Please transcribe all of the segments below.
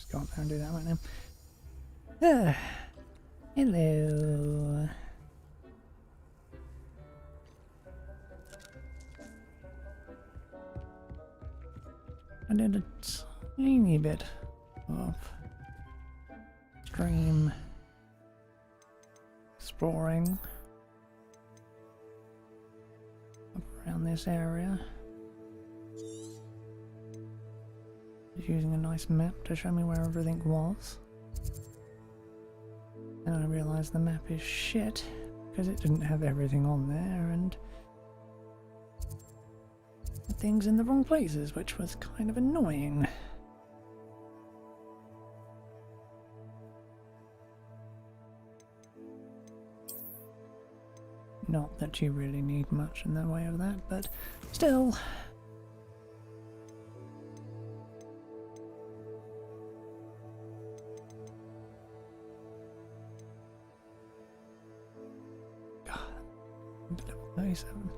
Just go up there and do that right now. Hello. I did a tiny bit of stream exploring up around this area. Just using a nice map to show me where everything was. And I realised the map is shit because it didn't have everything on there and things in the wrong places, which was kind of annoying. Not that you really need much in the way of that, but still. God, 37.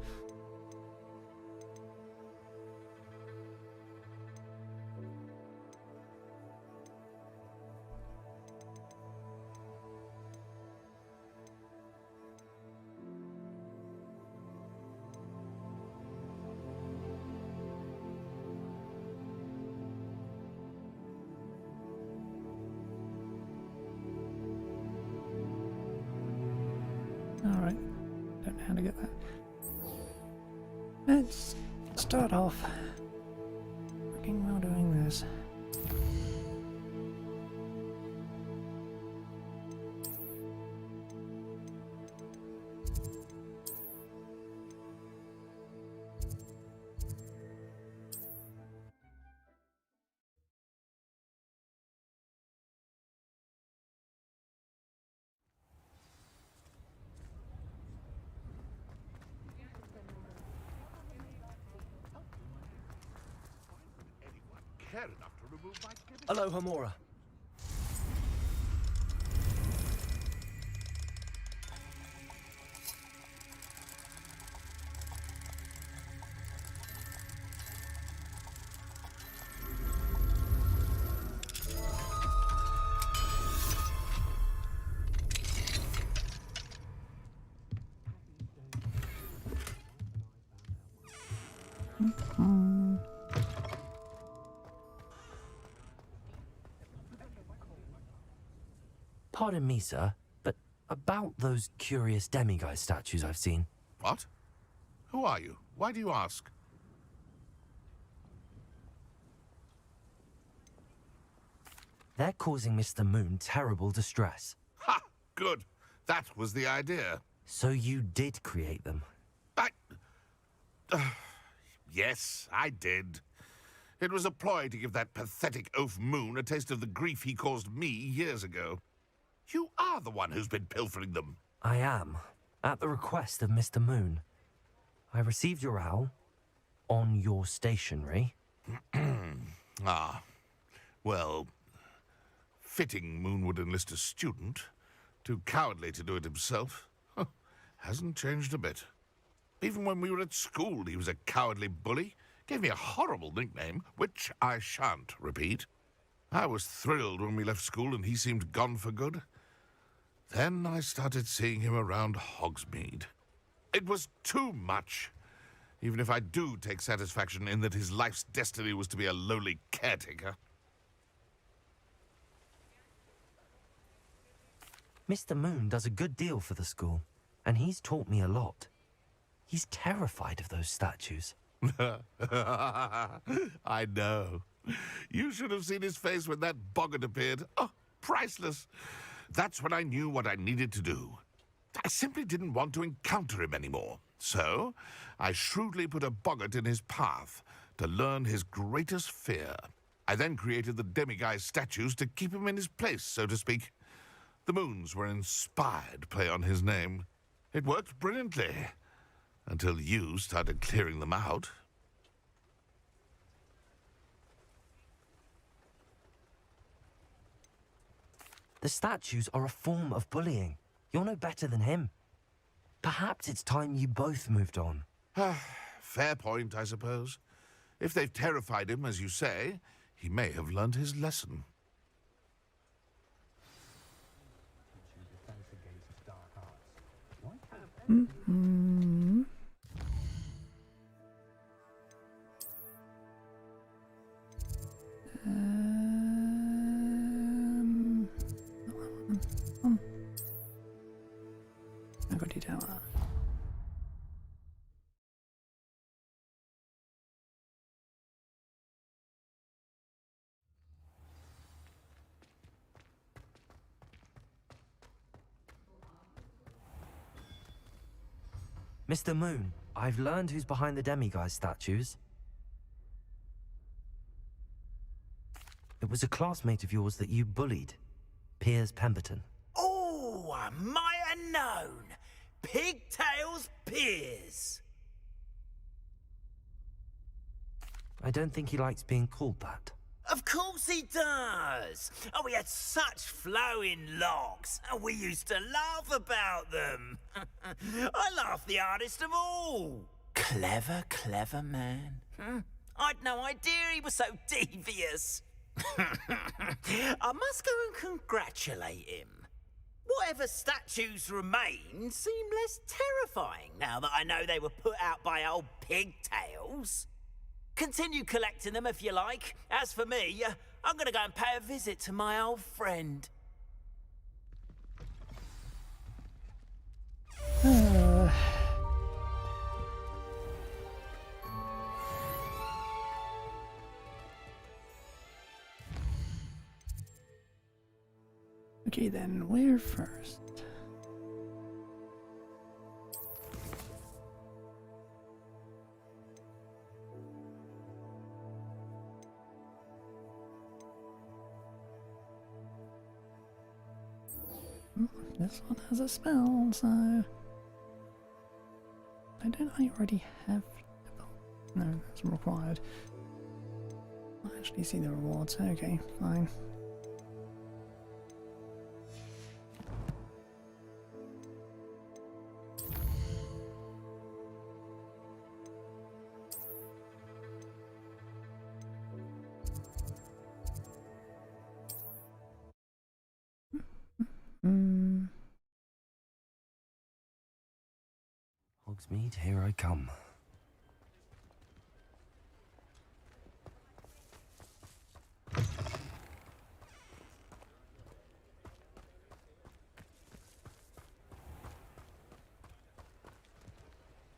Alright, don't know how to get that. Let's start off freaking well doing this. Hello, Hamora. Pardon me, sir, but about those curious demiguise statues I've seen. What? Who are you? Why do you ask? They're causing Mr. Moon terrible distress. Ha! Good. That was the idea. So you did create them? Yes, I did. It was a ploy to give that pathetic oaf Moon a taste of the grief he caused me years ago. You are the one who's been pilfering them. I am, at the request of Mr. Moon. I received your owl on your stationery. Ah, well, fitting Moon would enlist a student. Too cowardly to do it himself. Hasn't changed a bit. Even when we were at school, he was a cowardly bully. Gave me a horrible nickname, which I shan't repeat. I was thrilled when we left school and he seemed gone for good. Then I started seeing him around Hogsmeade. It was too much. Even if I do take satisfaction in that his life's destiny was to be a lowly caretaker. Mr. Moon does a good deal for the school, and he's taught me a lot. He's terrified of those statues. I know. You should have seen his face when that boggart appeared. Oh, priceless. That's when I knew what I needed to do. I simply didn't want to encounter him anymore. So, I shrewdly put a boggart in his path to learn his greatest fear. I then created the demiguise statues to keep him in his place, so to speak. The moons were an inspired play on his name. It worked brilliantly, until you started clearing them out. The statues are a form of bullying. You're no better than him. Perhaps it's time you both moved on. Fair point, I suppose. If they've terrified him, as you say, he may have learned his lesson. Mm-hmm. I got you down. Mr. Moon, I've learned who's behind the demiguise statues. It was a classmate of yours that you bullied, Piers Pemberton. Oh, I might have known. Pigtails Piers. I don't think he likes being called that. Of course he does. Oh, we had such flowing locks, and we used to laugh about them. I laughed the hardest of all. Clever, clever man. I'd no idea he was so devious. I must go and congratulate him. Whatever statues remain seem less terrifying now that I know they were put out by old pigtails. Continue collecting them if you like. As for me, I'm gonna go and pay a visit to my old friend. Okay then, where first? This one has a spell, so I already have. No, that's required. I actually see the rewards. Okay, fine. Hogsmeade, here I come.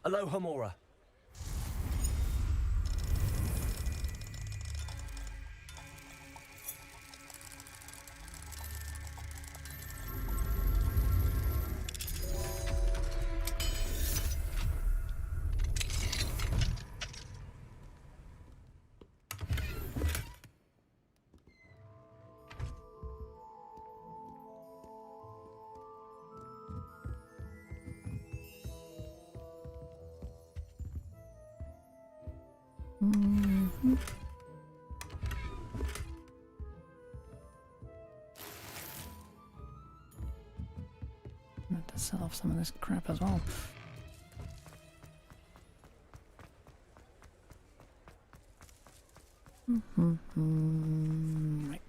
Aloha Mora. I have to sell off some of this crap as well. Right.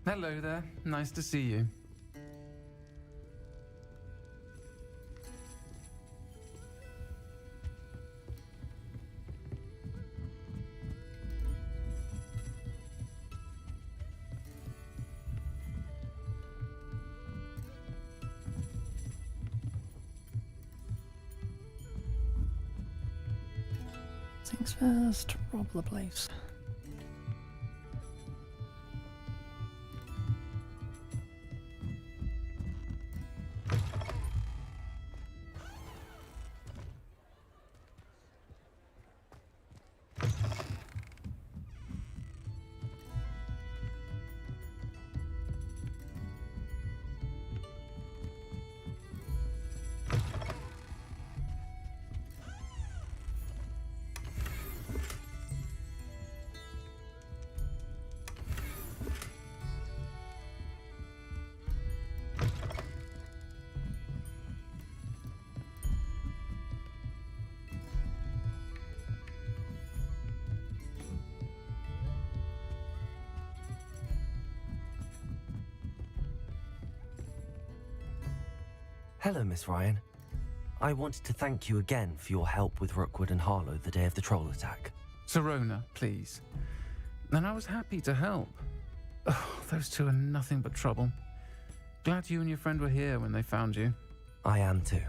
Hello there. Nice to see you. Things first, rob the place. Hello, Miss Ryan. I wanted to thank you again for your help with Rookwood and Harlow the day of the troll attack. Sirona, please. And I was happy to help. Oh, those two are nothing but trouble. Glad you and your friend were here when they found you. I am too.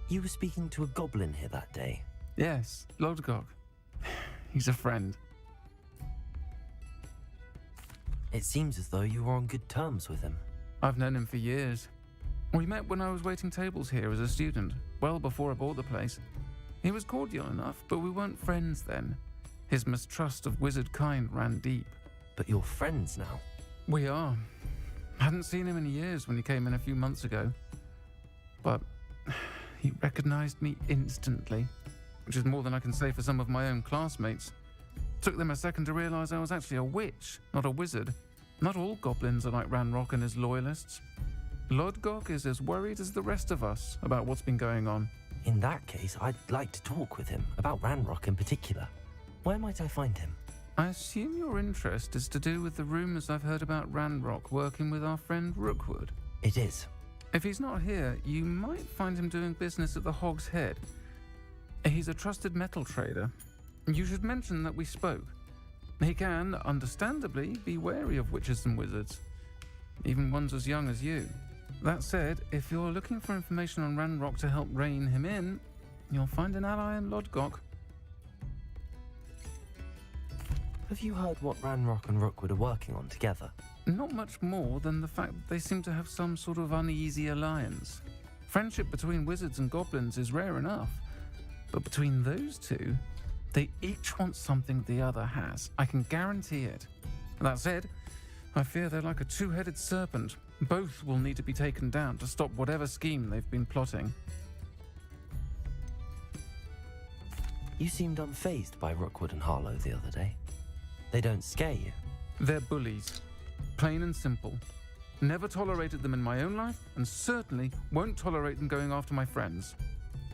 You were speaking to a goblin here that day. Yes, Lodgok. He's a friend. It seems as though you were on good terms with him. I've known him for years. We met when I was waiting tables here as a student, well before I bought the place. He was cordial enough, but we weren't friends then. His mistrust of wizard kind ran deep. But you're friends now. We are. Hadn't seen him in years when he came in a few months ago. But he recognized me instantly, which is more than I can say for some of my own classmates. Took them a second to realize I was actually a witch, not a wizard. Not all goblins are like Ranrock and his loyalists. Lodgok is as worried as the rest of us about what's been going on. In that case, I'd like to talk with him, about Ranrock in particular. Where might I find him? I assume your interest is to do with the rumors I've heard about Ranrock working with our friend Rookwood. It is. If he's not here, you might find him doing business at the Hog's Head. He's a trusted metal trader. You should mention that we spoke. He can, understandably, be wary of witches and wizards, even ones as young as you. That said, if you're looking for information on Ranrock to help rein him in, you'll find an ally in Lodgok. Have you heard what Ranrock and Rookwood are working on together? Not much more than the fact that they seem to have some sort of uneasy alliance. Friendship between wizards and goblins is rare enough, but between those two, they each want something the other has. I can guarantee it. That said, I fear they're like a two-headed serpent. Both will need to be taken down to stop whatever scheme they've been plotting. You seemed unfazed by Rookwood and Harlow the other day. They don't scare you. They're bullies. Plain and simple. Never tolerated them in my own life, and certainly won't tolerate them going after my friends.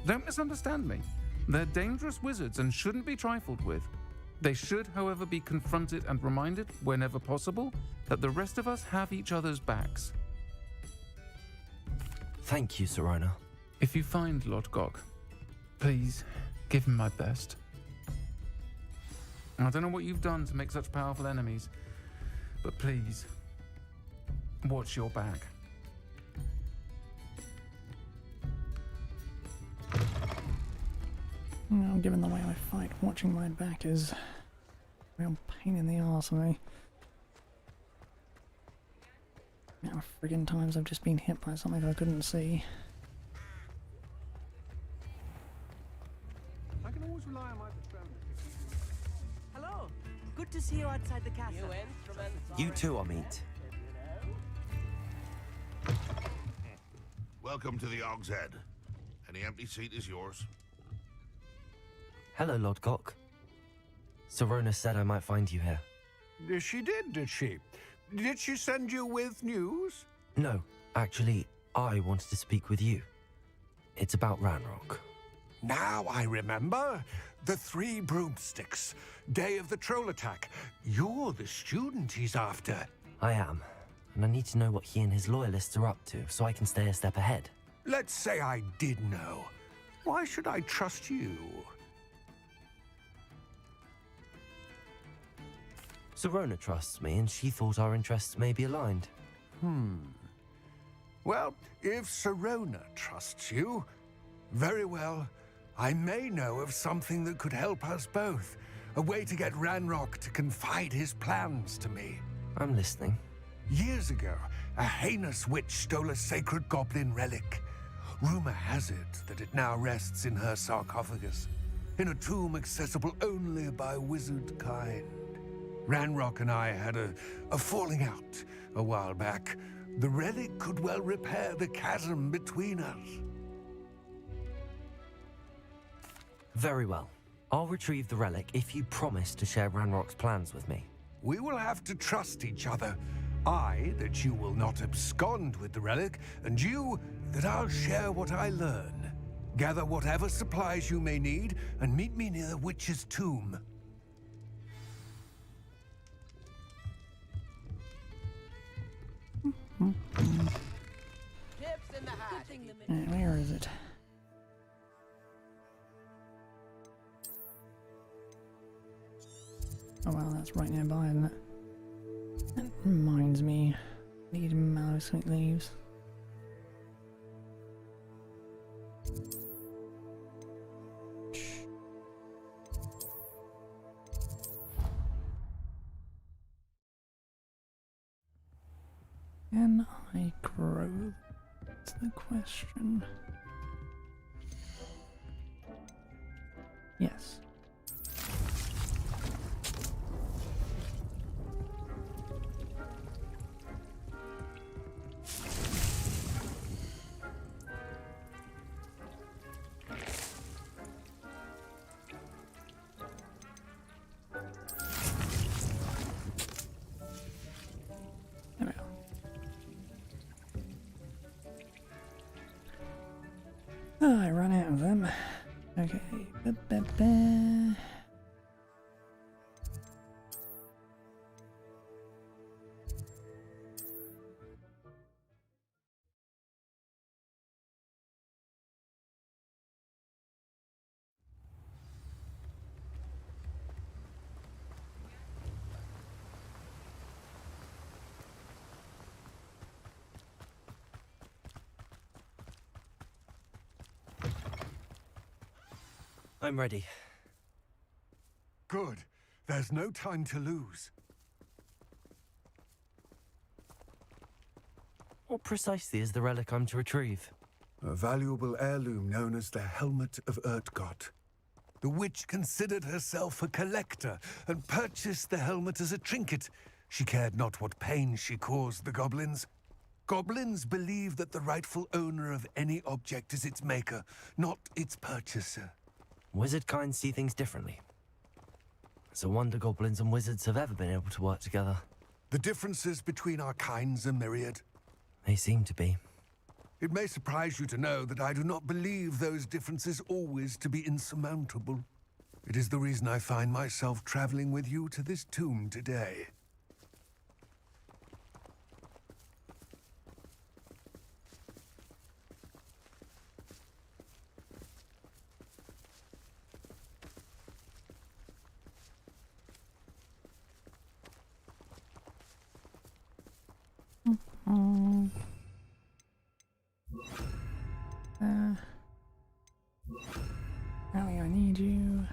Don't misunderstand me. They're dangerous wizards and shouldn't be trifled with. They should, however, be confronted and reminded, whenever possible, that the rest of us have each other's backs. Thank you, Sirona. If you find Lodgok, please give him my best. I don't know what you've done to make such powerful enemies, but please, watch your back. Well, given the way I fight, watching my back is a real pain in the arse for me. The amount of friggin' times I've just been hit by something I couldn't see. I can always rely on my patrolman. Hello. Good to see you outside the castle. You too, Amit. Welcome to the Hog's Head. Any empty seat is yours. Hello, Lodgok. Sirona said I might find you here. She did she? Did she send you with news? No, actually, I wanted to speak with you. It's about Ranrock. Now I remember. The 3 broomsticks. Day of the troll attack. You're the student he's after. I am, and I need to know what he and his loyalists are up to so I can stay a step ahead. Let's say I did know. Why should I trust you? Sirona trusts me, and she thought our interests may be aligned. Well, if Sirona trusts you, very well. I may know of something that could help us both. A way to get Ranrock to confide his plans to me. I'm listening. Years ago, a heinous witch stole a sacred goblin relic. Rumor has it that it now rests in her sarcophagus, in a tomb accessible only by wizard kind. Ranrock and I had a falling out a while back. The relic could well repair the chasm between us. Very well. I'll retrieve the relic if you promise to share Ranrock's plans with me. We will have to trust each other. I, that you will not abscond with the relic, and you, that I'll share what I learn. Gather whatever supplies you may need, and meet me near the witch's tomb. Where is it? Oh well, that's right nearby, isn't it? That reminds me, need mallow sweet leaves. Can I grow? That's the question. Yes. There we are. Oh, I ran out of them. Okay. Ba-ba-ba. I'm ready. Good. There's no time to lose. What precisely is the relic I'm to retrieve? A valuable heirloom known as the Helmet of Urtgott. The witch considered herself a collector and purchased the helmet as a trinket. She cared not what pain she caused the goblins. Goblins believe that the rightful owner of any object is its maker, not its purchaser. Wizard kind see things differently. It's a wonder goblins and wizards have ever been able to work together. The differences between our kinds are myriad. They seem to be. It may surprise you to know that I do not believe those differences always to be insurmountable. It is the reason I find myself traveling with you to this tomb today. Ellie, I need you.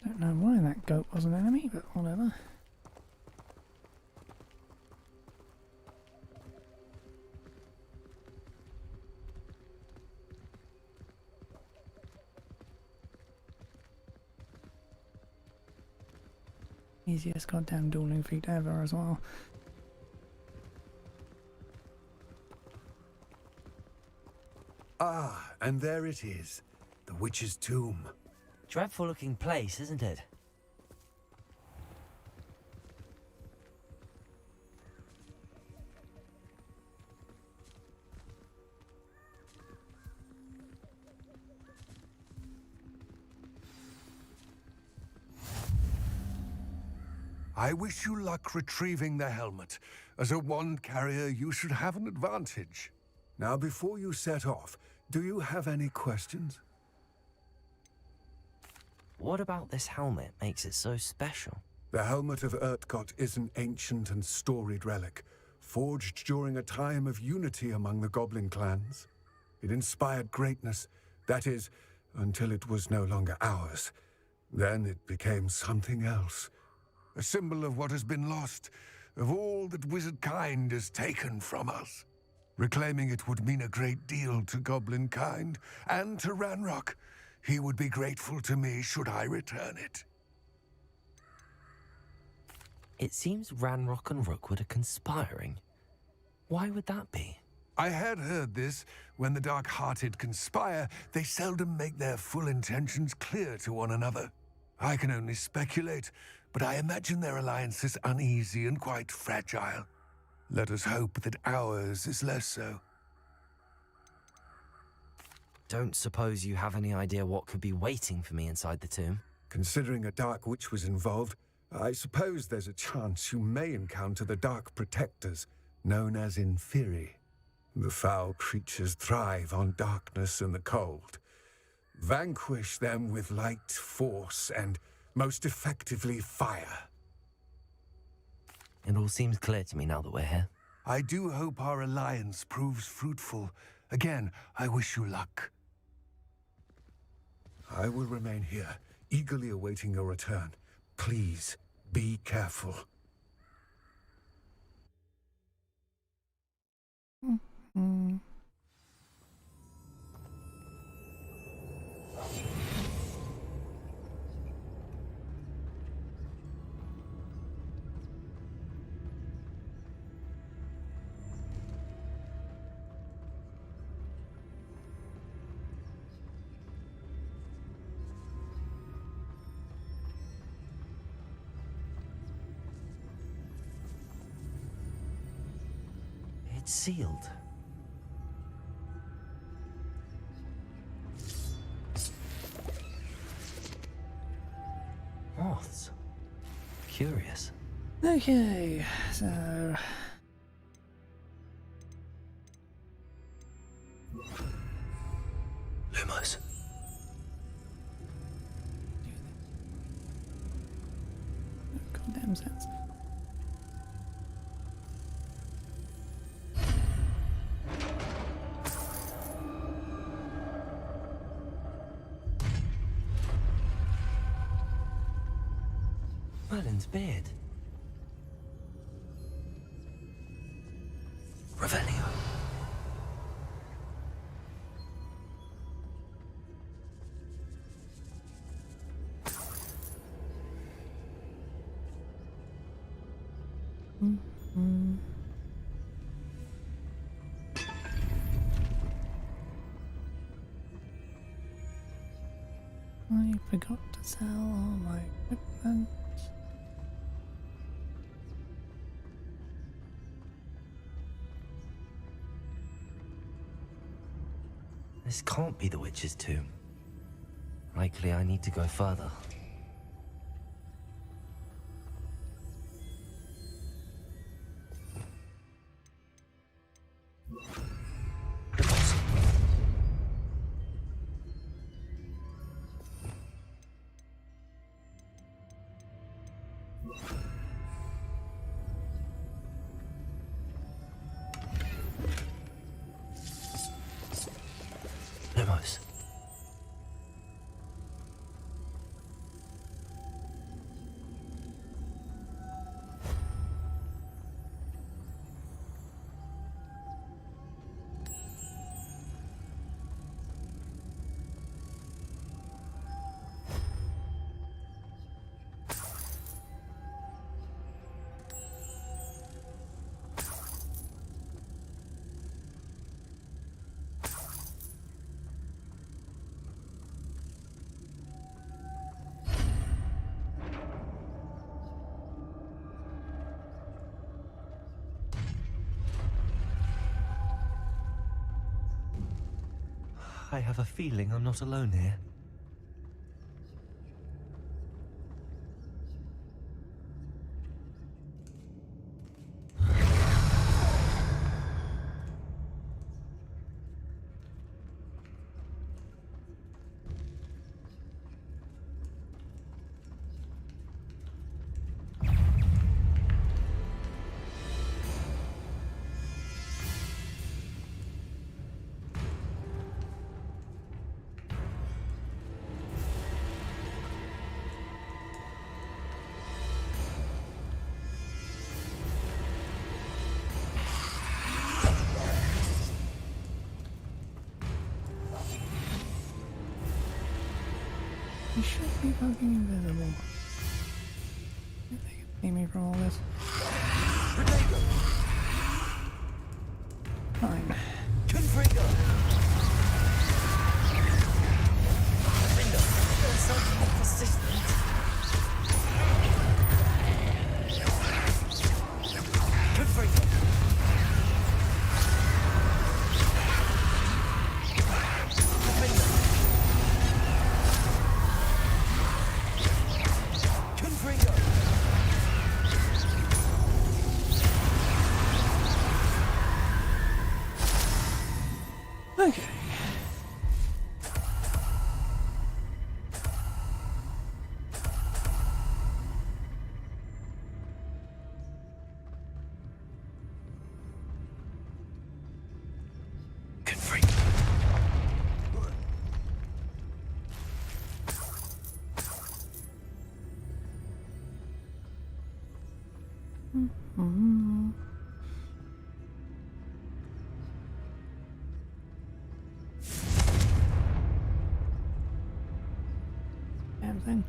Don't know why that goat was an enemy, but whatever. Easiest goddamn dueling feat ever as well. Ah, and there it is. The witch's tomb. Dreadful looking place, isn't it? I wish you luck retrieving the helmet. As a wand carrier, you should have an advantage. Now, before you set off, do you have any questions? What about this helmet makes it so special? The helmet of Urtkot is an ancient and storied relic, forged during a time of unity among the goblin clans. It inspired greatness, that is, until it was no longer ours. Then it became something else. A symbol of what has been lost, of all that wizard kind has taken from us. Reclaiming it would mean a great deal to goblin kind, and to Ranrock. He would be grateful to me should I return it. It seems Ranrock and Rookwood are conspiring. Why would that be? I had heard this. When the dark-hearted conspire, they seldom make their full intentions clear to one another. I can only speculate, but I imagine their alliance is uneasy and quite fragile. Let us hope that ours is less so. Don't suppose you have any idea what could be waiting for me inside the tomb? Considering a dark witch was involved, I suppose there's a chance you may encounter the Dark Protectors, known as Inferi. The foul creatures thrive on darkness and the cold. Vanquish them with light, force, and most effectively fire. It all seems clear to me now that we're here. I do hope our alliance proves fruitful. Again, I wish you luck. I will remain here, eagerly awaiting your return. Please, be careful. Mm. It's sealed. Moths. Curious. Okay, so... Lumos. Goddamn sense. Merlin's beard. Revelio. I forgot to sell all my equipment. This can't be the witch's tomb. Likely I need to go further. Lumos. I have a feeling I'm not alone here. He should be fucking invisible. If they can see me from all this. Fine. Okay. Good freak. Mm-hmm. Damn thing.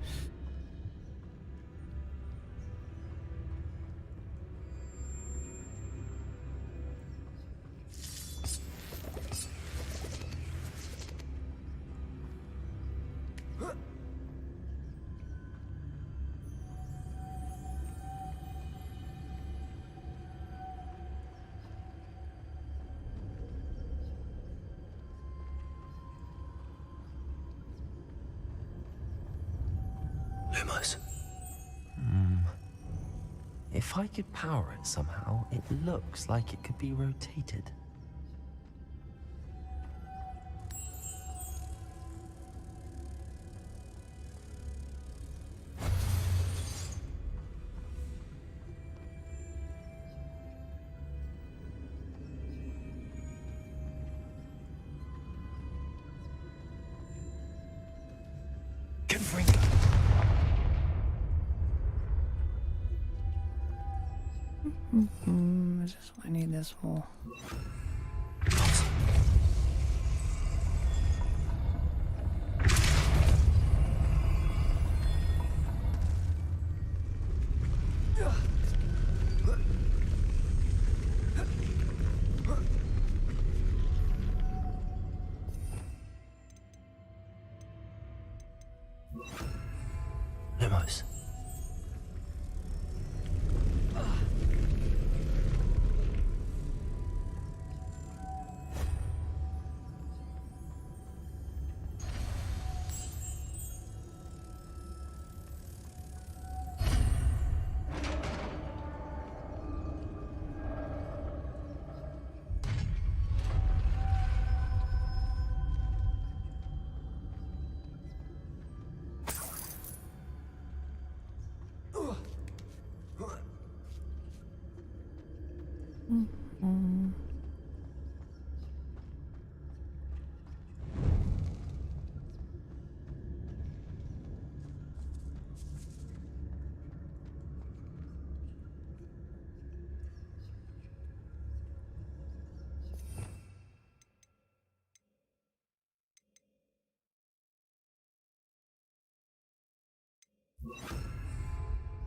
Lumos. If I could power it somehow, it looks like it could be rotated. Confringo. Is this what I need this for? Lumos.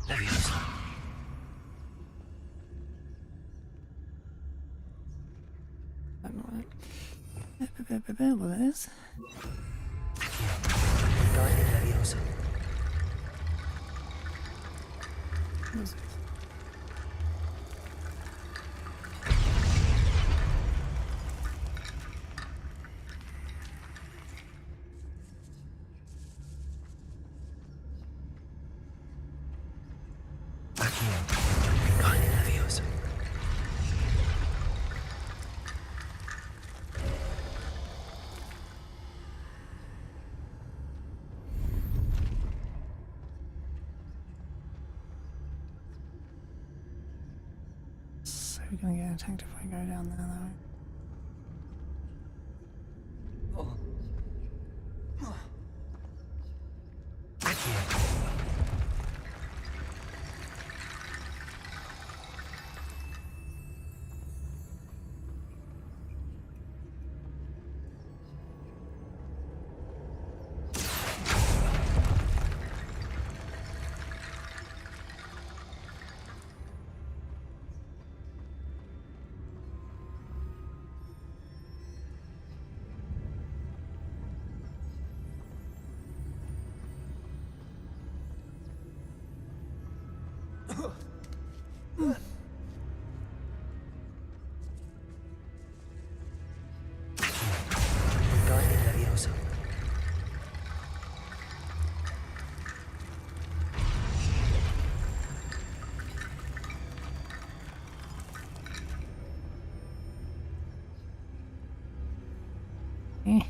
Leviosa. I don't know what it is. Guided Leviosa. What is it? Guided Leviosa. So we're gonna get attacked if I go down there though. Wingardium Leviosa. Eh.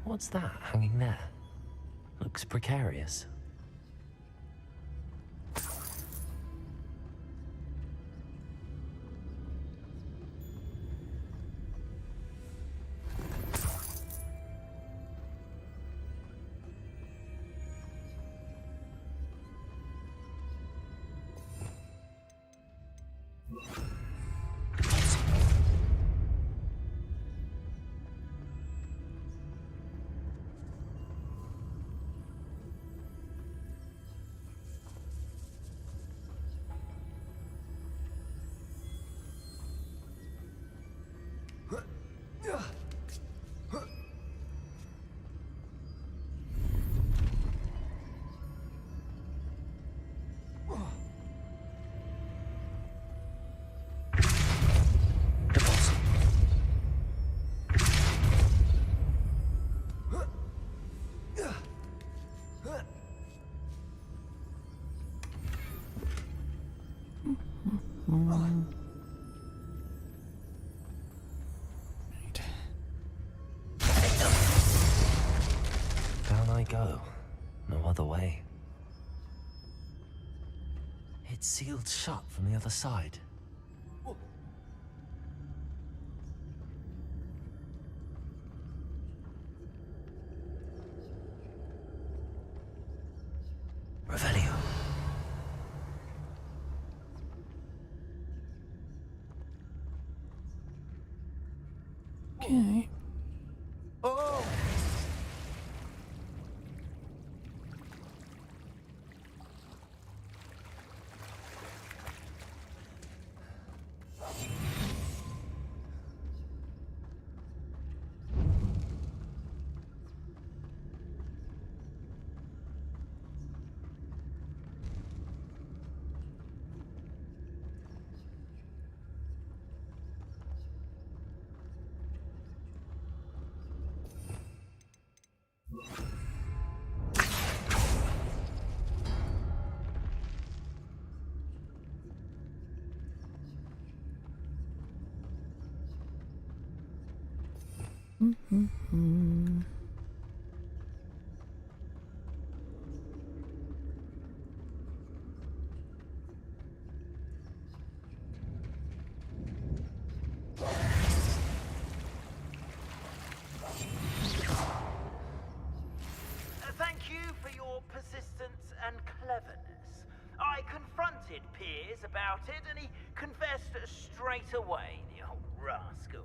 What's that hanging there? Looks precarious. Right. Down I go. No other way. It's sealed shut from the other side. Revelio. Okay. Mm-hmm. Thank you for your persistence and cleverness. I confronted Piers about it, and he confessed straight away, the old rascal.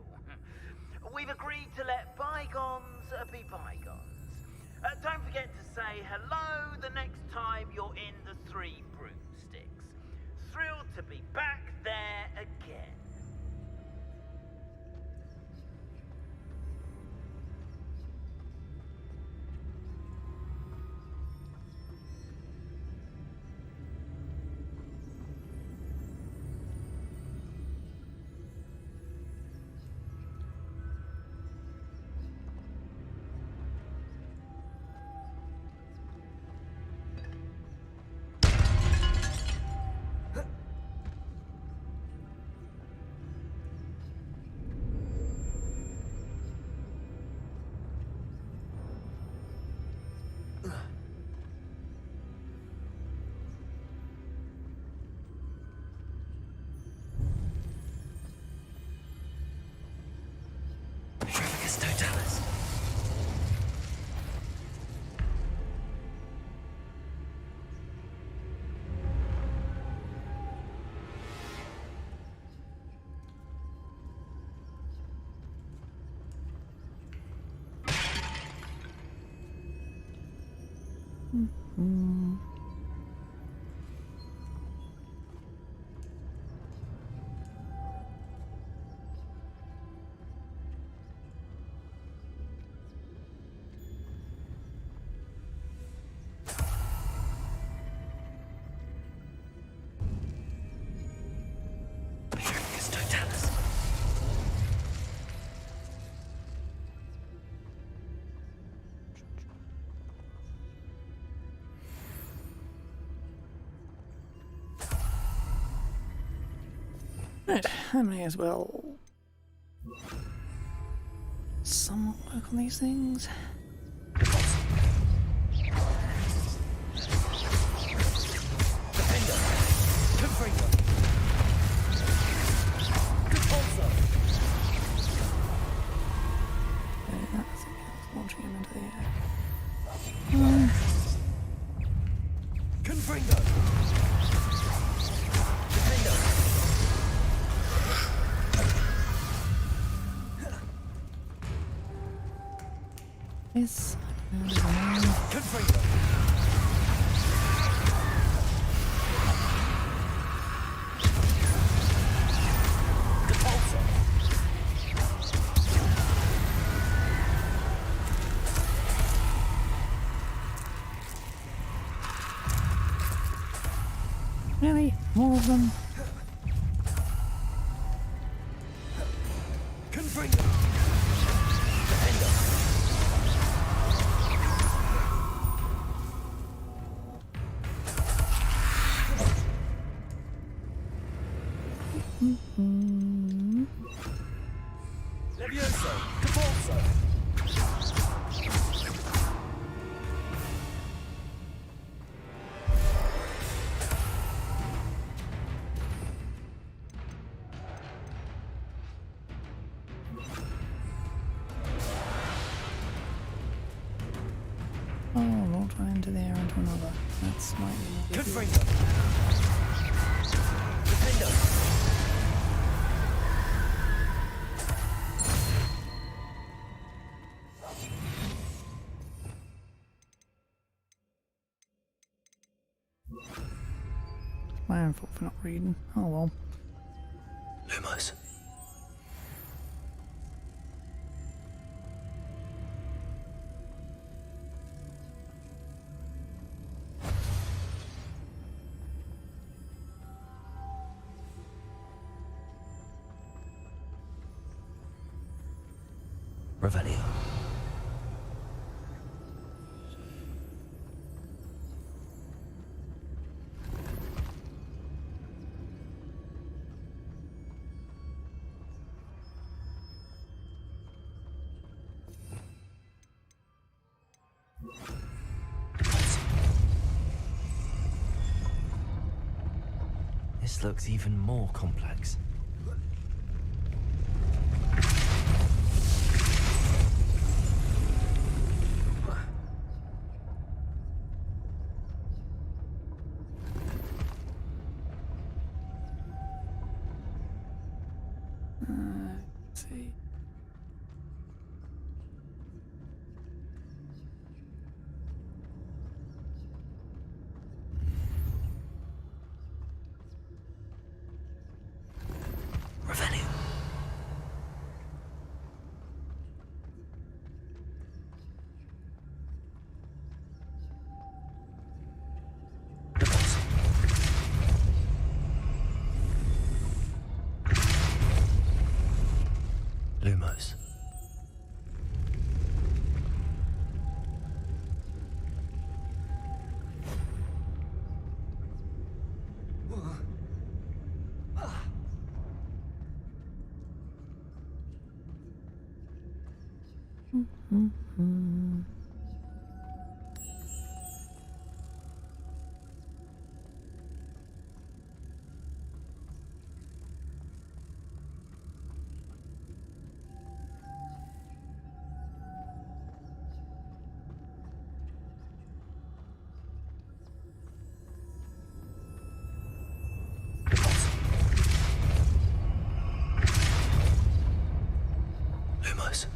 We've agreed to let bygones be bygones. Don't forget to say hello the next time you're in the Three Broomsticks. Thrilled to be back there again. Right, I may as well somewhat work on these things. That's launching him into the air. Yes. Really? More of them? Oh, launch one into the air into another. That's my my own fault for not reading. Oh well. Lumos. Revelio. This looks even more complex. Let's see. Revelio. Lumos. Lumos.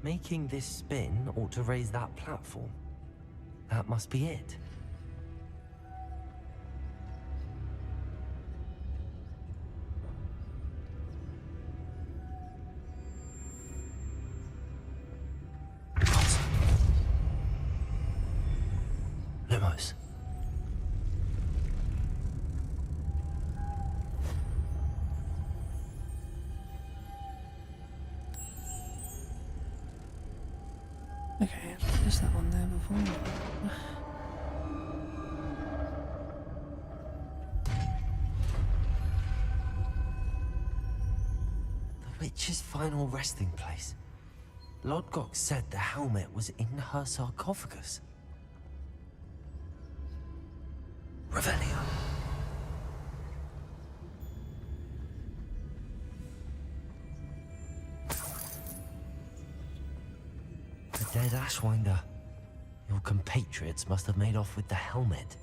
Making this spin ought to raise that platform. That must be it. Lumos. Okay, I missed that one there before. The witch's final resting place. Lodgok said the helmet was in her sarcophagus. Revelio. The dead Ashwinder. Your compatriots must have made off with the helmet.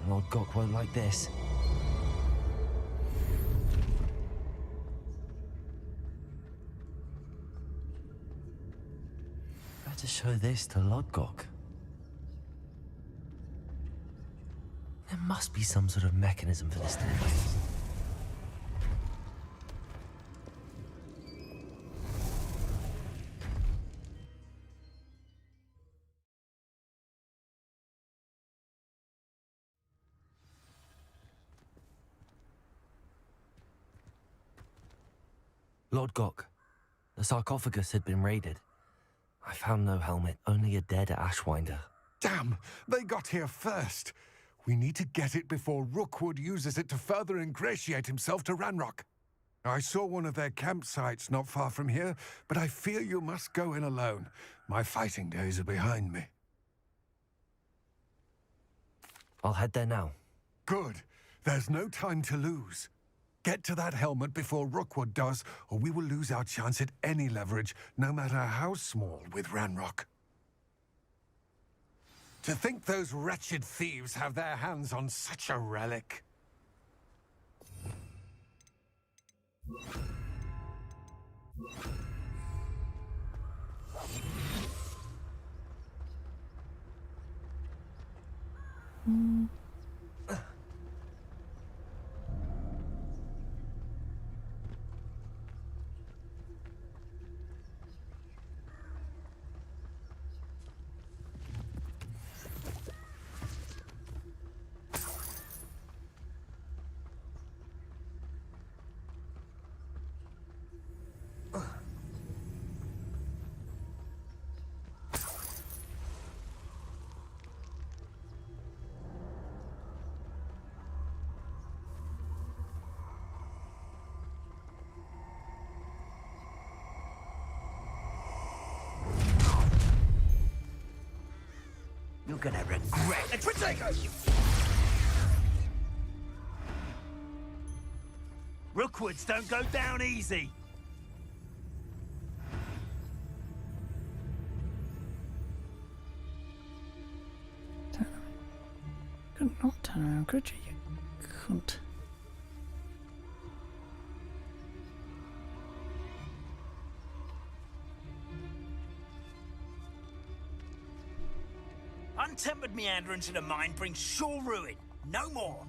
Lodgok won't like this. Better show this to Lodgok. There must be some sort of mechanism for this to work. Lodgok, the sarcophagus had been raided. I found no helmet, only a dead Ashwinder. Damn! They got here first. We need to get it before Rookwood uses it to further ingratiate himself to Ranrock. I saw one of their campsites not far from here, but I fear you must go in alone. My fighting days are behind me. I'll head there now. Good. There's no time to lose. Get to that helmet before Rookwood does, or we will lose our chance at any leverage, no matter how small, with Ranrock. To think those wretched thieves have their hands on such a relic. You're gonna regret it. Rookwoods don't go down easy. Could not turn around, could you? You couldn't. Untempered meanderance in a mine brings sure ruin. No more.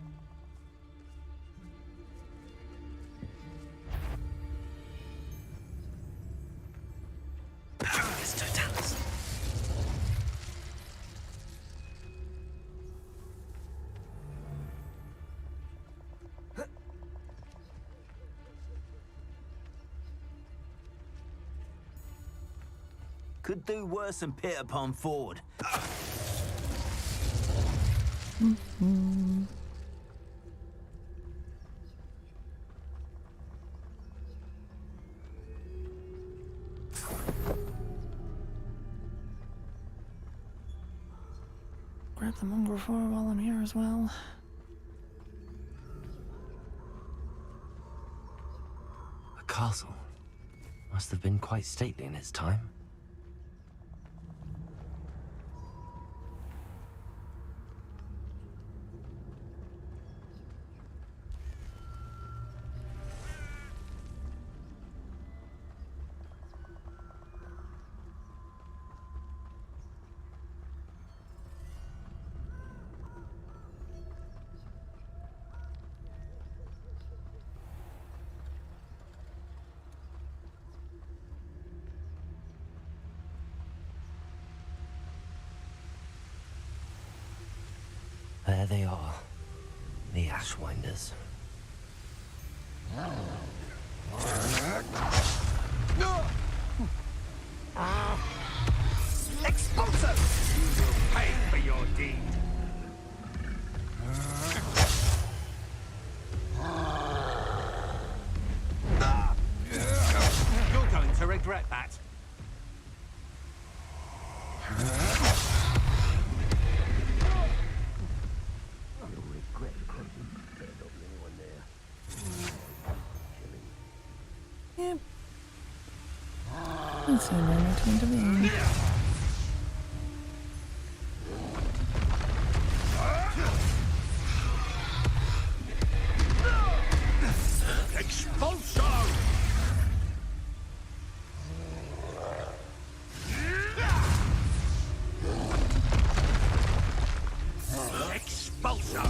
Paragus Totalis. Could do worse than pit upon Ford. Grab the mongrel for while I'm here as well. A castle. Must have been quite stately in its time. There they are. The Ashwinders. Expulso! You will pay for your deed. You're going to regret that. Yep. Let's see where I'm to intervene. Expulso! Expulso!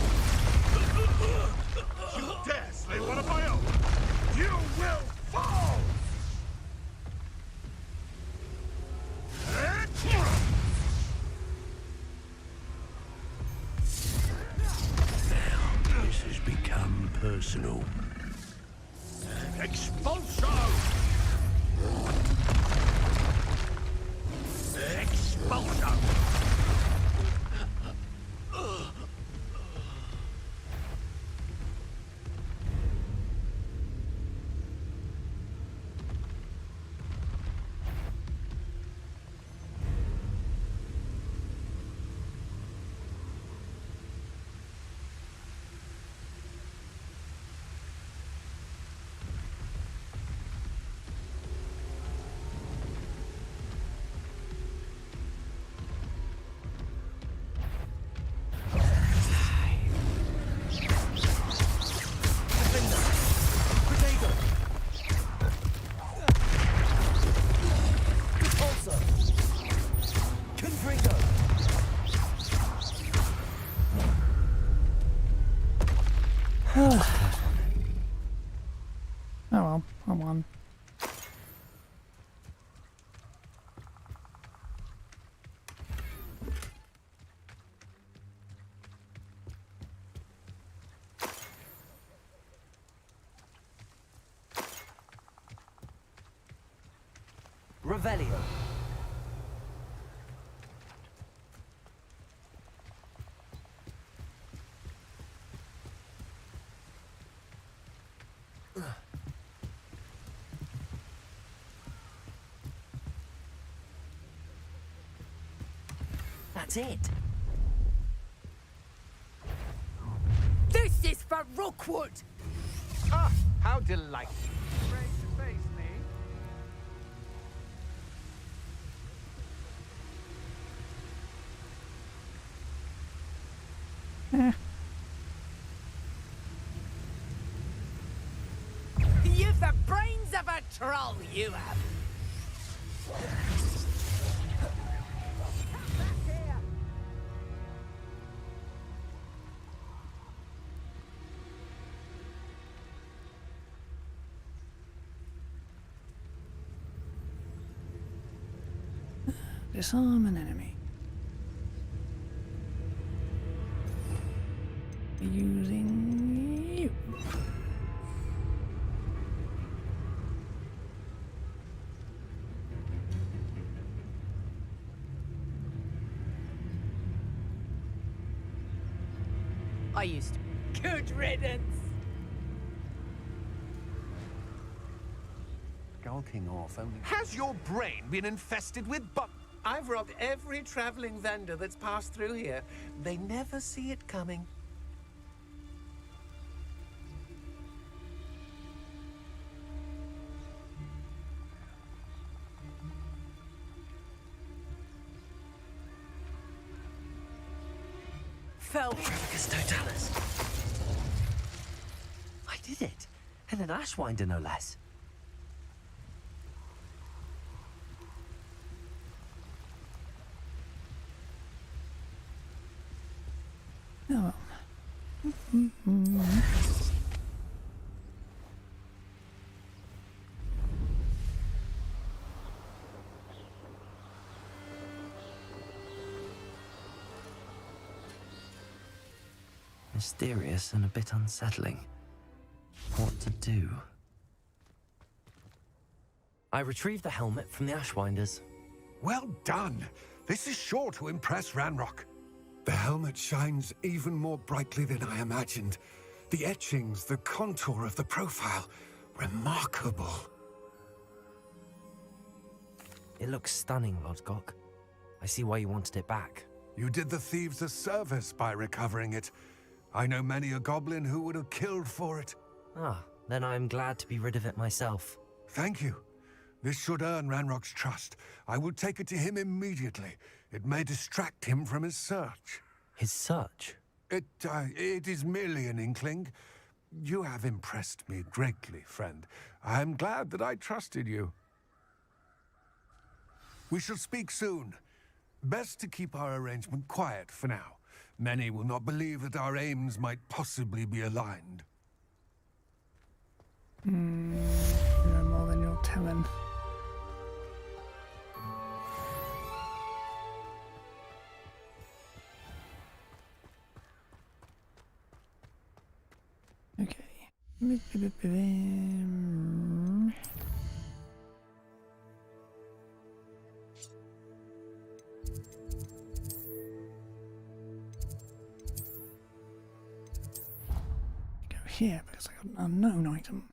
You dare slay one of my own! You will fall! Now, this has become personal. Expulso! Expulso! Oh well, I won. Revelio. That's it. This is for Rookwood! Ah, how delightful. Great to face me. You've the brains of a troll, you have! Disarm an enemy. Using you. I used to. Good riddance! Skulking off only. Has your brain been infested with I've robbed every traveling vendor that's passed through here. They never see it coming. Fell. Tricus totalis. I did it. And an Ashwinder, no less. Oh well. Mysterious and a bit unsettling. What to do? I retrieved the helmet from the Ashwinders. Well done. This is sure to impress Ranrock. The helmet shines even more brightly than I imagined. The etchings, the contour of the profile, remarkable. It looks stunning, Lodgok. I see why you wanted it back. You did the thieves a service by recovering it. I know many a goblin who would have killed for it. Ah, then I am glad to be rid of it myself. Thank you. This should earn Ranrock's trust. I will take it to him immediately. It may distract him from his search. His search? It is merely an inkling. You have impressed me greatly, friend. I am glad that I trusted you. We shall speak soon. Best to keep our arrangement quiet for now. Many will not believe that our aims might possibly be aligned. You know more than you're telling. Okay. Go here because I got an unknown item.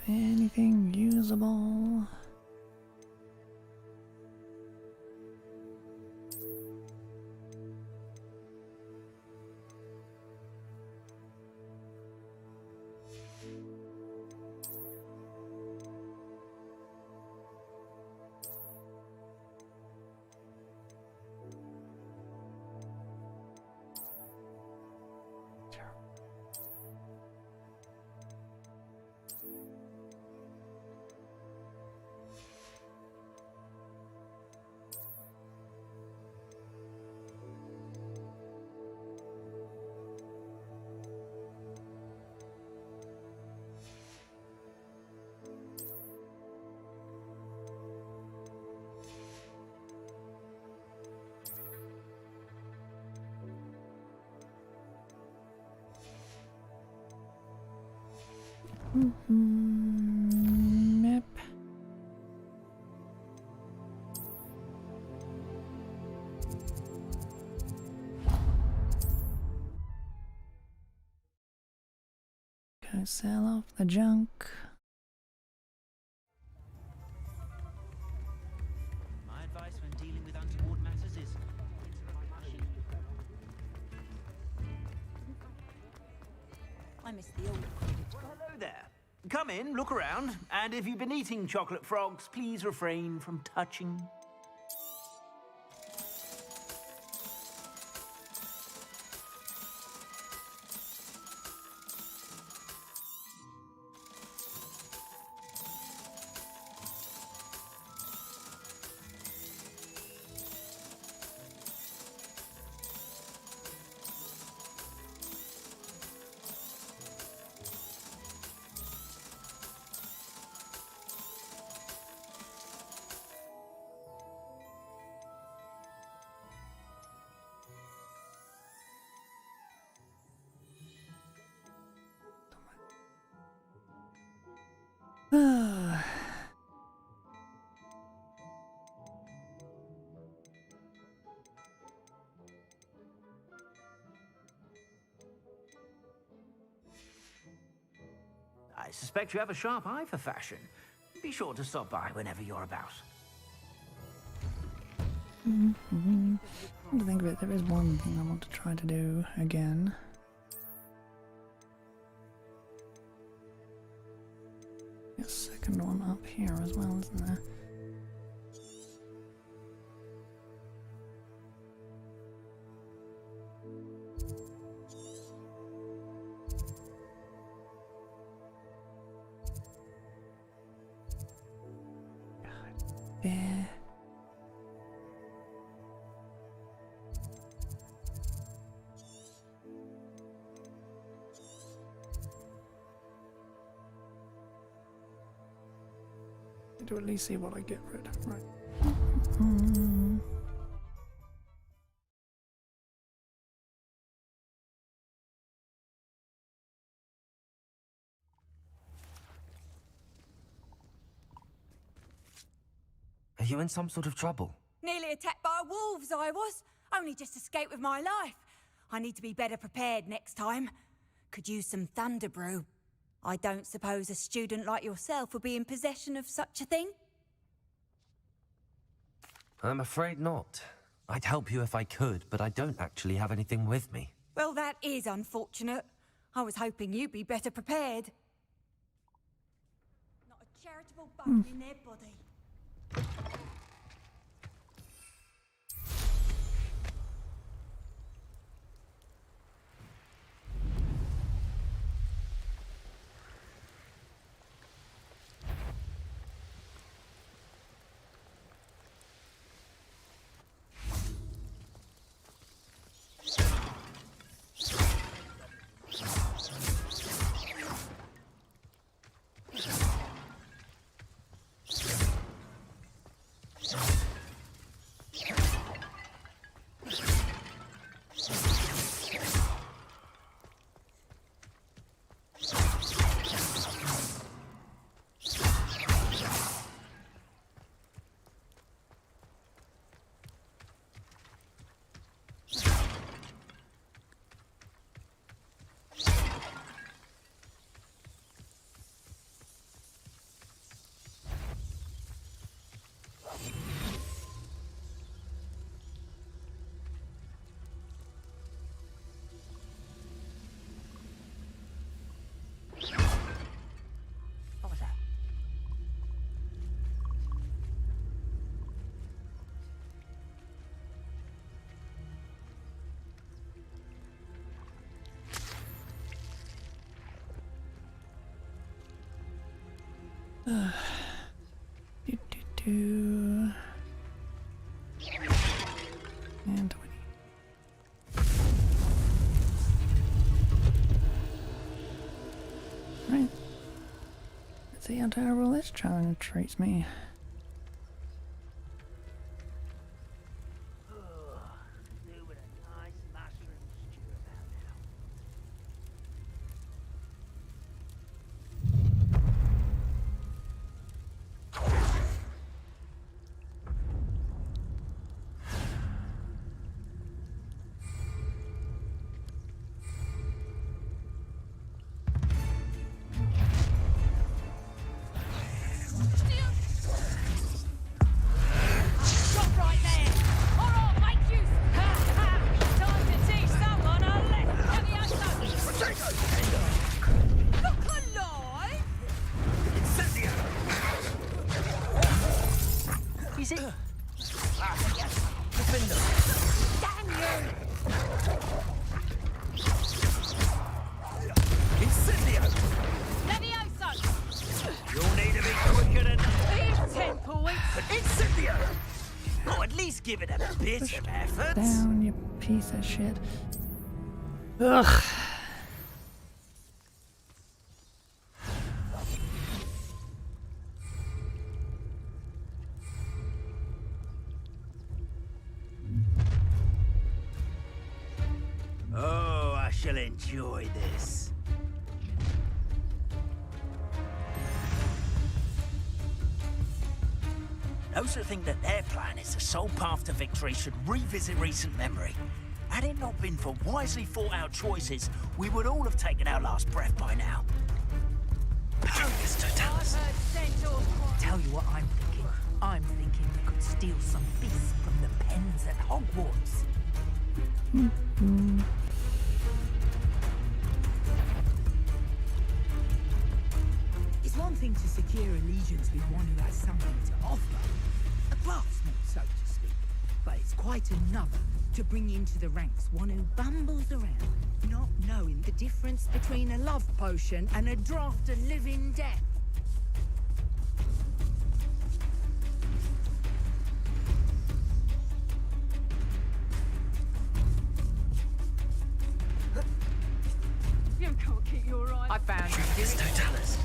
Anything usable? Map. Go sell off the junk. My advice when dealing with untoward matters is... I miss the old credit. Hello there. Come in, look around, and if you've been eating chocolate frogs, please refrain from touching. I suspect you have a sharp eye for fashion. Be sure to stop by whenever you're about. Come to think of it, there is one thing I want to try to do again. A second one up here as well, isn't there? Need to at least see what I get for it. Right. Are you in some sort of trouble? Nearly attacked by wolves, I was. Only just escaped with my life. I need to be better prepared next time. Could use some thunder brew. I don't suppose a student like yourself would be in possession of such a thing? I'm afraid not. I'd help you if I could, but I don't actually have anything with me. Well, that is unfortunate. I was hoping you'd be better prepared. Not a charitable bone in their body. And 20. Right. Let's see how terrible this challenge treats me. Give it a bit of effort. Down, you piece of shit. Ugh. Oh, I shall enjoy this. Those who think that their plan is the sole path to victory should revisit recent memory. Had it not been for wisely thought out choices, we would all have taken our last breath by now. Tell you what I'm thinking. I'm thinking we could steal some beasts from the pens at Hogwarts. It's one thing to secure allegiance with one who has something to offer, a craftsman, so to speak, but it's quite another to bring into the ranks one who bumbles around, not knowing the difference between a love potion and a draught of living death. You can't keep your eyes. I found you. It's Totalis.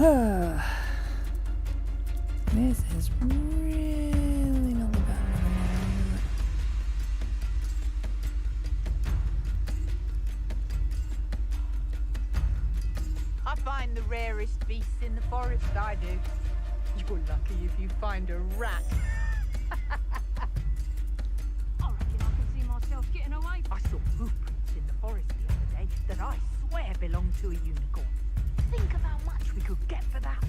This is really not the bad one, is it? I find the rarest beasts in the forest, I do. You're lucky if you find a rat. I reckon I can see myself getting away. I saw footprints in the forest the other day that I swear belonged to a unicorn. Think of how much we could get for that.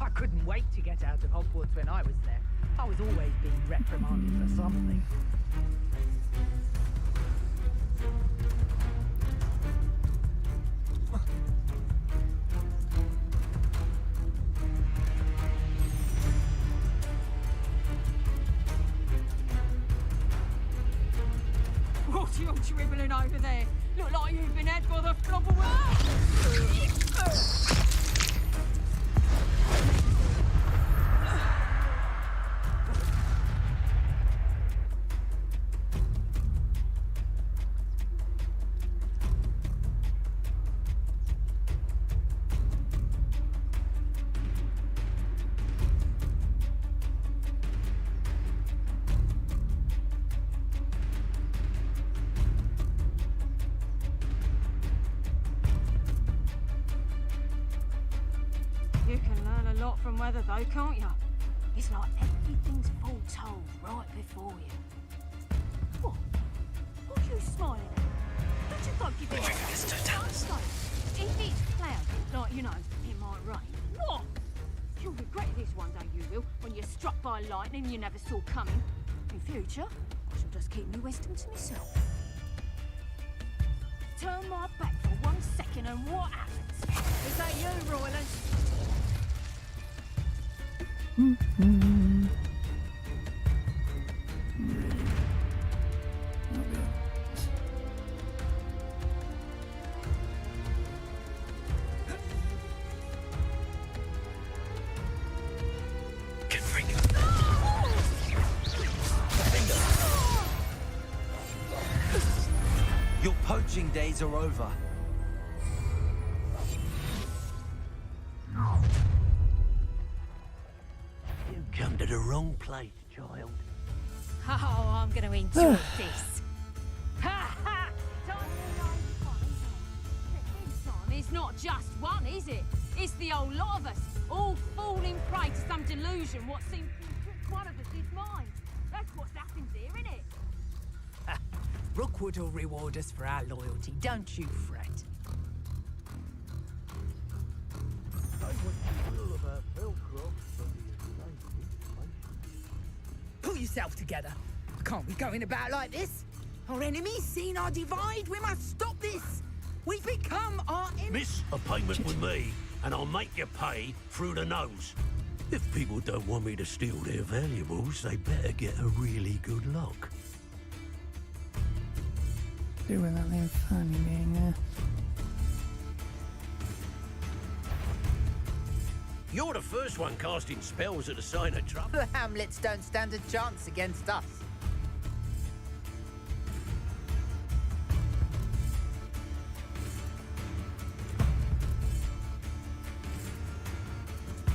I couldn't wait to get out of Hogwarts when I was there. I was always being reprimanded for something. What you dribbling over there? Look like you've been had by the flubber. You can learn a lot from weather though, can't you? It's like everything's foretold right before you. What? What are you smiling at? Don't you think you've been... If it's cloudy, like, you know, it might rain. What? You'll regret this one day, you will, when you're struck by lightning you never saw coming. In future, I shall just keep my wisdom to myself. Turn my back for 1 second and what happens? Is that you, Royland? Your poaching days are over. You come to the wrong place, child. Oh, I'm going to enjoy this. Ha ha! This time it's not just one, is it? It's the whole lot of us, all falling prey to some delusion what seems to trick one of us is mine. That's what's happened here, isn't it? Rookwood will reward us for our loyalty, don't you fret. Pull yourself together. I can't be going about like this. Our enemies seen our divide. We must stop this. We've become our enemies. Miss a payment with me, and I'll make you pay through the nose. If people don't want me to steal their valuables, they better get a really good look. Do without the Inferni being there. You're the first one casting spells at the sign of trouble. The Hamlets don't stand a chance against us.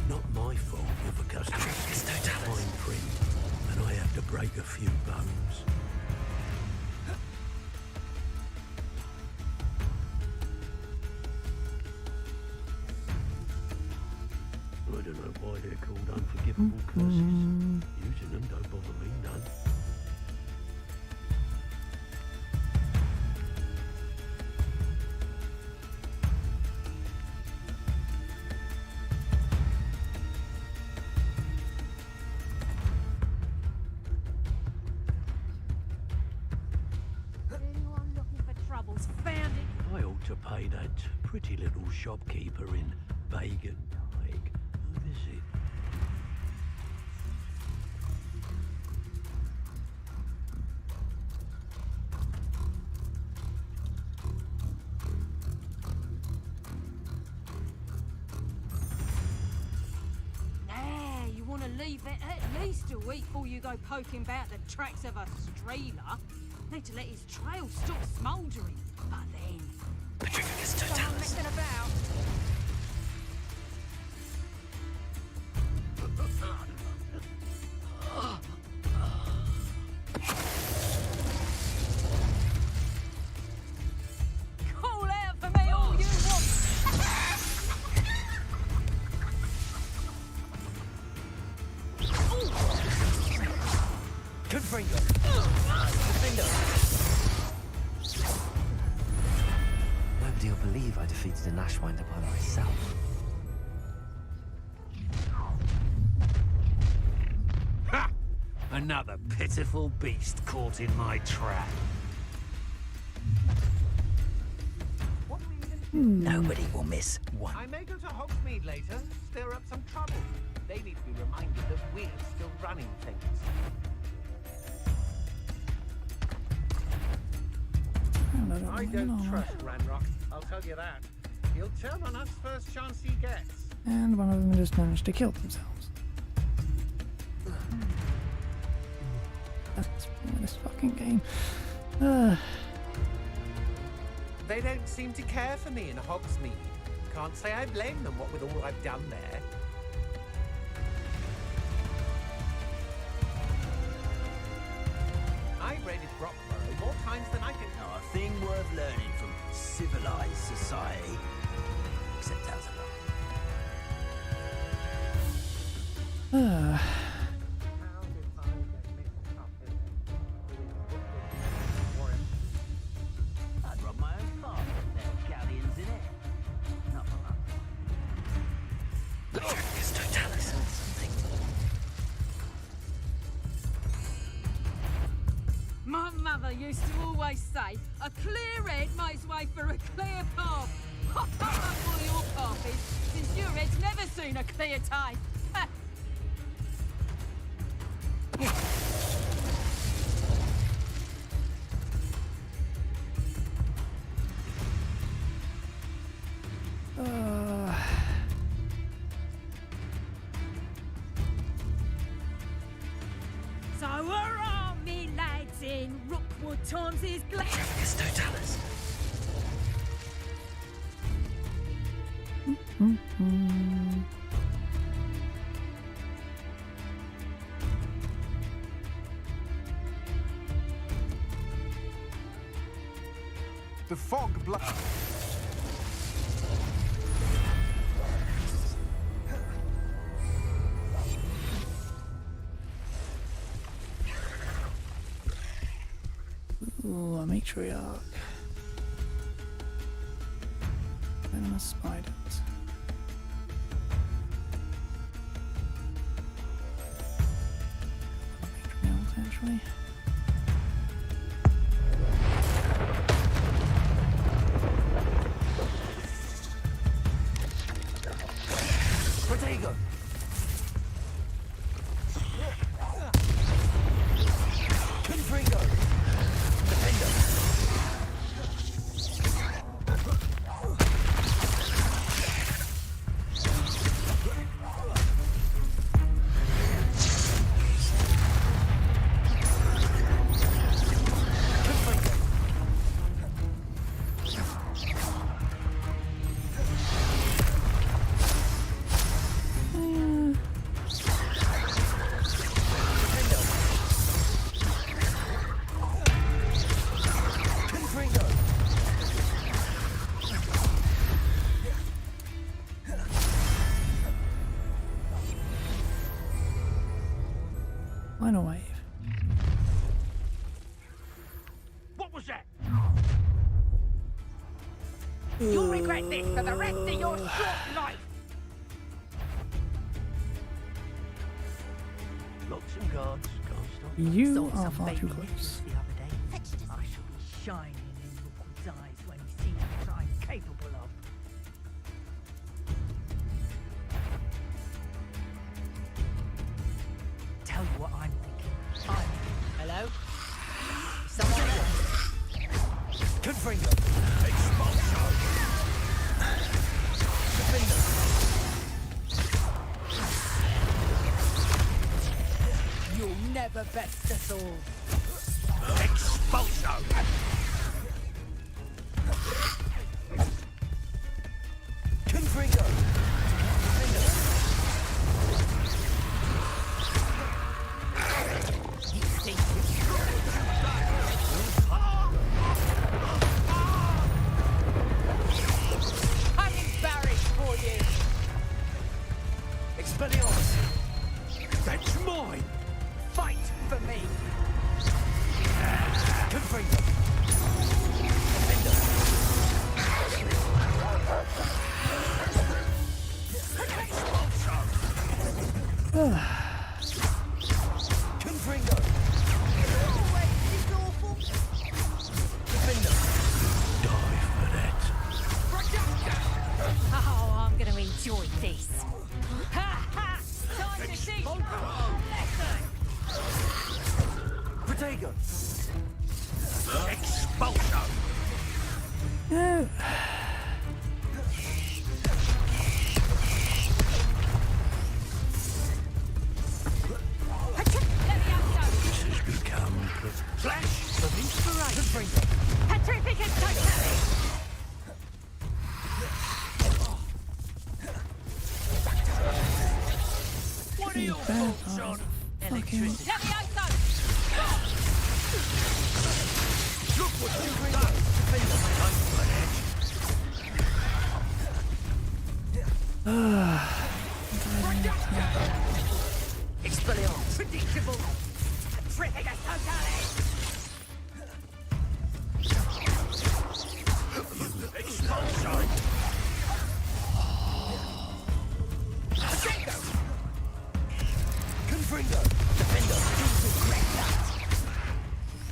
Not my fault if a customer's fine print, and I have to break a few bones. I don't know why they're called unforgivable curses. Using them don't bother me none. Anyone looking for troubles found it. I ought to pay that pretty little shopkeeper in Bagan a visit. Nah, you want to leave it at least a week before you go poking about the tracks of a streamer. Need to let his trail stop smouldering. But then... Petrificus Someone totalis. messing about. Call out for me all you want. Confringo. Confringo. Nobody will believe I defeated an Ashwinder by myself. Ha! Another pitiful beast caught in my trap. Nobody will miss one. I may go to Hogsmeade later, stir up some trouble. They need to be reminded that we're still running things. I don't trust Ranrock, I'll tell you that. He'll turn on us first chance he gets. And one of them just managed to kill themselves. That's this fucking game. They don't seem to care for me in Hogsmeade. Can't say I blame them, what with all I've done there. I've raided Brockborough more times than I can... Now, a thing worth learning from civilized society. Except as How did I get mixed up in it? I'd rob my own farm if there were galleons in it. Not for that. Petrificus totalis. Something. My mother used to always say, a clear head makes way for a clear path. I don't know what your path is, since your head's never seen a clear time. So we're all me lads in Rookwood times is glad. Petrificus totalis. The fog blood. Ooh, a matriarch. Venomous spiders. Matriarchs, actually. Protego. Confringo. Defender. Final wave. What was that? You'll regret this for the rest of your short life. Locks and guards, can't stop. You Saw are some far too baby close. nipples the other day. I shall be shining in Rookwood's eyes when he sees what I'm capable of. Tell you what I'm thinking. Hello? Someone there? Confringo. Expulsion. Defender. best at all. Expulso! Confringo! I'm embarrassed for you. Expelliarmus! That's mine! Fight for me. Confringo! Confringo! Always this awful. Defender! Die for that. Oh, I'm gonna enjoy this. Ha ha! Time to see. Lesson. Protego! Expulso! No. This has become flash of inspiration. Petrificus totalis! What are your thoughts on electricity? Levioso! Look what you've done! Time for that. Expelliarmus! Predictable. Petrificus totalis. Expulso! Confringo! Defender!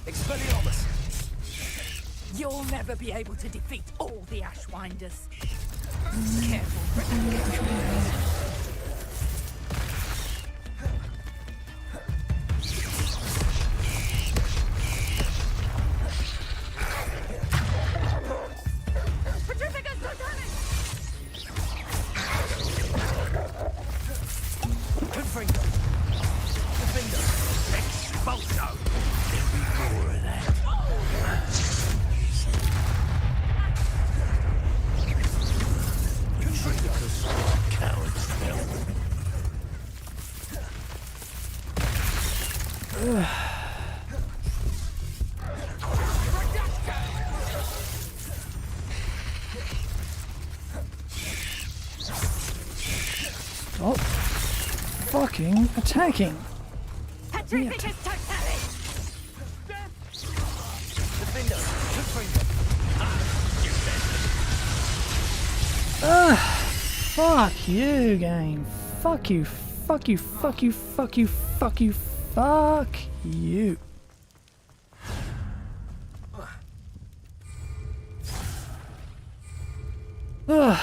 Expelliarmus! You'll never be able to defeat all the Ashwinders. Careful. Petrificus totalis! Confringo! Defender! Expulso! There'll be more of that. Confringo! Cowards fell. Stop fucking attacking. Petrificus totalis! Defender! Confringo! Fuck you, game. Fuck you. Fuck you. Fuck you. Fuck you. Fuck you. Fuck you. Ugh.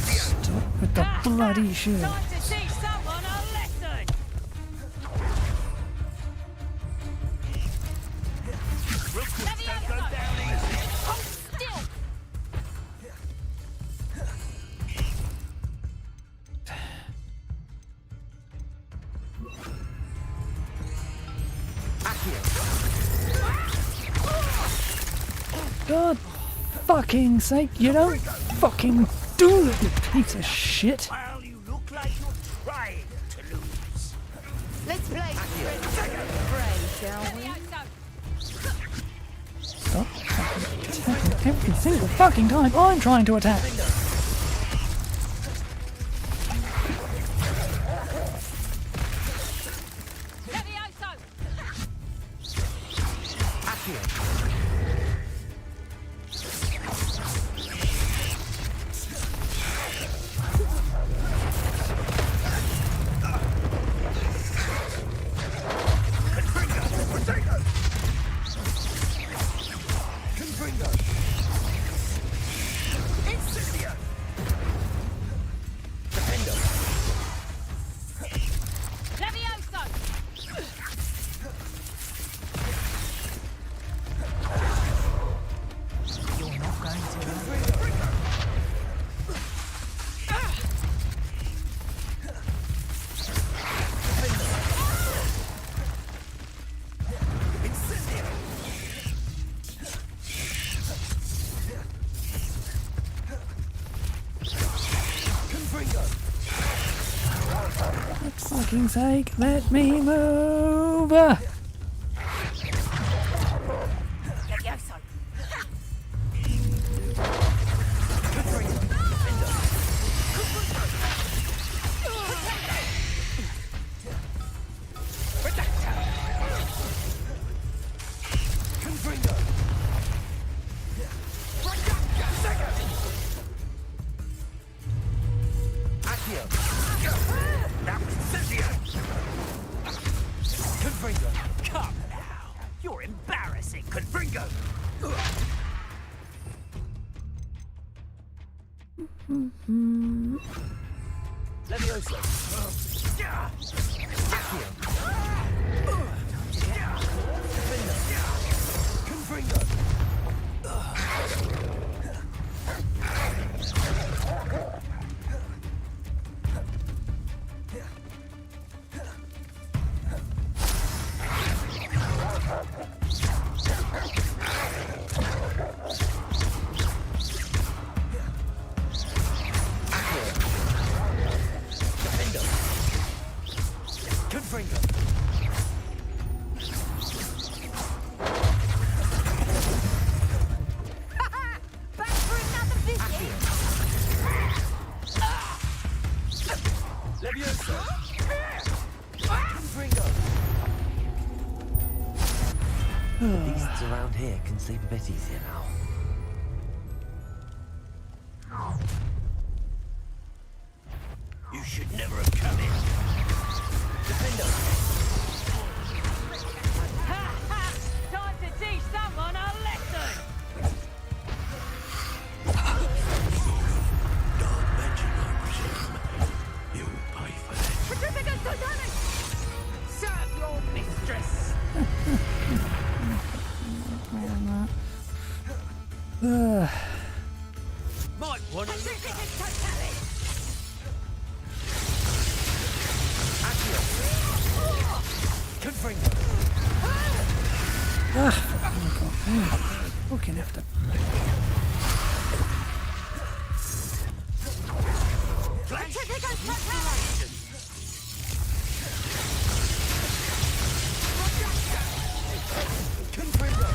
Stop with the bloody shit. Time to teach someone a lesson. Hold still! God fucking sake, you don't fucking do it, you piece of shit. Well, you look like you're trying to lose. Let's play pray, shall we? Stop fucking attacking every single fucking time I'm trying to attack. Levioso! Levioso! fucking sake, let me move! Come now. You're embarrassing, Confringo. Levioso. Confringo. Beasts around here can sleep a bit easier now. You should never have come in. Defender. Time to teach someone a lesson! Dark magic, I presume. You'll pay for that. Petrificus Totalis! Serve your mistress! Might want to look Petrificus Totalis! Confringo. Fucking have to. Petrificus Totalis! Confringo.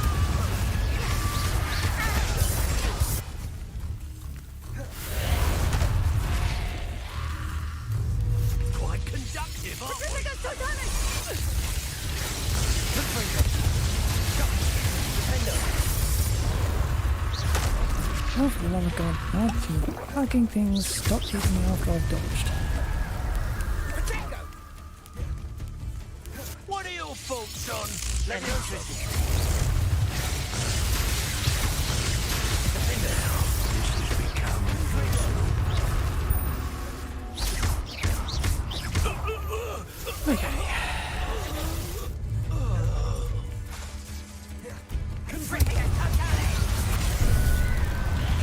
Quite conductive, aren't we? Petrificus Totalis! Oh, for the love of God, not you fucking things. Stop hitting me after I've dodged. What are your thoughts on electricity? Okay.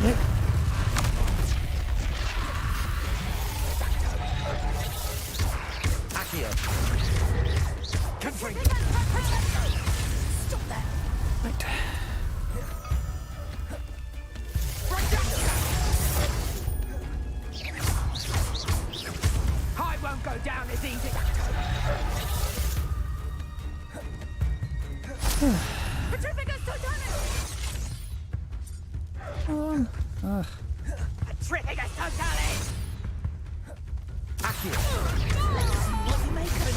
Yep. Stop that! Right. I won't go down as easy! Petrificus Totalis! Hold on. Ugh. Petrificus Totalis! What do you make of it?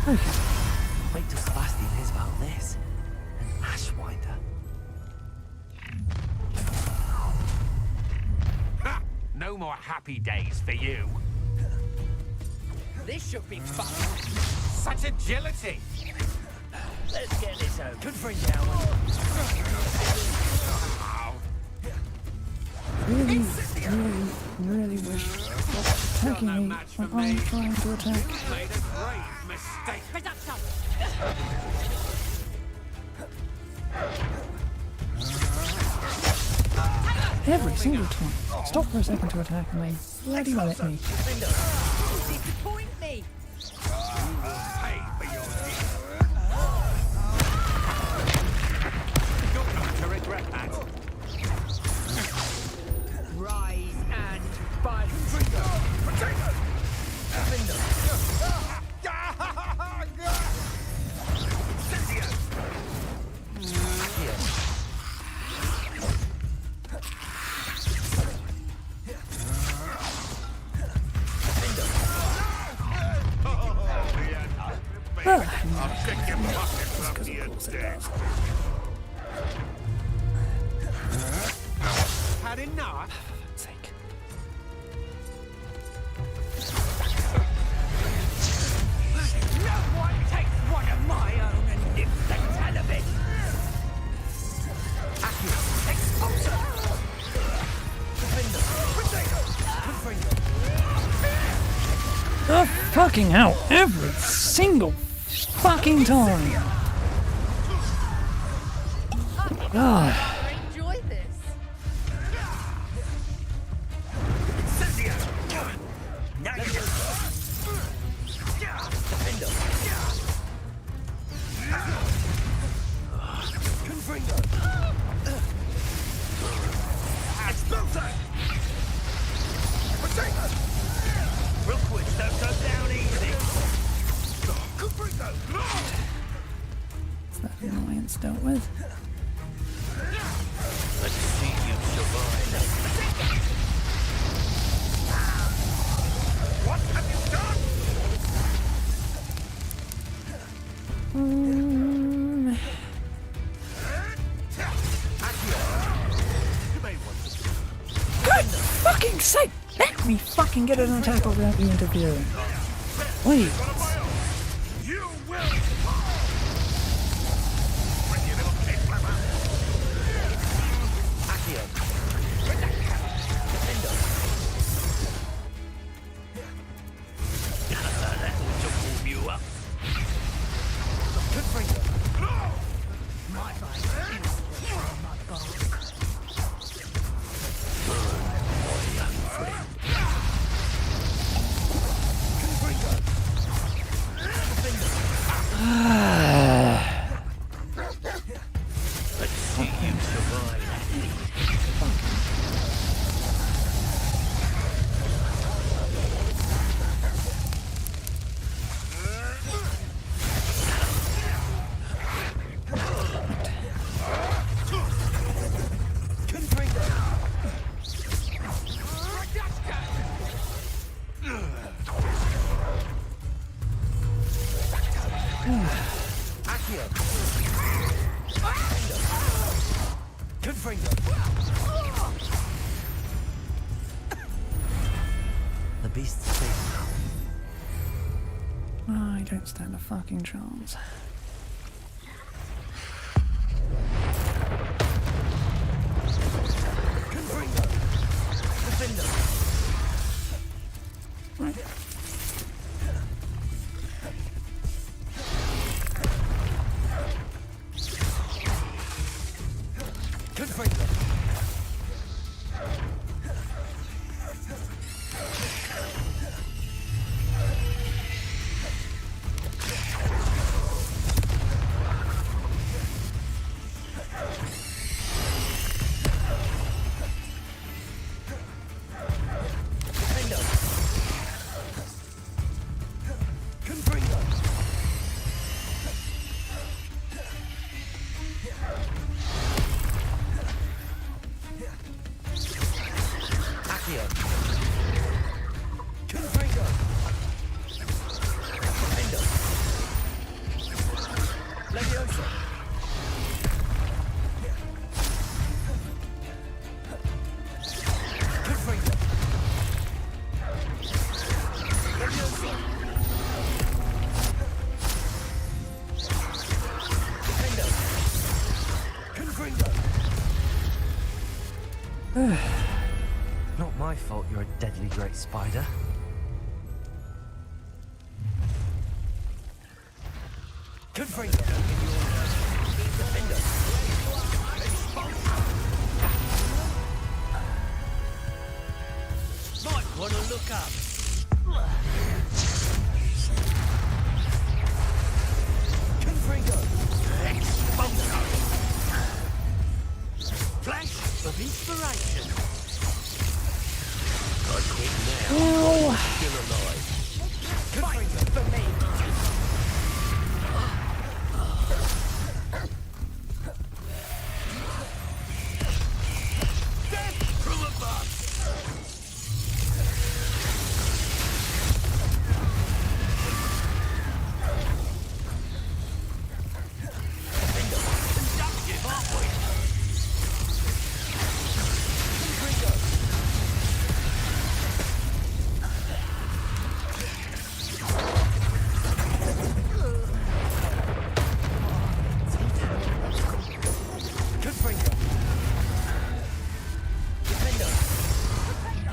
Okay. Wait till Sebastian hears about this. An Ashwinder. Ha! No more happy days for you. This should be fun! Such agility! Let's get this over. Confringo. Really wish attacking me when I'm trying to attack. Made a grave mistake. Reduction! Every single time. Stop for a second to attack and they bloody well at me. Disappoint me. Rise and fight. I'll kick your pockets up to your dead. Had enough? Sake. No one takes one of my own and nips the tail of it. Expulsor. Oh, fucking hell. Every single fucking time. God. Enjoy this. Now you just... Real quick, don't go down easy. Is that annoyance dealt with? Let's see you survive. What have you done? Good fucking sake! Let me fucking get an attack without you interfering. Please. You will fall. When you little kid clever. That ought to warm you up. My bite is my bark. Let's see you survive. The beast's safe now. I don't stand a fucking chance. Right. Not my fault you're a deadly great spider. Wanna look up? Confringo. Expongo. Flash of inspiration. I quit now. Ow. Still alive. Fight for me. Death from above. Conductive, aren't we?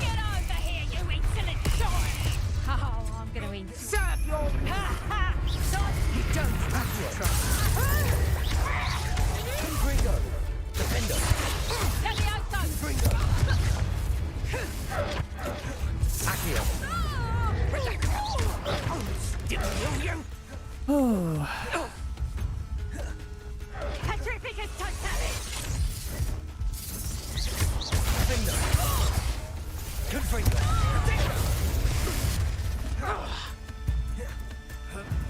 Get over here, you insolent child! Oh, I'm gonna serve your... You don't have to trust. Confringo. Defender. Levioso! Accio. Oh, Petrificus totalis! Defender. Confringo.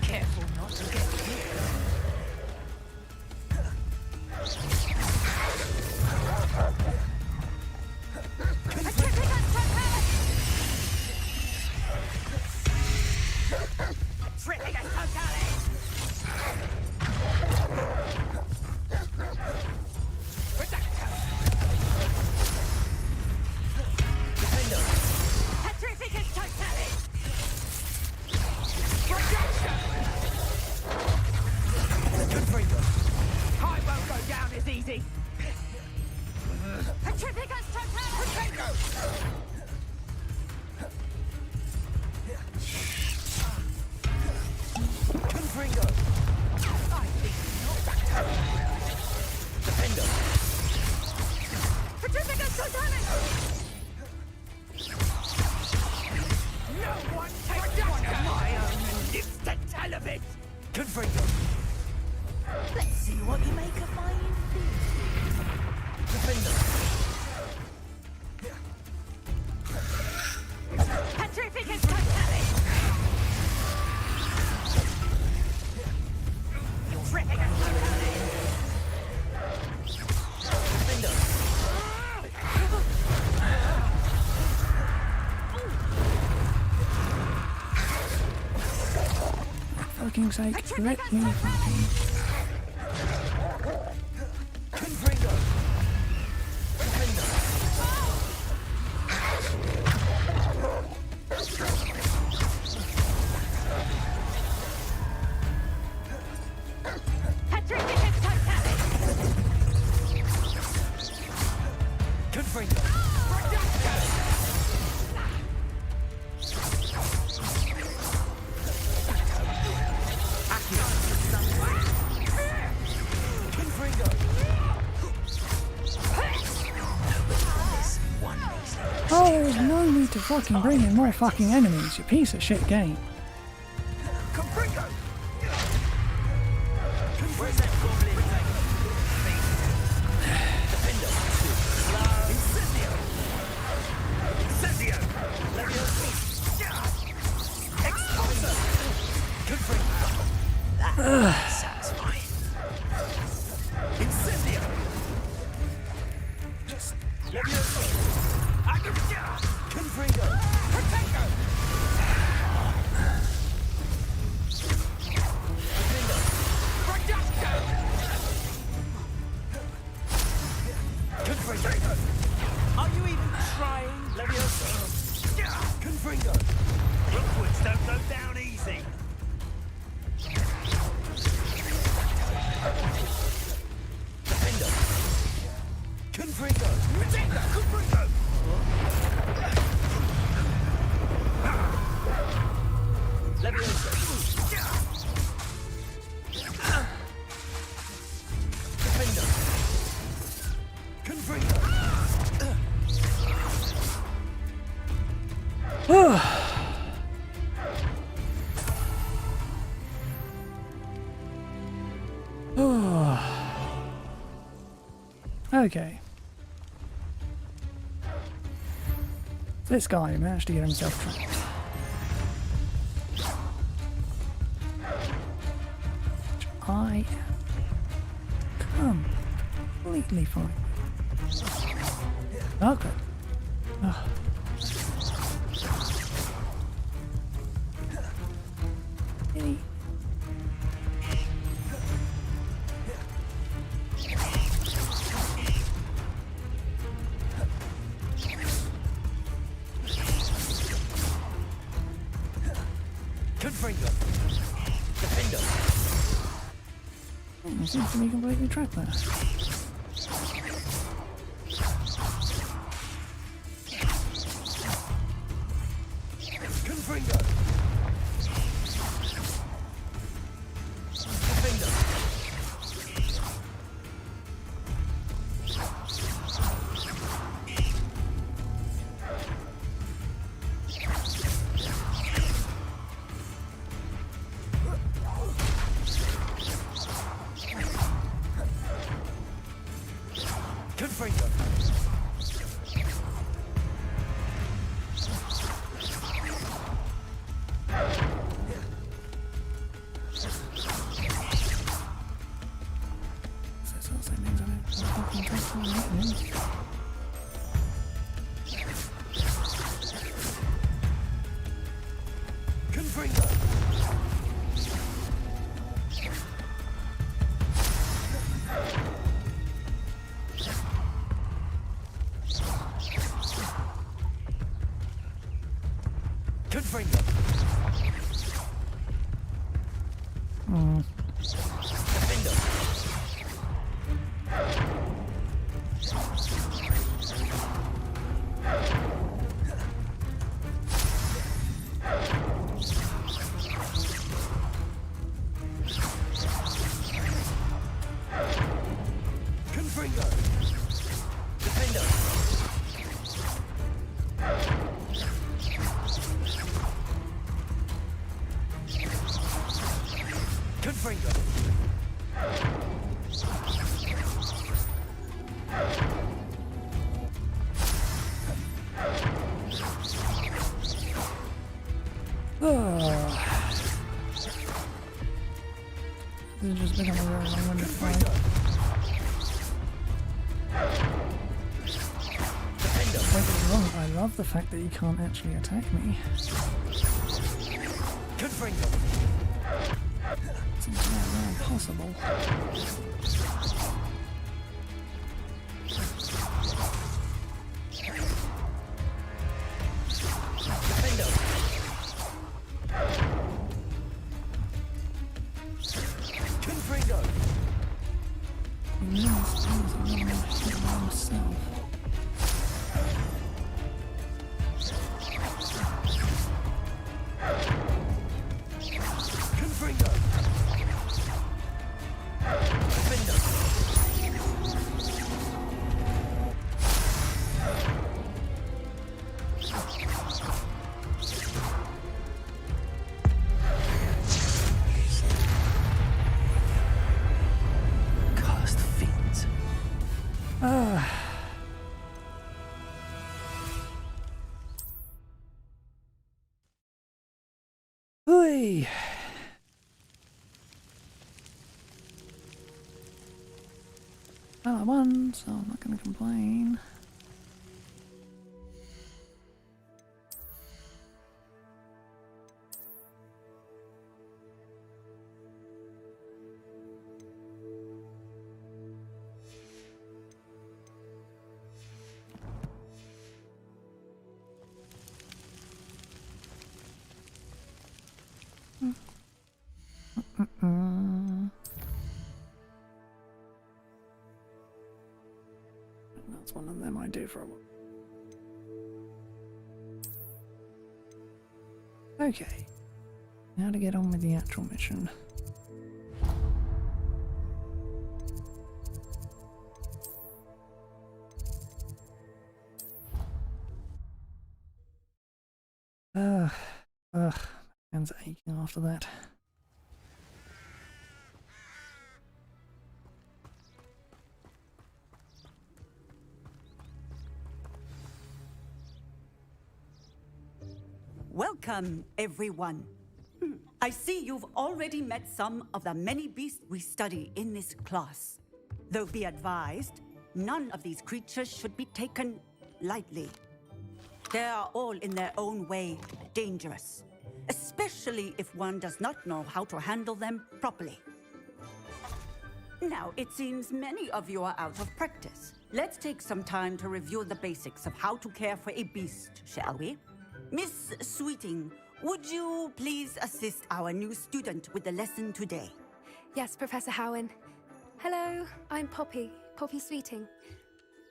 Careful not to get hit. Petrificus totalis! Petrificus totalis! Defender. Petrificus totalis! Confringo. I won't go down as easy. Petrificus totalis! Confringo. Defender. Petrificus totalis! No one takes one of my own and lives to tell of it. Confringo. Let's see what you make of my infinity. Defender. Petrificus totalis! Petrificus totalis! Defender. fucking sake, let me fucking... Confringo. Defender. Petrificus totalis! Confringo. Confringo. Oh, there's no need to fucking bring in more fucking enemies, you piece of shit game. Confringo. Where's that goblin taking? Defender. Incendio. Incendio. Levioso. Expulsor. Confringo. Satisfying. Incendio. Levioso. Confringo. Protego. Defender. Reducto. Confringo. Are you even trying? Levioso. Confringo. Rookwoods don't go down easy. Defender. Confringo. Protego. Confringo. Levioso. Defender. Confringo. Okay. This guy managed to get himself trapped. Which I am completely fine. Okay. Oh. Really? Confringo. Defender. He seems to be completely trapped there. Confringo. Defender. Confringo. So that means I don't fucking trust him. Confringo. Confringo. Defender. Confringo. Defender. Confringo. This has just become a very long-winded fight. Don't get me wrong, I love the fact that he can't actually attack me. Confringo. It's entirely impossible. Defender. Confringo. He knows things are not hit by himself. Confringo. Defender. Cursed fiends. Hooey! Well, I won, so I'm not going to complain. That's one of them I do for a while. Okay, now to get on with the actual mission. Hands aching after that. Welcome, everyone. I see you've already met some of the many beasts we study in this class. Though be advised, none of these creatures should be taken lightly. They are all in their own way dangerous, especially if one does not know how to handle them properly. Now, it seems many of you are out of practice. Let's take some time to review the basics of how to care for a beast, shall we? Miss Sweeting, would you please assist our new student with the lesson today? Yes, Professor Howen. Hello, I'm Poppy Sweeting.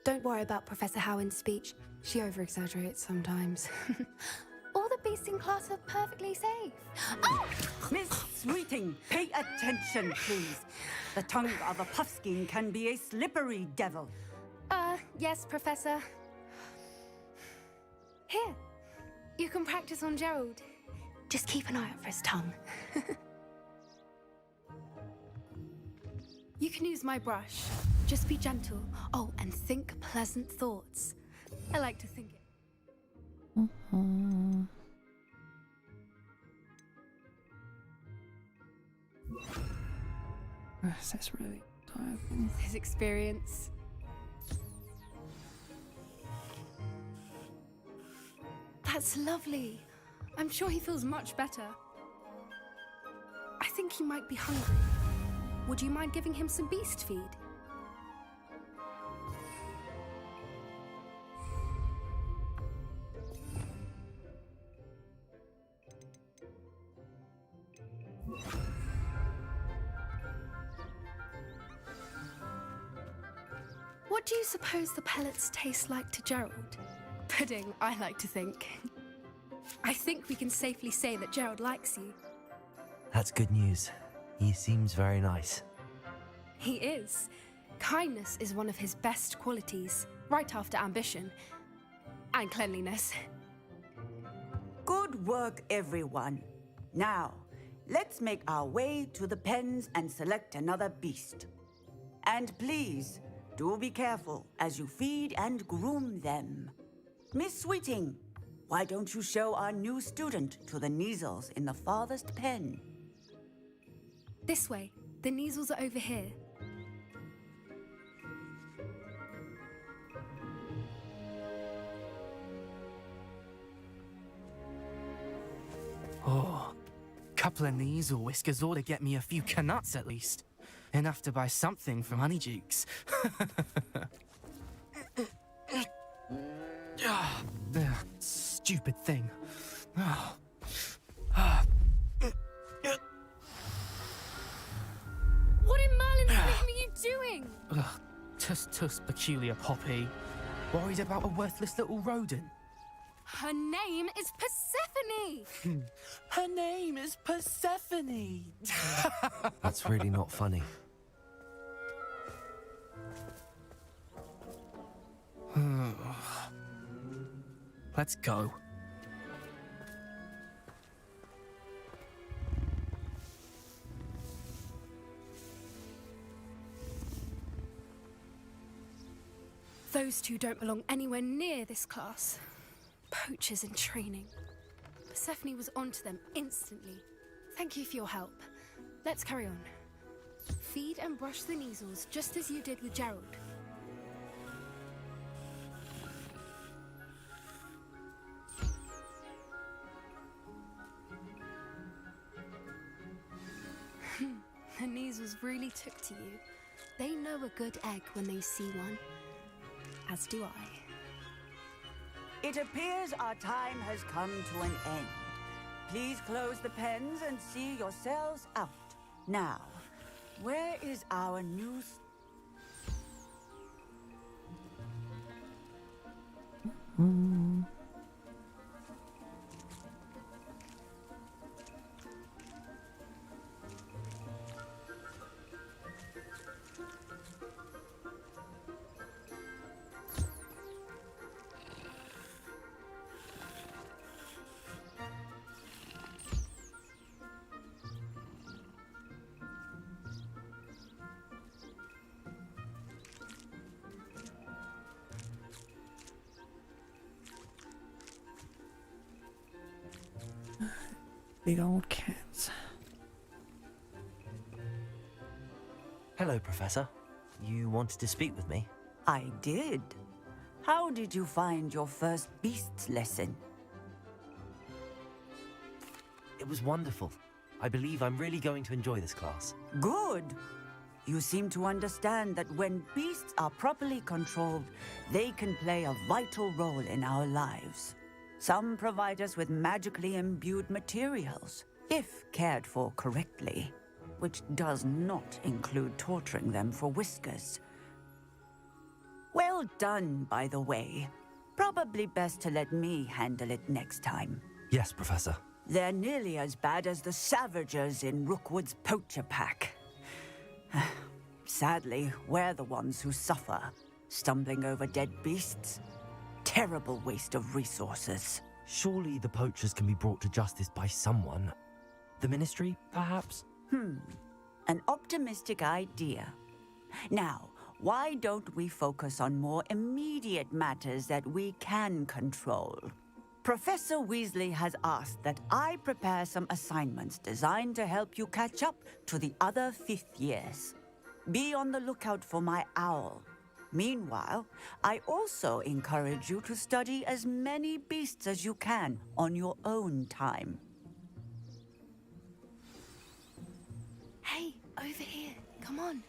Don't worry about Professor Howen's speech. She over-exaggerates sometimes. All the beasts in class are perfectly safe. Oh! Miss Sweeting, pay attention, please. The tongue of a puffskein can be a slippery devil. Yes, Professor. Here, you can practice on Gerald. Just keep an eye out for his tongue. You can use my brush. Just be gentle. Oh, and think pleasant thoughts. I like to think it. That's really tiring. His experience. That's lovely. I'm sure he feels much better. I think he might be hungry. Would you mind giving him some beast feed? What do you suppose the pellets taste like to Gerald? Pudding, I like to think. I think we can safely say that Gerald likes you. That's good news. He seems very nice. He is. Kindness is one of his best qualities, right after ambition. And cleanliness. Good work, everyone. Now, let's make our way to the pens and select another beast. And please, do be careful as you feed and groom them. Miss Sweeting, why don't you show our new student to the Neasels in the farthest pen? This way. The Neasels are over here. Oh, couple of Neasel whiskers ought to get me a few canuts at least. Enough to buy something from Honeydukes. Stupid thing. What in Merlin's name are you doing? Tuss peculiar Poppy. Worried about a worthless little rodent. Her name is Persephone! Her name is Persephone! That's really not funny. Let's go. Those two don't belong anywhere near this class. Poachers in training. Persephone was onto them instantly. Thank you for your help. Let's carry on. Feed and brush the Neasels just as you did with Gerald. The Neasels really took to you. They know a good egg when they see one. As do I. It appears our time has come to an end. Please close the pens and see yourselves out. Now, where is our new... Big old cats. Hello, Professor. You wanted to speak with me? I did. How did you find your first beasts lesson? It was wonderful. I believe I'm really going to enjoy this class. Good. You seem to understand that when beasts are properly controlled, they can play a vital role in our lives. Some provide us with magically imbued materials, if cared for correctly, which does not include torturing them for whiskers. Well done, by the way. Probably best to let me handle it next time. Yes, Professor. They're nearly as bad as the Savagers in Rookwood's poacher pack. Sadly, we're the ones who suffer, stumbling over dead beasts. Terrible waste of resources. Surely the poachers can be brought to justice by someone. The Ministry, perhaps? An optimistic idea. Now, why don't we focus on more immediate matters that we can control? Professor Weasley has asked that I prepare some assignments designed to help you catch up to the other 5th years. Be on the lookout for my owl. Meanwhile, I also encourage you to study as many beasts as you can on your own time. Hey, over here. Come on.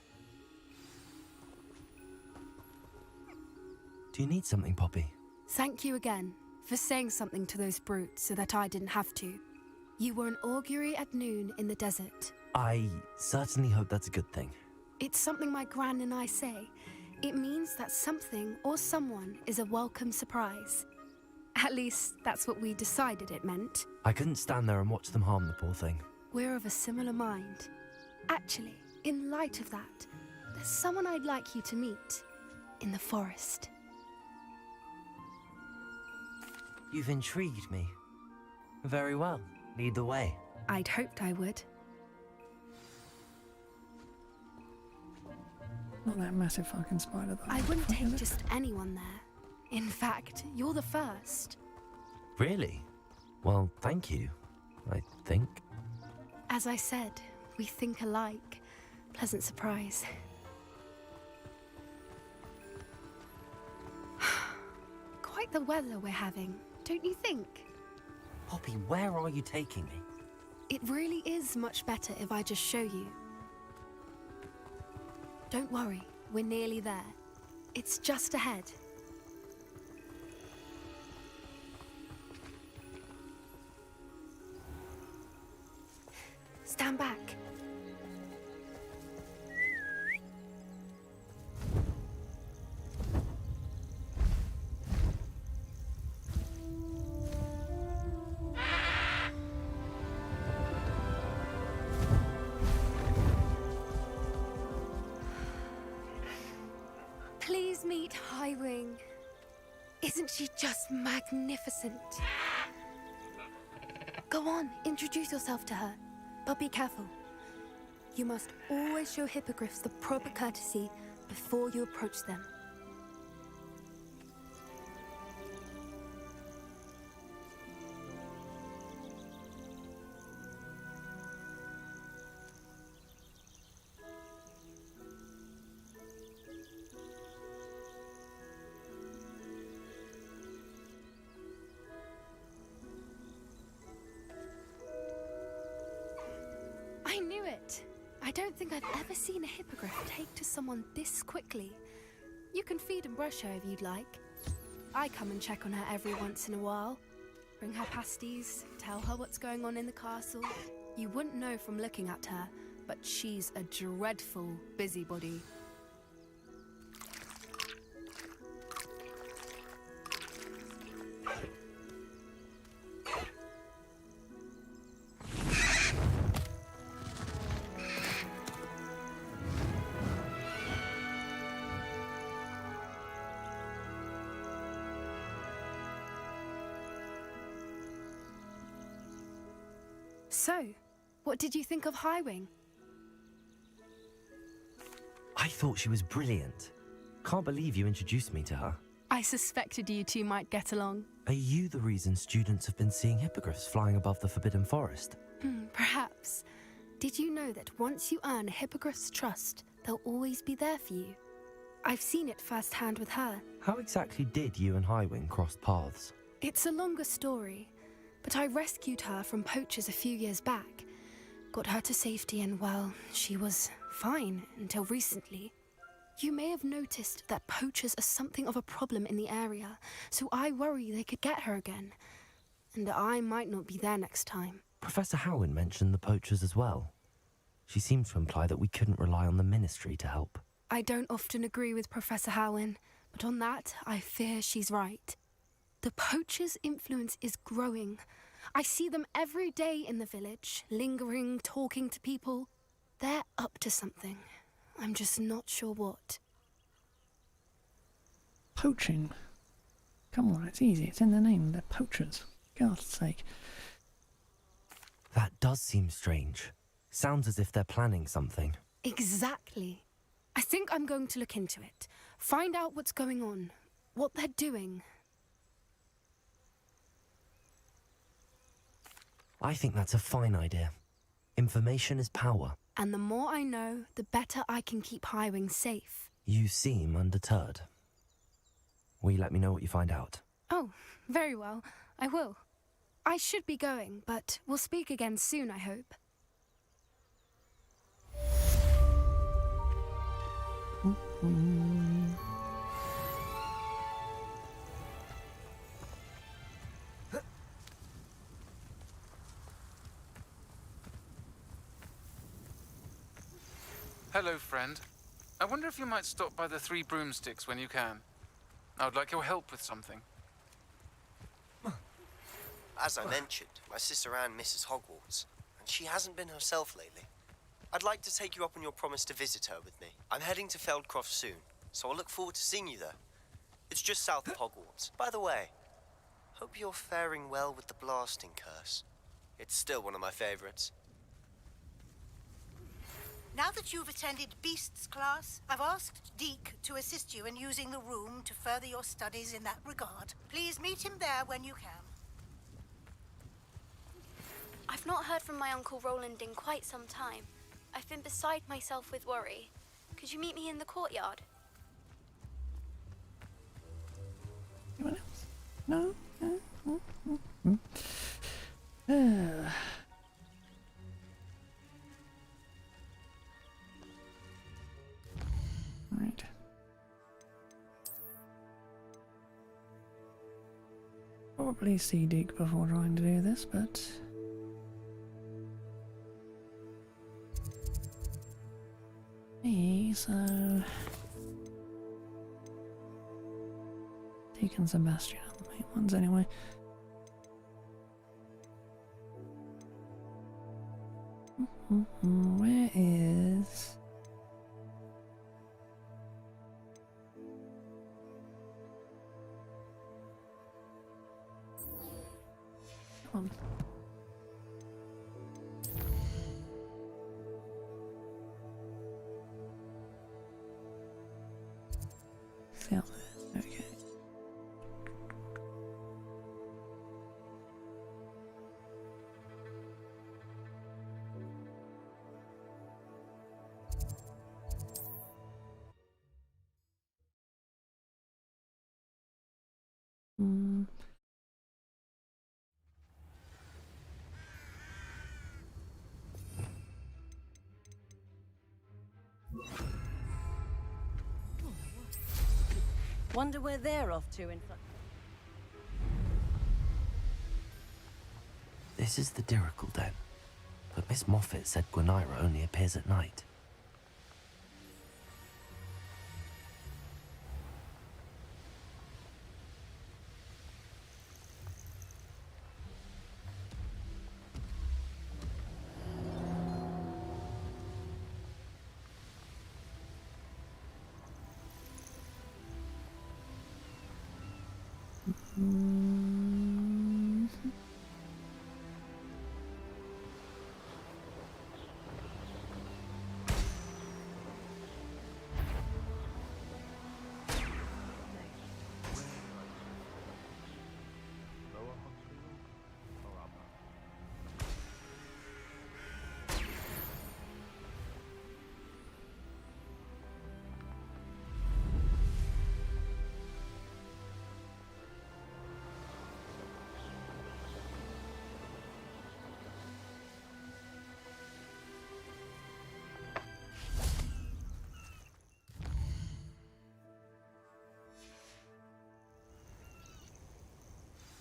Do you need something, Poppy? Thank you again for saying something to those brutes so that I didn't have to. You were an augury at noon in the desert. I certainly hope that's a good thing. It's something my gran and I say. It means that something or someone is a welcome surprise. At least, that's what we decided it meant. I couldn't stand there and watch them harm the poor thing. We're of a similar mind. Actually, in light of that, there's someone I'd like you to meet in the forest. You've intrigued me. Very well. Lead the way. I'd hoped I would. Not that massive fucking spider though. I wouldn't take just anyone there. In fact, you're the first. Really? Well, thank you, I think. As I said, we think alike. Pleasant surprise. Quite the weather we're having, don't you think? Poppy, where are you taking me? It really is much better if I just show you. Don't worry, we're nearly there. It's just ahead. Stand back. Please meet Highwing. Isn't she just magnificent? Go on, introduce yourself to her. But be careful. You must always show hippogriffs the proper courtesy before you approach them. I knew it! I don't think I've ever seen a hippogriff take to someone this quickly. You can feed and brush her if you'd like. I come and check on her every once in a while. Bring her pasties, tell her what's going on in the castle. You wouldn't know from looking at her, but she's a dreadful busybody. So, what did you think of Highwing? I thought she was brilliant. Can't believe you introduced me to her. I suspected you two might get along. Are you the reason students have been seeing hippogriffs flying above the Forbidden Forest? Perhaps. Did you know that once you earn a hippogriff's trust, they'll always be there for you? I've seen it firsthand with her. How exactly did you and Highwing cross paths? It's a longer story, but I rescued her from poachers a few years back. Got her to safety and, well, she was fine until recently. You may have noticed that poachers are something of a problem in the area, so I worry they could get her again. And I might not be there next time. Professor Howin mentioned the poachers as well. She seemed to imply that we couldn't rely on the Ministry to help. I don't often agree with Professor Howin, but on that, I fear she's right. The poachers' influence is growing. I see them every day in the village, lingering, talking to people. They're up to something. I'm just not sure what. Poaching? Come on, it's easy. It's in their name. They're poachers. God's sake. That does seem strange. Sounds as if they're planning something. Exactly. I think I'm going to look into it. Find out what's going on. What they're doing. I think that's a fine idea. Information is power. And the more I know, the better I can keep Highwing safe. You seem undeterred. Will you let me know what you find out? Oh, very well. I will. I should be going, but we'll speak again soon, I hope. Hello, friend. I wonder if you might stop by the Three Broomsticks when you can. I would like your help with something. As I mentioned, my sister Anne misses Hogwarts, and she hasn't been herself lately. I'd like to take you up on your promise to visit her with me. I'm heading to Feldcroft soon, so I'll look forward to seeing you there. It's just south of Hogwarts. By the way, hope you're faring well with the blasting curse. It's still one of my favorites. Now that you've attended Beasts class, I've asked Deke to assist you in using the room to further your studies in that regard. Please meet him there when you can. I've not heard from my Uncle Roland in quite some time. I've been beside myself with worry. Could you meet me in the courtyard? Anyone else? No? Right. Probably see Deke before trying to do this, but so Deke and Sebastian are the main ones anyway. Where is come on. See out there. Okay. Wonder where they're off to in fact. This is the Dirical Den, but Miss Moffat said Gwenira only appears at night.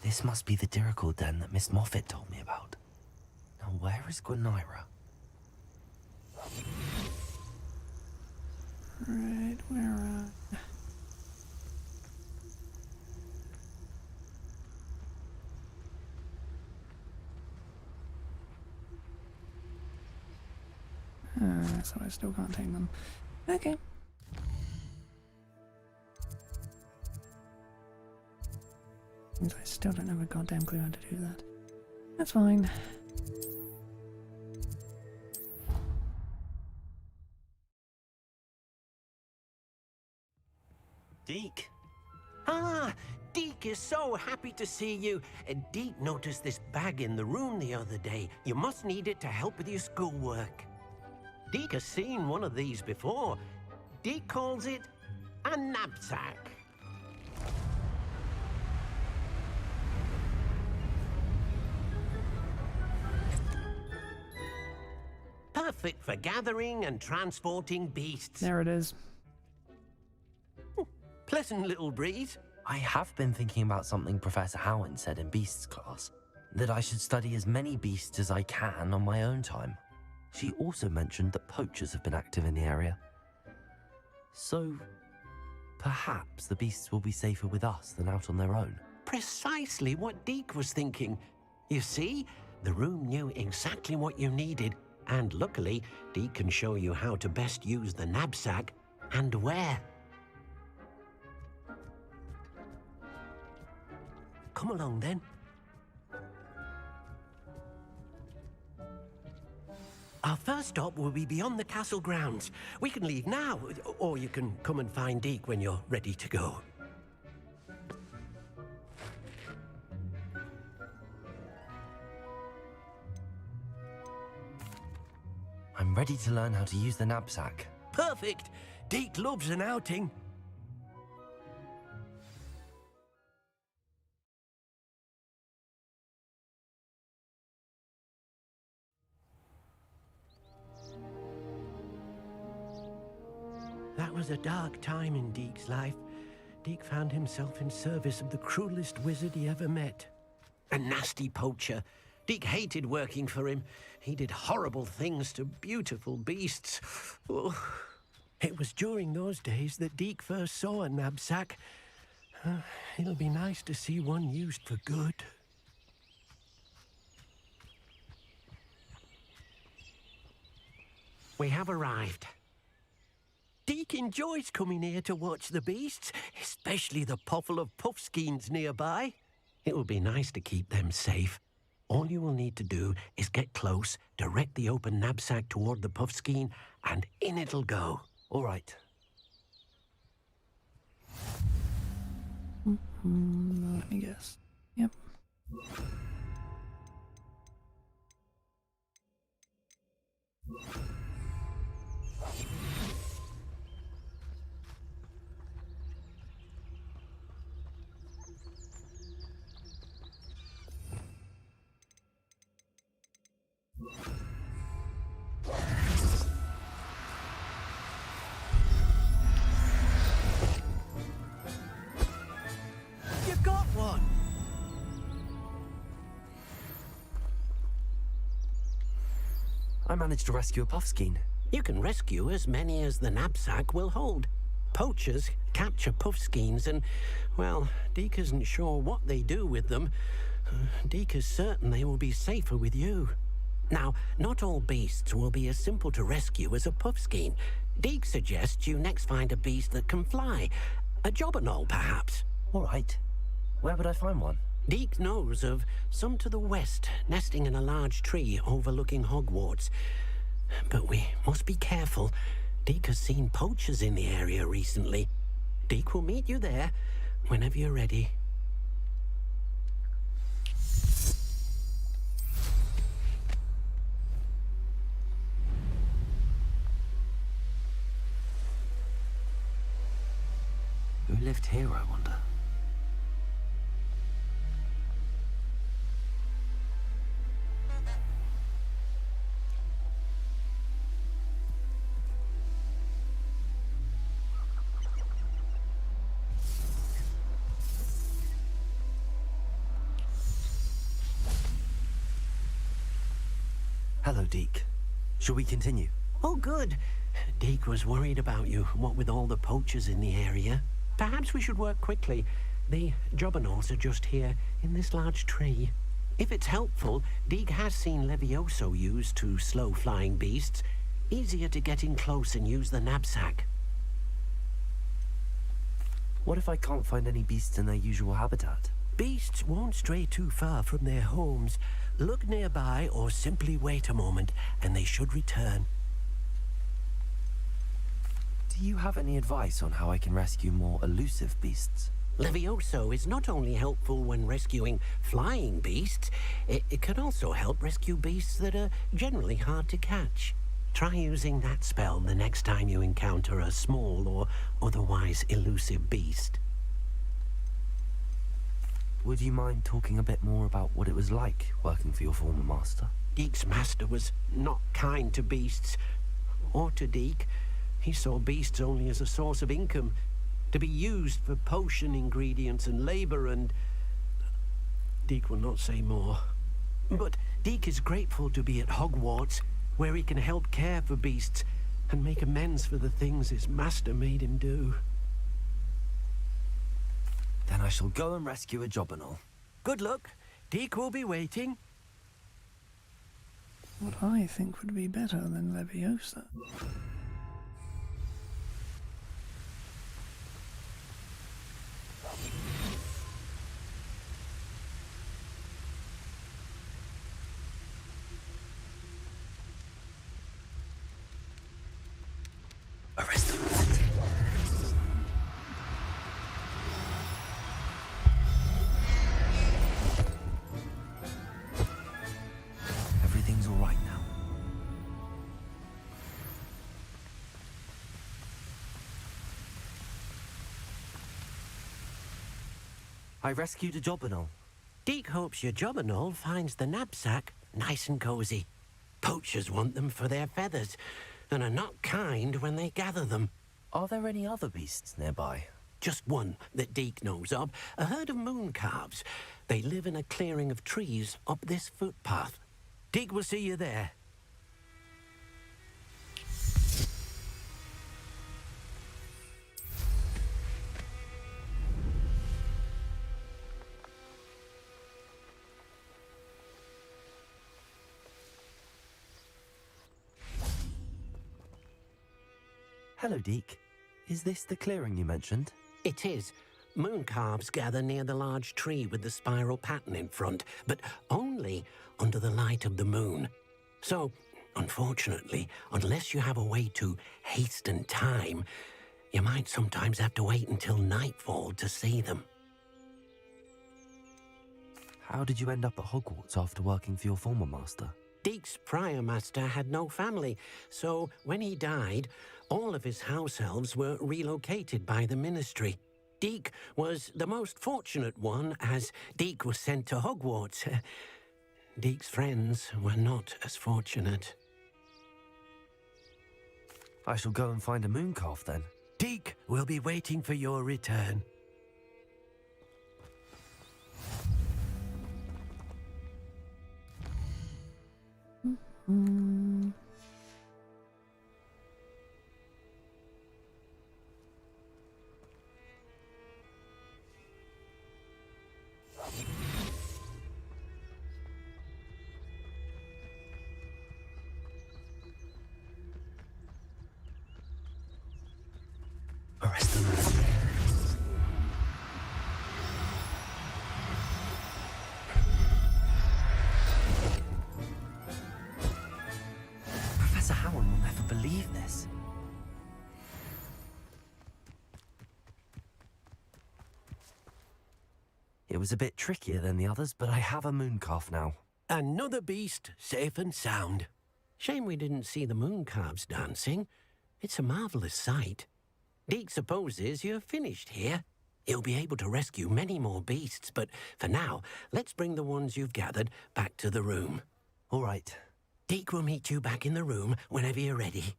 This must be the Dirical den that Miss Moffat told me about. Now, where is Gwenira? Right, where, so I still can't take them. Okay. Means I still don't have a goddamn clue how to do that. That's fine. Deke? Ah, Deke is so happy to see you. Deke noticed this bag in the room the other day. You must need it to help with your schoolwork. Deke has seen one of these before. Deke calls it a knapsack. Perfect for gathering and transporting beasts. There it is. Pleasant little breeze. I have been thinking about something Professor Howard said in Beasts class, that I should study as many beasts as I can on my own time. She also mentioned that poachers have been active in the area. So, perhaps the beasts will be safer with us than out on their own. Precisely what Deke was thinking. You see, the room knew exactly what you needed, and luckily, Deke can show you how to best use the knapsack and where. Come along, then. Our first stop will be beyond the castle grounds. We can leave now, or you can come and find Deke when you're ready to go. I'm ready to learn how to use the knapsack. Perfect! Deke loves an outing. That was a dark time in Deke's life. Deke found himself in service of the cruelest wizard he ever met. A nasty poacher. Deke hated working for him. He did horrible things to beautiful beasts. Oh. It was during those days that Deke first saw a knapsack. It'll be nice to see one used for good. We have arrived. Deke enjoys coming here to watch the beasts, especially the poffle of puffskeins nearby. It will be nice to keep them safe. All you will need to do is get close, direct the open knapsack toward the puffskein, and in it'll go. All right. Let me guess. Yep. You got one! I managed to rescue a puffskein. You can rescue as many as the knapsack will hold. Poachers capture puffskeins and, well, Deke isn't sure what they do with them. Deke is certain they will be safer with you. Now, not all beasts will be as simple to rescue as a puffskein. Deke suggests you next find a beast that can fly. A jobberknoll, perhaps. All right. Where would I find one? Deke knows of some to the west, nesting in a large tree overlooking Hogwarts. But we must be careful. Deke has seen poachers in the area recently. Deke will meet you there whenever you're ready. Who lived here, I wonder? Hello, Deke. Shall we continue? Oh, good. Deke was worried about you, what with all the poachers in the area. Perhaps we should work quickly. The jobberknolls are just here, in this large tree. If it's helpful, Deke has seen Levioso used to slow flying beasts. Easier to get in close and use the knapsack. What if I can't find any beasts in their usual habitat? Beasts won't stray too far from their homes. Look nearby or simply wait a moment, and they should return. Do you have any advice on how I can rescue more elusive beasts? Levioso is not only helpful when rescuing flying beasts, it can also help rescue beasts that are generally hard to catch. Try using that spell the next time you encounter a small or otherwise elusive beast. Would you mind talking a bit more about what it was like working for your former master? Deke's master was not kind to beasts, or to Deke. He saw beasts only as a source of income, to be used for potion ingredients and labor, and Deke will not say more. But Deke is grateful to be at Hogwarts, where he can help care for beasts and make amends for the things his master made him do. Then I shall go and rescue a jobberknoll. Good luck. Deke will be waiting. What I think would be better than Leviosa. Arrest them. Everything's all right now. I rescued a jobberknoll. Deke hopes your jobberknoll finds the knapsack nice and cozy. Poachers want them for their feathers, and are not kind when they gather them. Are there any other beasts nearby? Just one that Deke knows of, a herd of moon calves. They live in a clearing of trees up this footpath. Deke will see you there. Hello, Deke. Is this the clearing you mentioned? It is. Moon calves gather near the large tree with the spiral pattern in front, but only under the light of the moon. So, unfortunately, unless you have a way to hasten time, you might sometimes have to wait until nightfall to see them. How did you end up at Hogwarts after working for your former master? Deke's prior master had no family, so when he died, all of his house elves were relocated by the ministry. Deke was the most fortunate one, as Deke was sent to Hogwarts. Deke's friends were not as fortunate. I shall go and find a moon calf then. Deke will be waiting for your return. Arrest them. Professor Howard will never believe this. It was a bit trickier than the others, but I have a moon calf now. Another beast, safe and sound. Shame we didn't see the moon calves dancing. It's a marvelous sight. Deke supposes you're finished here. He'll be able to rescue many more beasts, but for now, let's bring the ones you've gathered back to the room. All right. Deke will meet you back in the room whenever you're ready.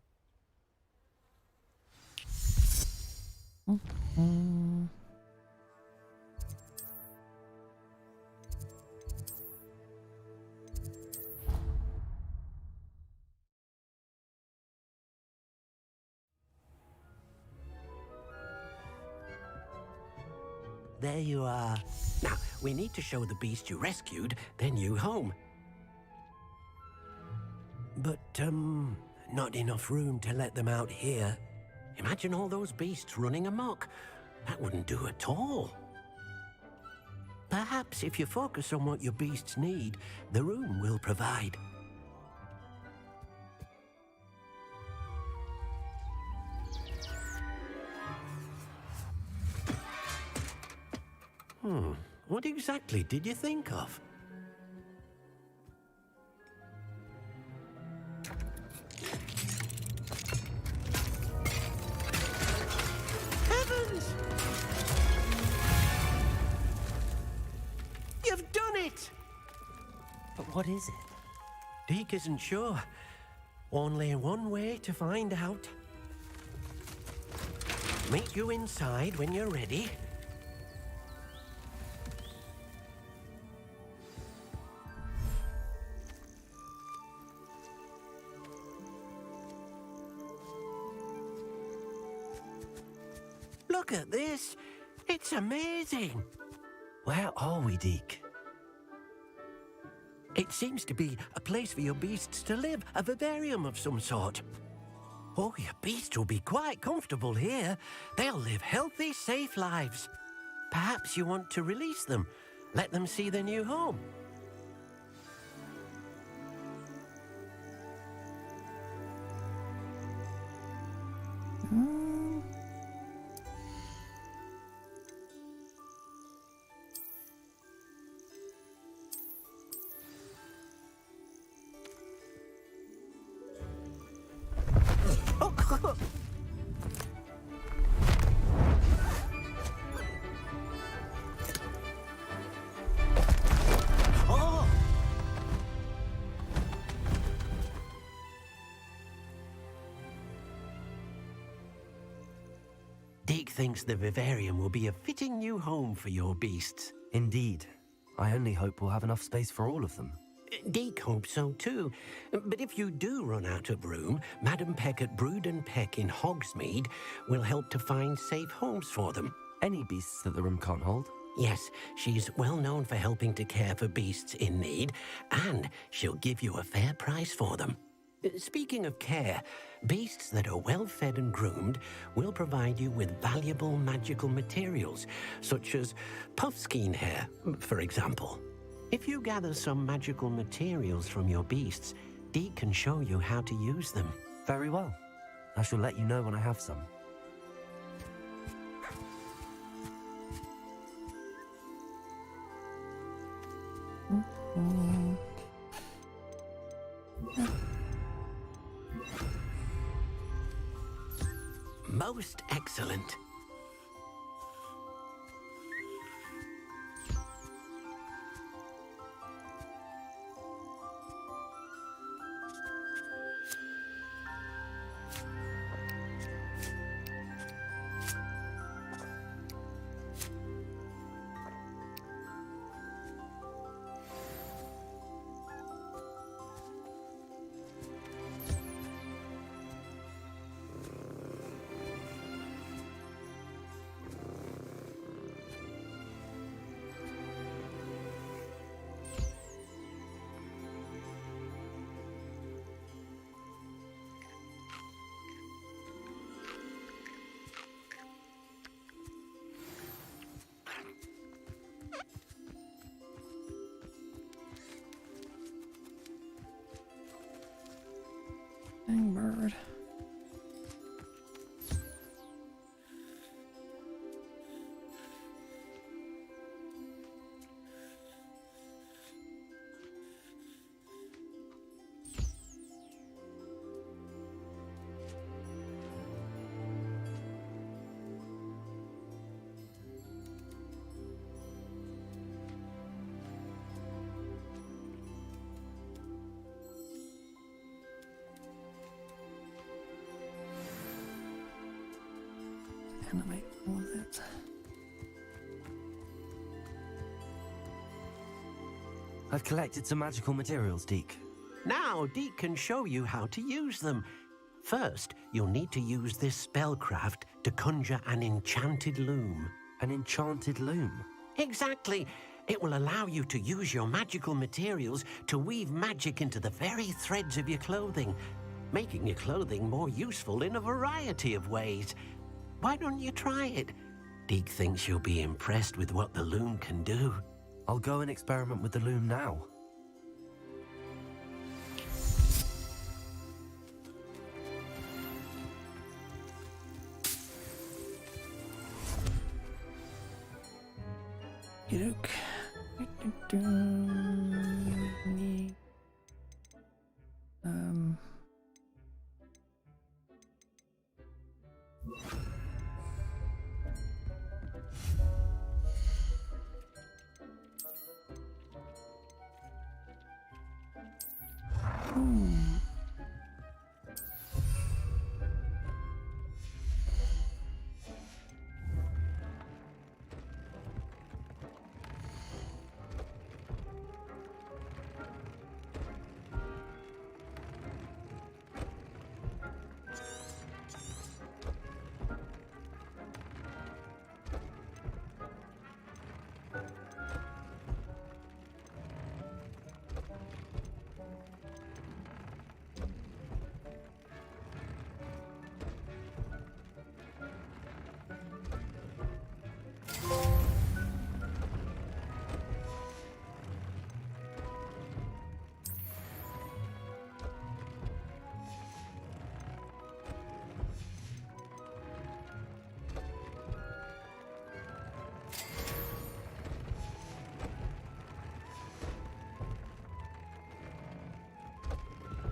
there you are. Now, we need to show the beast you rescued their new home. But, not enough room to let them out here. Imagine all those beasts running amok. That wouldn't do at all. Perhaps if you focus on what your beasts need, the room will provide. What exactly did you think of? Heavens! You've done it! But what is it? Deke isn't sure. Only one way to find out. Meet you inside when you're ready. Look at this. It's amazing. Where are we, Deke? It seems to be a place for your beasts to live, a vivarium of some sort. Oh, your beasts will be quite comfortable here. They'll live healthy, safe lives. Perhaps you want to release them, let them see their new home. Deke thinks the vivarium will be a fitting new home for your beasts. Indeed. I only hope we'll have enough space for all of them. Deke hopes so too. But if you do run out of room, Madam Peck at Brood and Peck in Hogsmeade will help to find safe homes for them. Any beasts that the room can't hold? Yes, she's well known for helping to care for beasts in need, and she'll give you a fair price for them. Speaking of care, beasts that are well fed and groomed will provide you with valuable magical materials, such as puffskein hair, for example. If you gather some magical materials from your beasts, Deke can show you how to use them. Very well. I shall let you know when I have some. Most excellent. Dang bird. Animate all of it. I've collected some magical materials, Deke. Now Deke can show you how to use them. First, you'll need to use this spellcraft to conjure an enchanted loom. An enchanted loom? Exactly. It will allow you to use your magical materials to weave magic into the very threads of your clothing, making your clothing more useful in a variety of ways. Why don't you try it? Deke thinks you'll be impressed with what the loom can do. I'll go and experiment with the loom now. Look.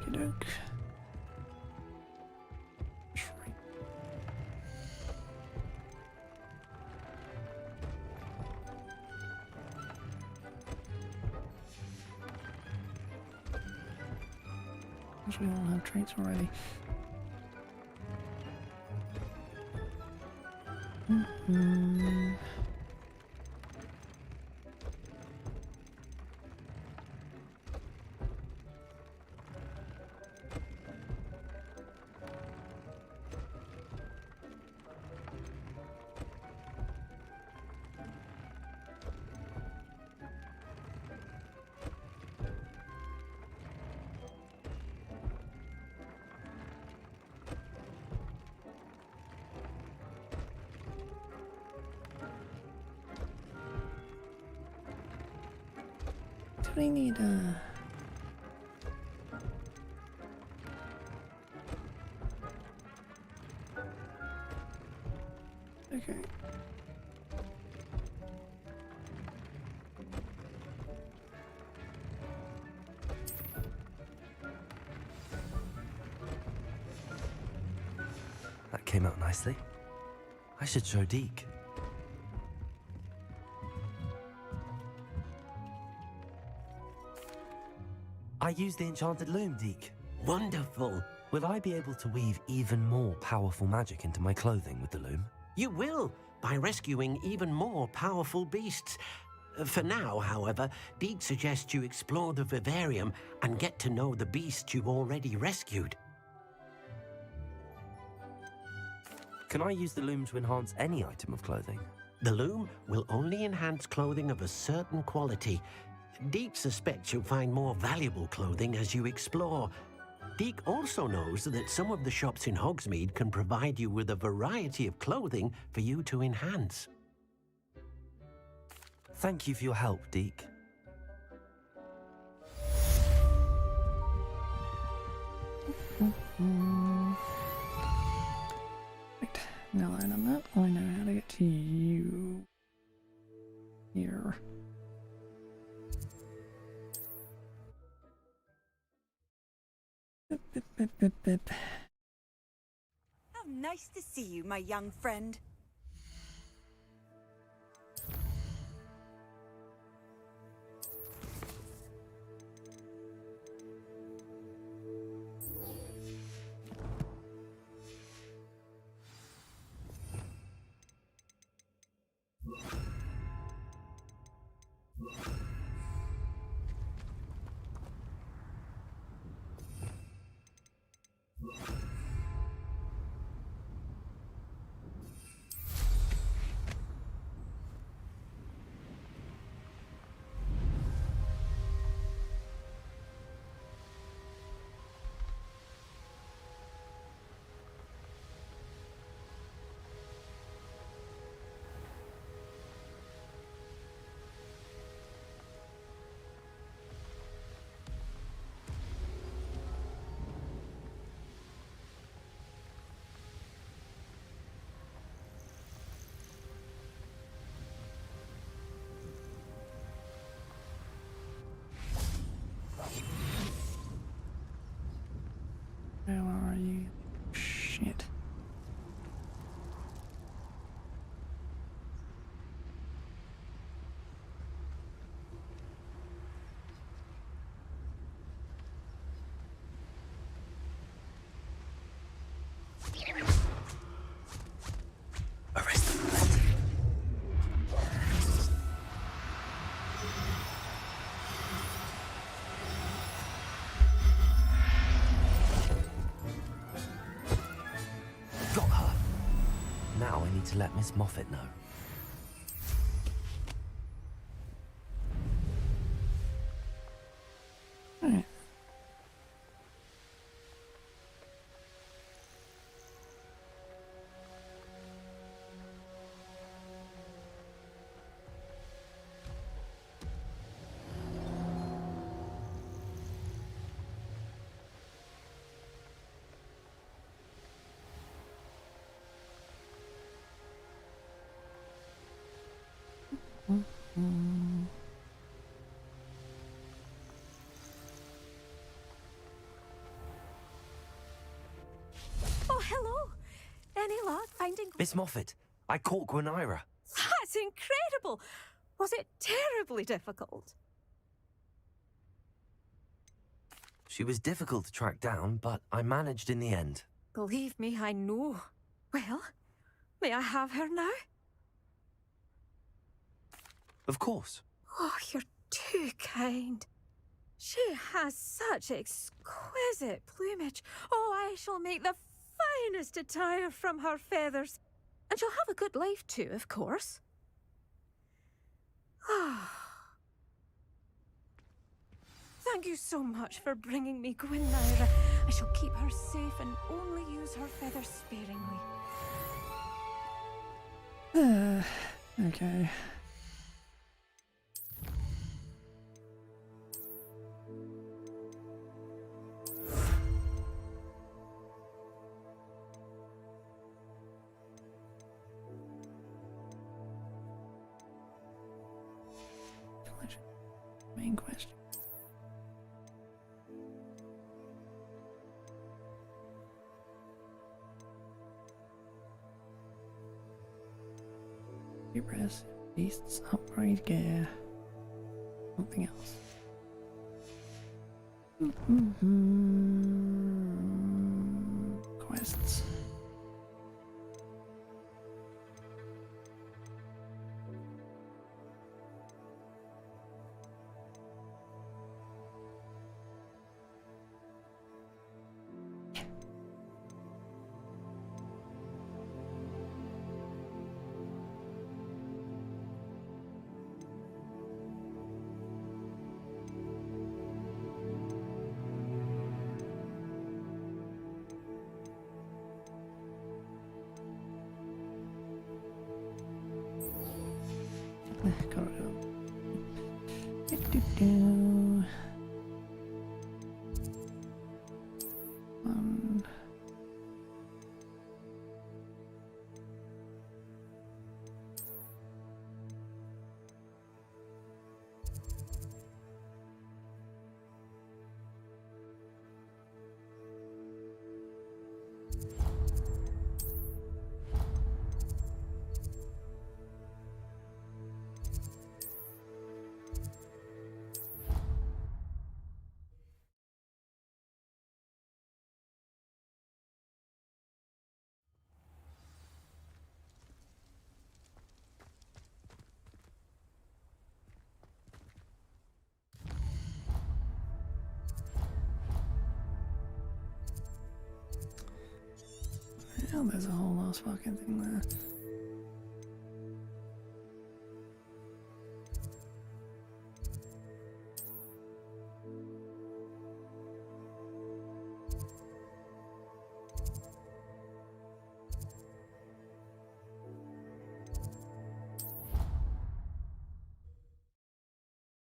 Okey-doke. We all have traits already. Do we need okay. That came out nicely. I should show Deke. I used the enchanted loom, Deke. Wonderful. Will I be able to weave even more powerful magic into my clothing with the loom? You will, by rescuing even more powerful beasts. For now, however, Deke suggests you explore the vivarium and get to know the beasts you've already rescued. Can I use the loom to enhance any item of clothing? The loom will only enhance clothing of a certain quality. Deke suspects you'll find more valuable clothing as you explore. Deke also knows that some of the shops in Hogsmeade can provide you with a variety of clothing for you to enhance. Thank you for your help, Deke. Right, now that I'm that, I know how to get to you. Here. Bip, bip, bip, bip, bip. How nice to see you, my young friend. Where are you? Shit. Got her. Now I need to let Miss Moffat know. Alright. Oh, hello. Any luck finding... Miss Moffat, I caught Gwenira. That's incredible. Was it terribly difficult? She was difficult to track down, but I managed in the end. Believe me, I know. Well, may I have her now? Of course. Oh, you're too kind. She has such exquisite plumage. Oh, I shall make the finest attire from her feathers. And she'll have a good life too, of course. Ah. Thank you so much for bringing me Gwenira. I shall keep her safe and only use her feathers sparingly. Okay. Main question. Press beasts upgrade gear. Something else. Quests. Got it up. Hell, there's a whole ass fucking thing there.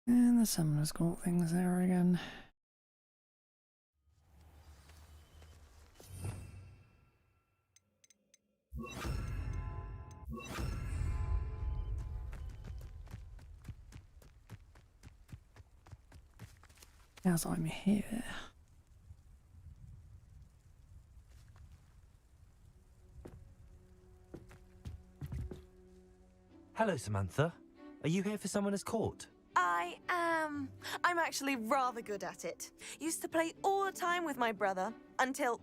And the summoner's got things there again. As I'm here. Hello, Samantha. Are you here for Summoner's Court? I am. I'm actually rather good at it. Used to play all the time with my brother, until...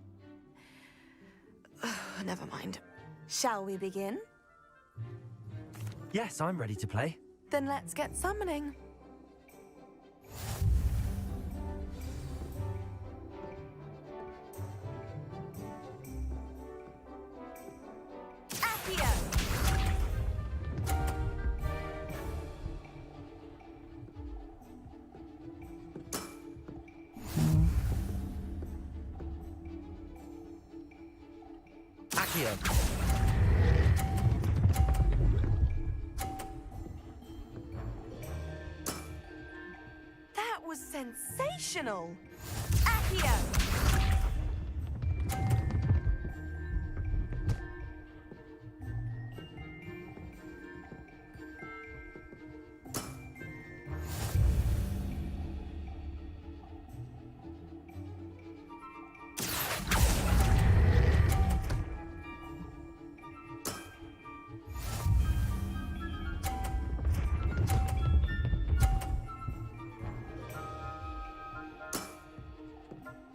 Never mind. Shall we begin? Yes, I'm ready to play. Then let's get summoning. Accio! Accio! That was sensational! Accio!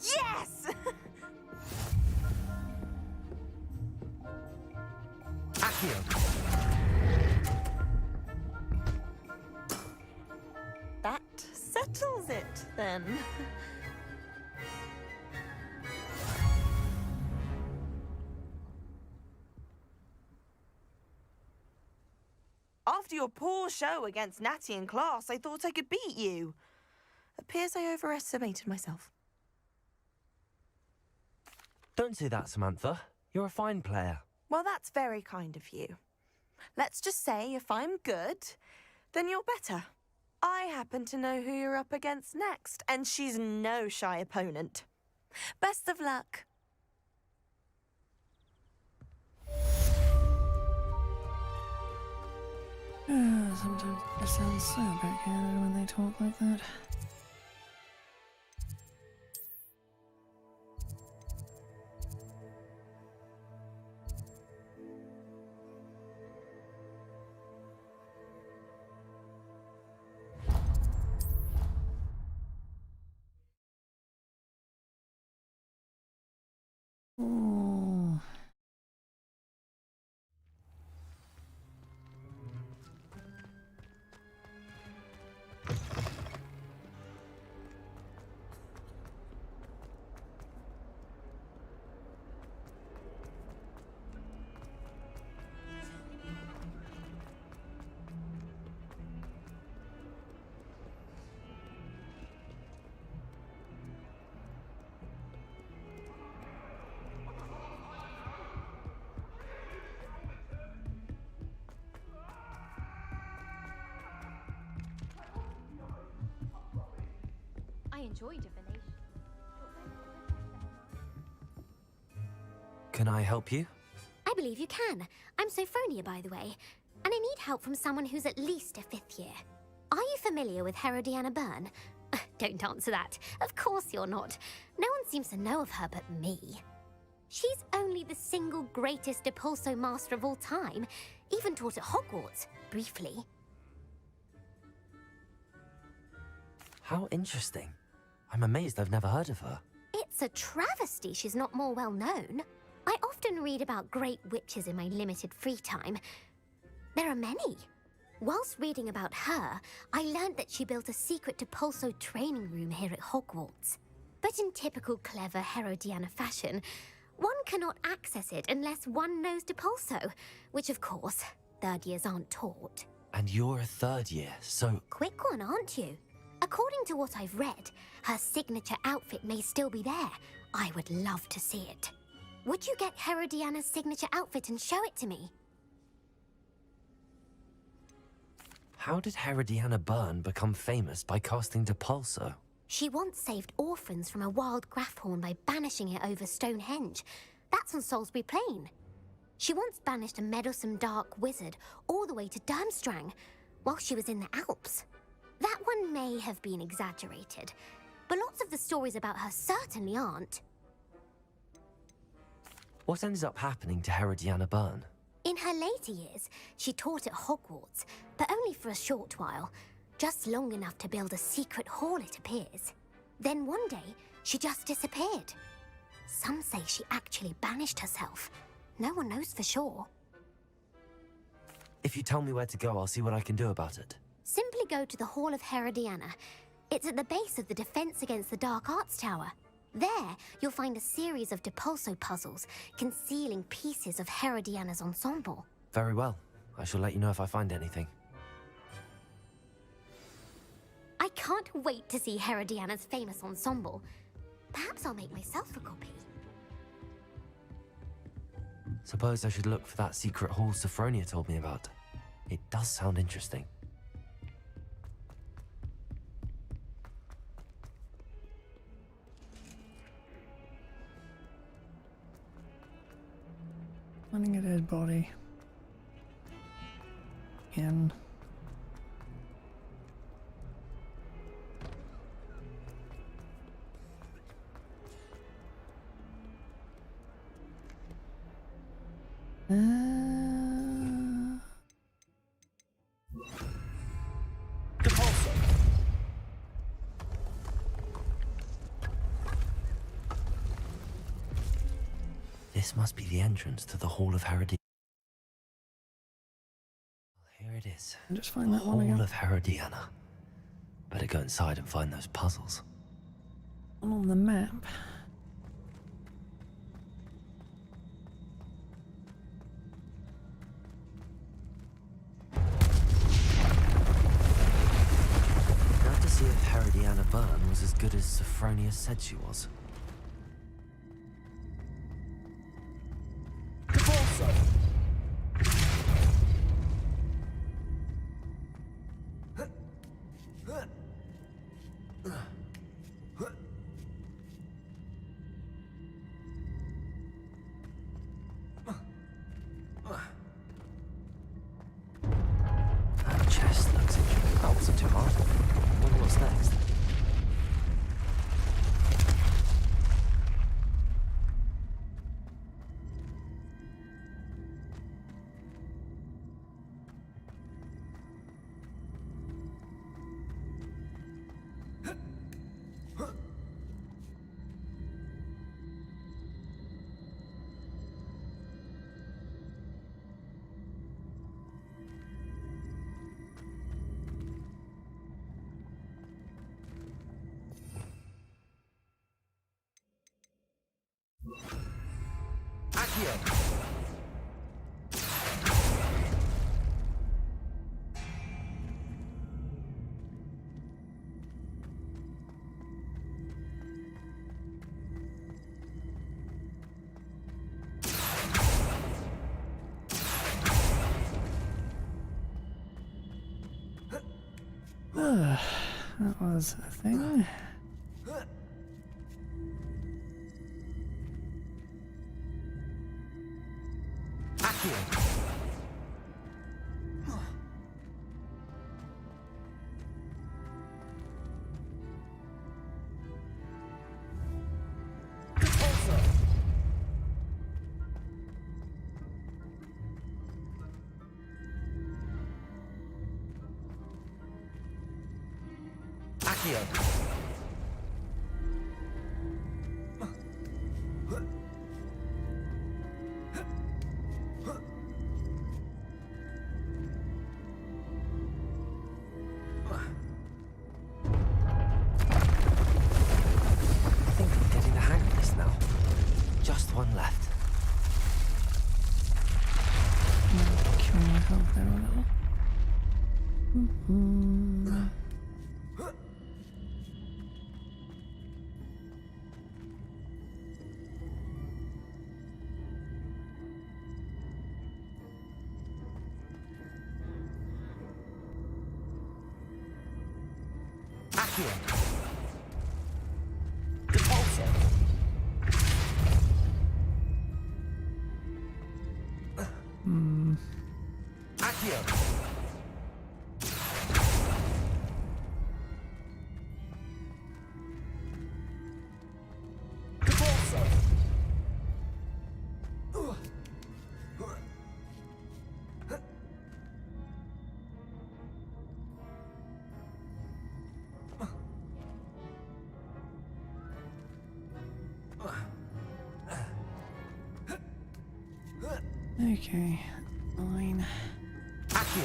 Yes! Accio! That settles it, then. After your poor show against Natty in class, I thought I could beat you. Appears I overestimated myself. Don't say that, Samantha. You're a fine player. Well, that's very kind of you. Let's just say if I'm good, then you're better. I happen to know who you're up against next, and she's no shy opponent. Best of luck. Sometimes it sounds so backhanded when they talk like that. Ooh. I enjoy divination. Can I help you? I believe you can. I'm Sophronia, by the way, and I need help from someone who's at least a 5th year. Are you familiar with Herodiana Byrne? Don't answer that. Of course you're not. No one seems to know of her but me. She's only the single greatest Depulso master of all time, even taught at Hogwarts, briefly. How interesting. I'm amazed I've never heard of her. It's a travesty she's not more well known. I often read about great witches in my limited free time. There are many. Whilst reading about her, I learned that she built a secret Depulso training room here at Hogwarts. But in typical clever Herodiana fashion, one cannot access it unless one knows Depulso, which of course, 3rd years aren't taught. And you're a 3rd year, so... Quick one, aren't you? According to what I've read, her signature outfit may still be there. I would love to see it. Would you get Herodiana's signature outfit and show it to me? How did Herodiana Byrne become famous by casting Depulso? She once saved orphans from a wild Grafhorn by banishing it over Stonehenge. That's on Salisbury Plain. She once banished a meddlesome dark wizard all the way to Durmstrang while she was in the Alps. That one may have been exaggerated, but lots of the stories about her certainly aren't. What ended up happening to Herodiana Byrne? In her her later years, she taught at Hogwarts, but only for a short while. Just long enough to build a secret hall, it appears. Then one day, she just disappeared. Some say she actually banished herself. No one knows for sure. If you tell me where to go, I'll see what I can do about it. Simply go to the Hall of Herodiana. It's at the base of the Defense Against the Dark Arts Tower. There, you'll find a series of Depulso puzzles concealing pieces of Herodiana's ensemble. Very well. I shall let you know if I find anything. I can't wait to see Herodiana's famous ensemble. Perhaps I'll make myself a copy. Suppose I should look for that secret hall Sophronia told me about. It does sound interesting. Finding a dead body. Again. This must be the entrance to the Hall of Herodiana. Well, here it is. Just find that Hall one again. of Herodiana. Better go inside and find those puzzles. On the map. Glad to see if Herodiana Byrne was as good as Sophronia said she was. That chest looks interesting. That wasn't too hard. Wonder what's next. That was a thing. Just one left. Cure my health there a little. Okay, fine. Accio.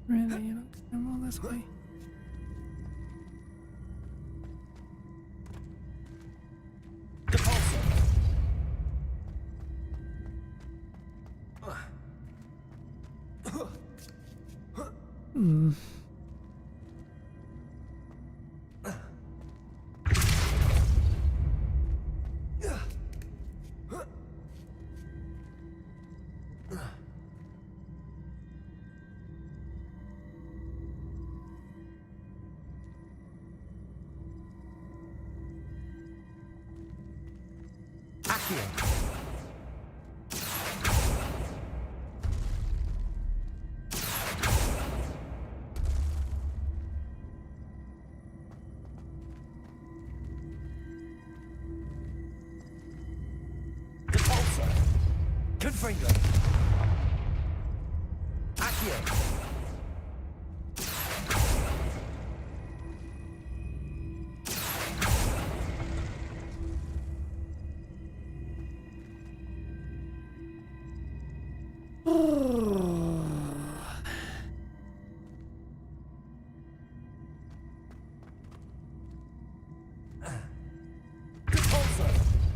Really, you don't come all this way. Hmm. Confringo. Accio.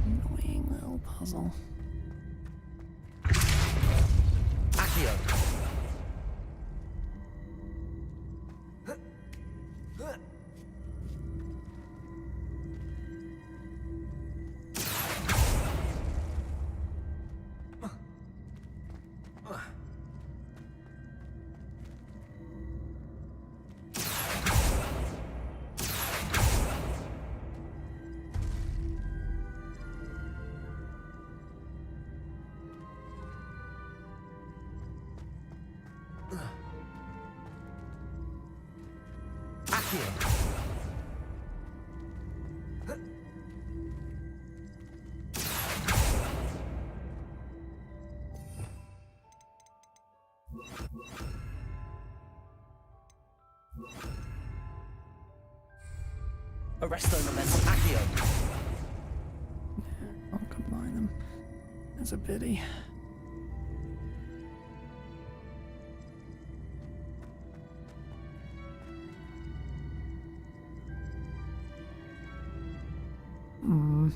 Annoying little puzzle. Accio. Arresto momentum. Accio. I'll combine them. That's a pity. Hmm.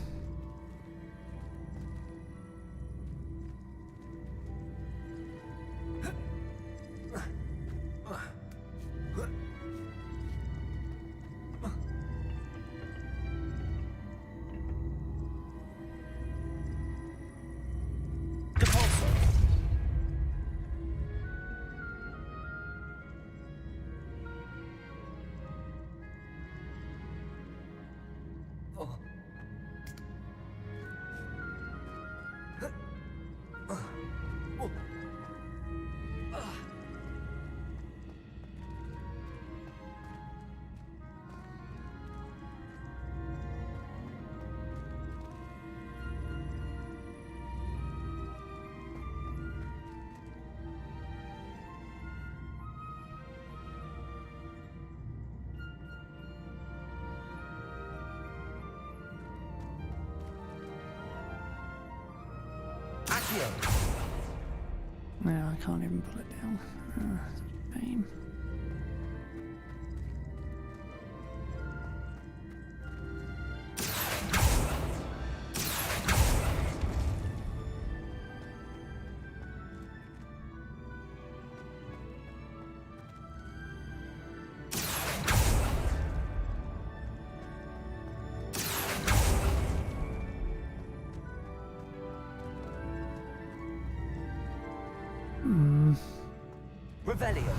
Yeah, I can't even pull it down. Such a pain. Revelio.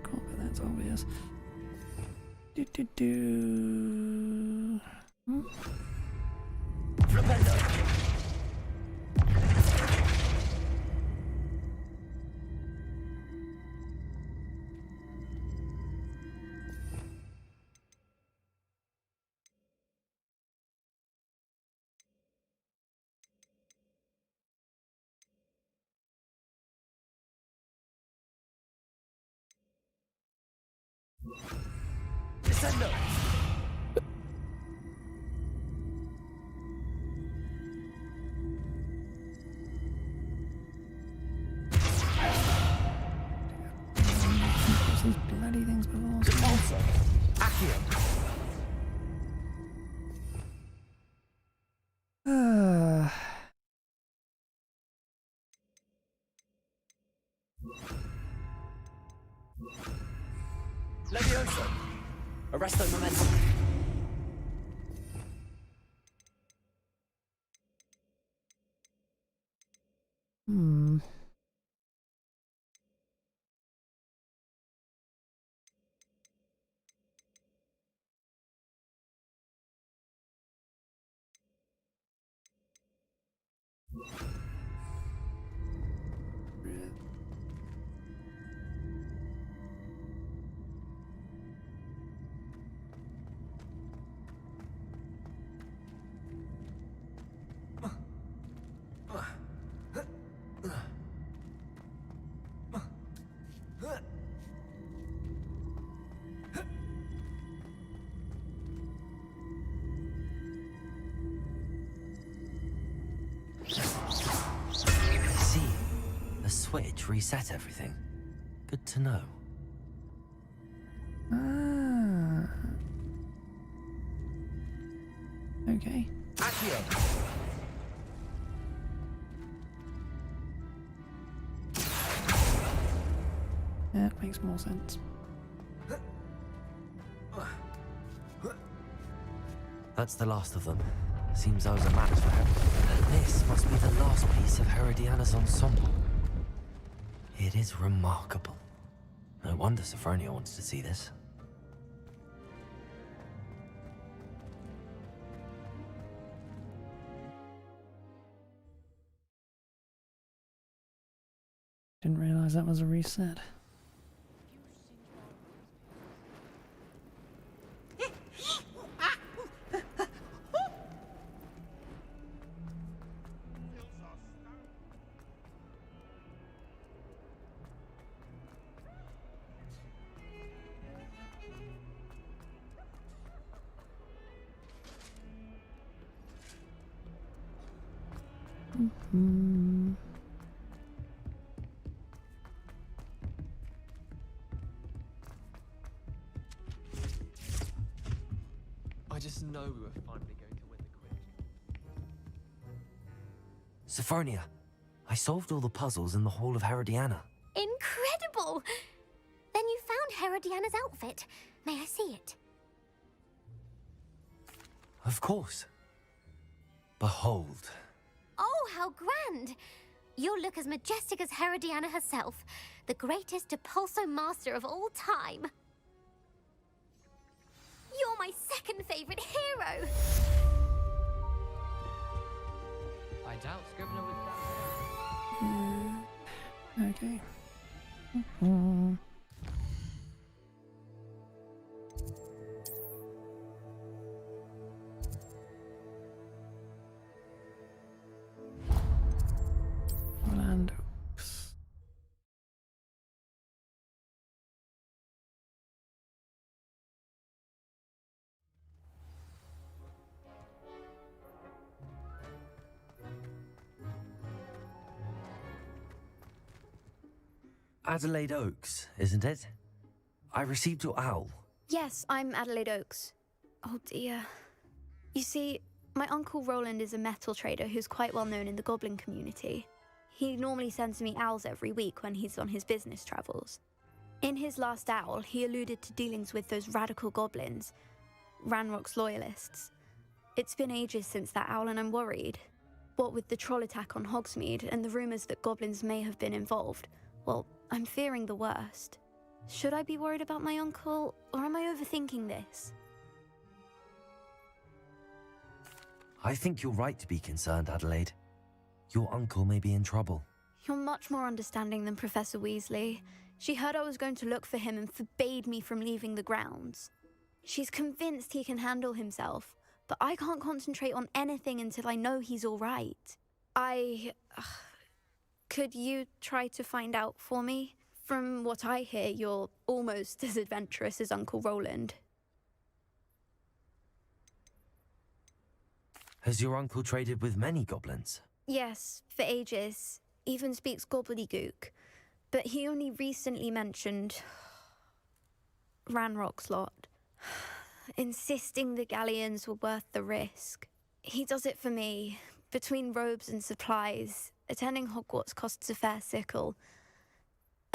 But that's obvious. Do. Descendo. These bloody things before. Repulsor. Accio. Levioso. Arresto momentum. Hmm. See, the switch reset everything. Good to know. Ah. Okay. Accio. Yeah, it makes more sense. That's the last of them. Seems I was a match for her. This must be the last piece of Herodiana's ensemble. It is remarkable. No wonder Sophronia wants to see this. Didn't realize that was a reset. Mm-hmm. I just know we were finally going to win the quiz. Sophronia, I solved all the puzzles in the Hall of Herodiana. Incredible! Then you found Herodiana's outfit. May I see it? Of course. Behold. Oh, how grand! You'll look as majestic as Herodiana herself, the greatest Depulso master of all time. You're my second favorite hero! I doubt Scrivener would Okay. Mm-hmm. Land Oaks. Adelaide Oaks, isn't it? I received your owl. Yes, I'm Adelaide Oaks. Oh dear. You see, My uncle Roland is a metal trader who's quite well known in the goblin community. He normally sends me owls every week when he's on his business travels. In his last owl, he alluded to dealings with those radical goblins, Ranrock's loyalists. It's been ages since that owl and I'm worried. What with the troll attack on Hogsmeade and the rumours that goblins may have been involved, well, I'm fearing the worst. Should I be worried about my uncle, or am I overthinking this? I think you're right to be concerned, Adelaide. Your uncle may be in trouble. You're much more understanding than Professor Weasley. She heard I was going to look for him and forbade me from leaving the grounds. She's convinced he can handle himself, but I can't concentrate on anything until I know he's all right. Could you try to find out for me? From what I hear, you're almost as adventurous as Uncle Roland. Has your uncle traded with many goblins? Yes, for ages. Even speaks gobbledygook. But he only recently mentioned Ranrock's lot, insisting the galleons were worth the risk. He does it for me. Between robes and supplies, attending Hogwarts costs a fair sickle.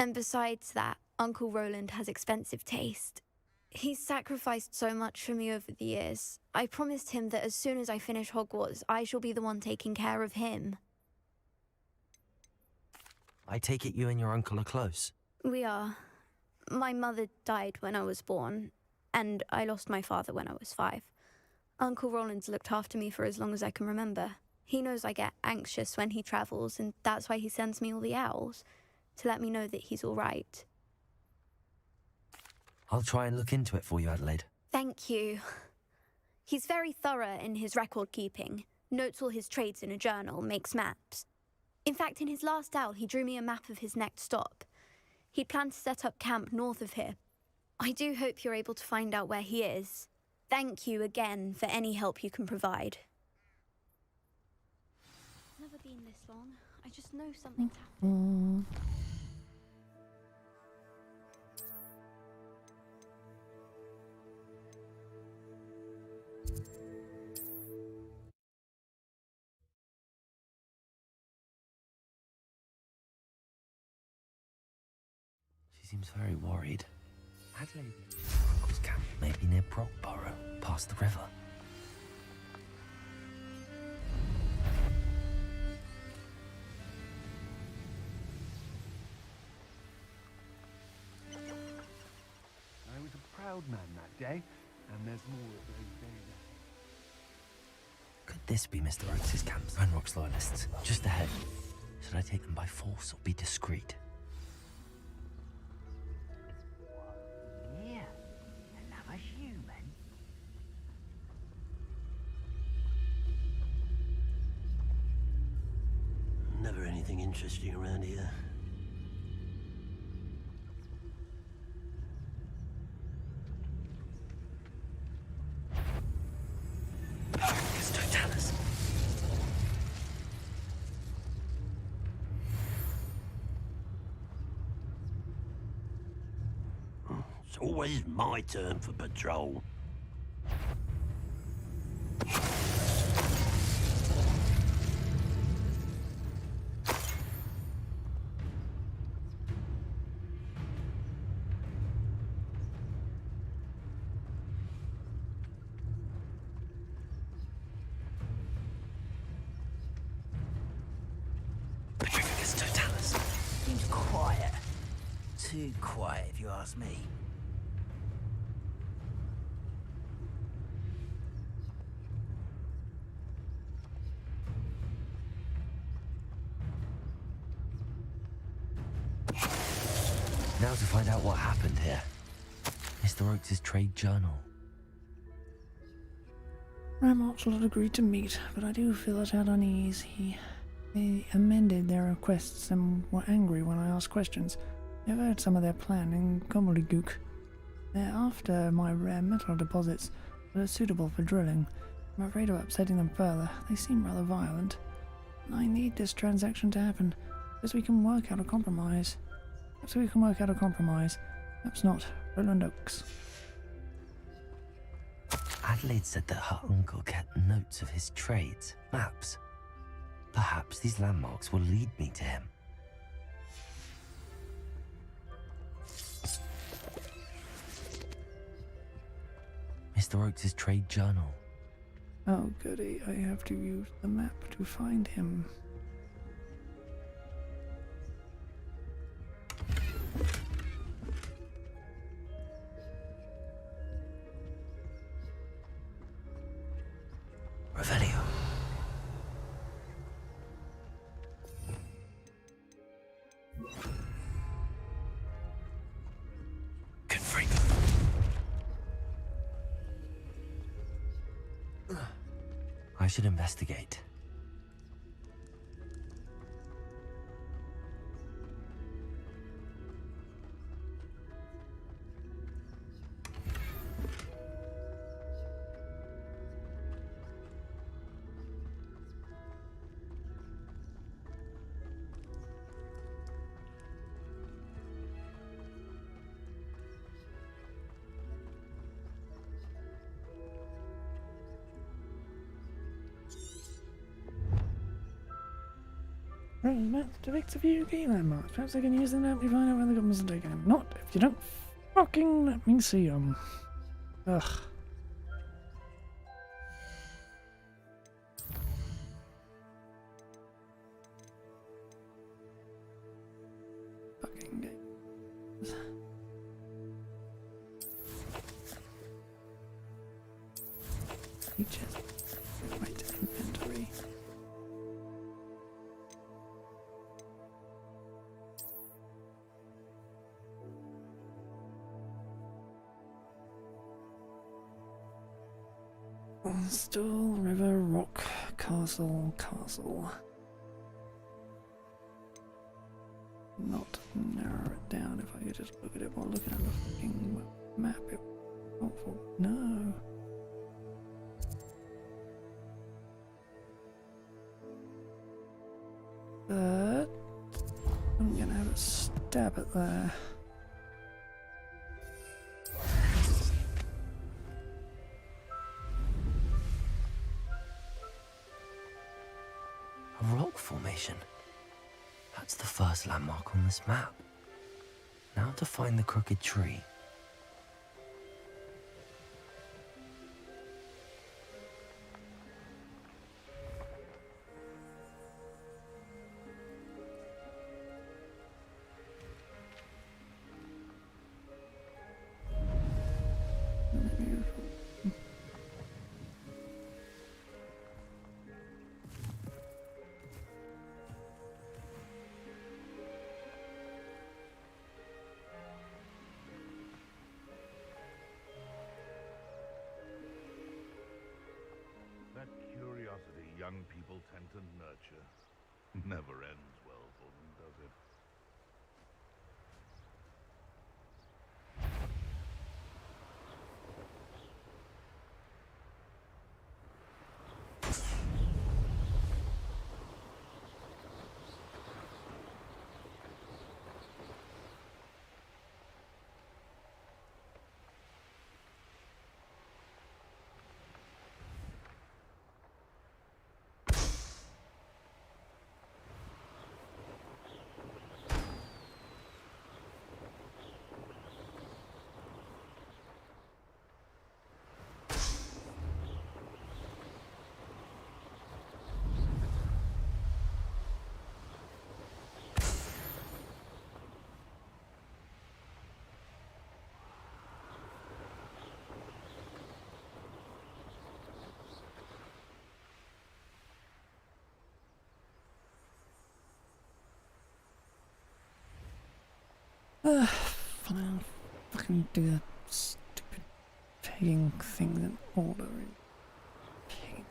And besides that, Uncle Roland has expensive taste. He's sacrificed so much for me over the years. I promised him that as soon as I finish Hogwarts, I shall be the one taking care of him. I take it you and your uncle are close. We are. My mother died when I was born, and I lost my father when I was 5. Uncle Roland's looked after me for as long as I can remember. He knows I get anxious when he travels, and that's why he sends me all the owls, to let me know that he's all right. I'll try and look into it for you, Adelaide. Thank you. He's very thorough in his record keeping, notes all his trades in a journal, makes maps. In fact, in his last owl, he drew me a map of his next stop. He'd planned to set up camp north of here. I do hope you're able to find out where he is. Thank you again for any help you can provide. It's never been this long. I just know something's happened. She seems very worried. Adelaide, uncle's camp may be near Brockborough, past the river. I was a proud man that day, and there's more of those days. Could this be Mr. Oakes' camp? Ranrock's loyalists, just ahead. Should I take them by force or be discreet? Yeah, another human. Never anything interesting around here. It's always my turn for patrol. Seems quiet. Too quiet, if you ask me. Now to find out what happened here. Mr. Oakes' trade journal. Ranrock's lot agreed to meet, but I do feel at unease. They amended their requests and were angry when I asked questions. I've heard some of their plan in gobbledygook. They're after my rare metal deposits that are suitable for drilling. I'm afraid of upsetting them further. They seem rather violent. I need this transaction to happen, because we can work out a compromise. Perhaps not. Roland Oakes. Adelaide said that her uncle kept notes notes of his trades, maps. Perhaps these landmarks will lead me to him. Mr. Oakes' trade journal. Oh, goody. I have to use the map to find him. Revelio. Confringo. I should investigate. Right, map depicts a few key landmarks. Perhaps I can use them to help me find out where the goblins are taken him. Not if you don't fucking let me see them. Ugh. Fucking games. Features. Right, inventory. Still, river, rock, castle, castle. Not narrow it down if I could just look at it while looking at the fucking map. It helpful. No. But I'm gonna have a stab at there. A rock formation. That's the first landmark on this map. Now to find the crooked tree. That curiosity young people tend to nurture never ends well for them, does it? Fine, I'll fucking do that stupid pegging thing in order. Pegging.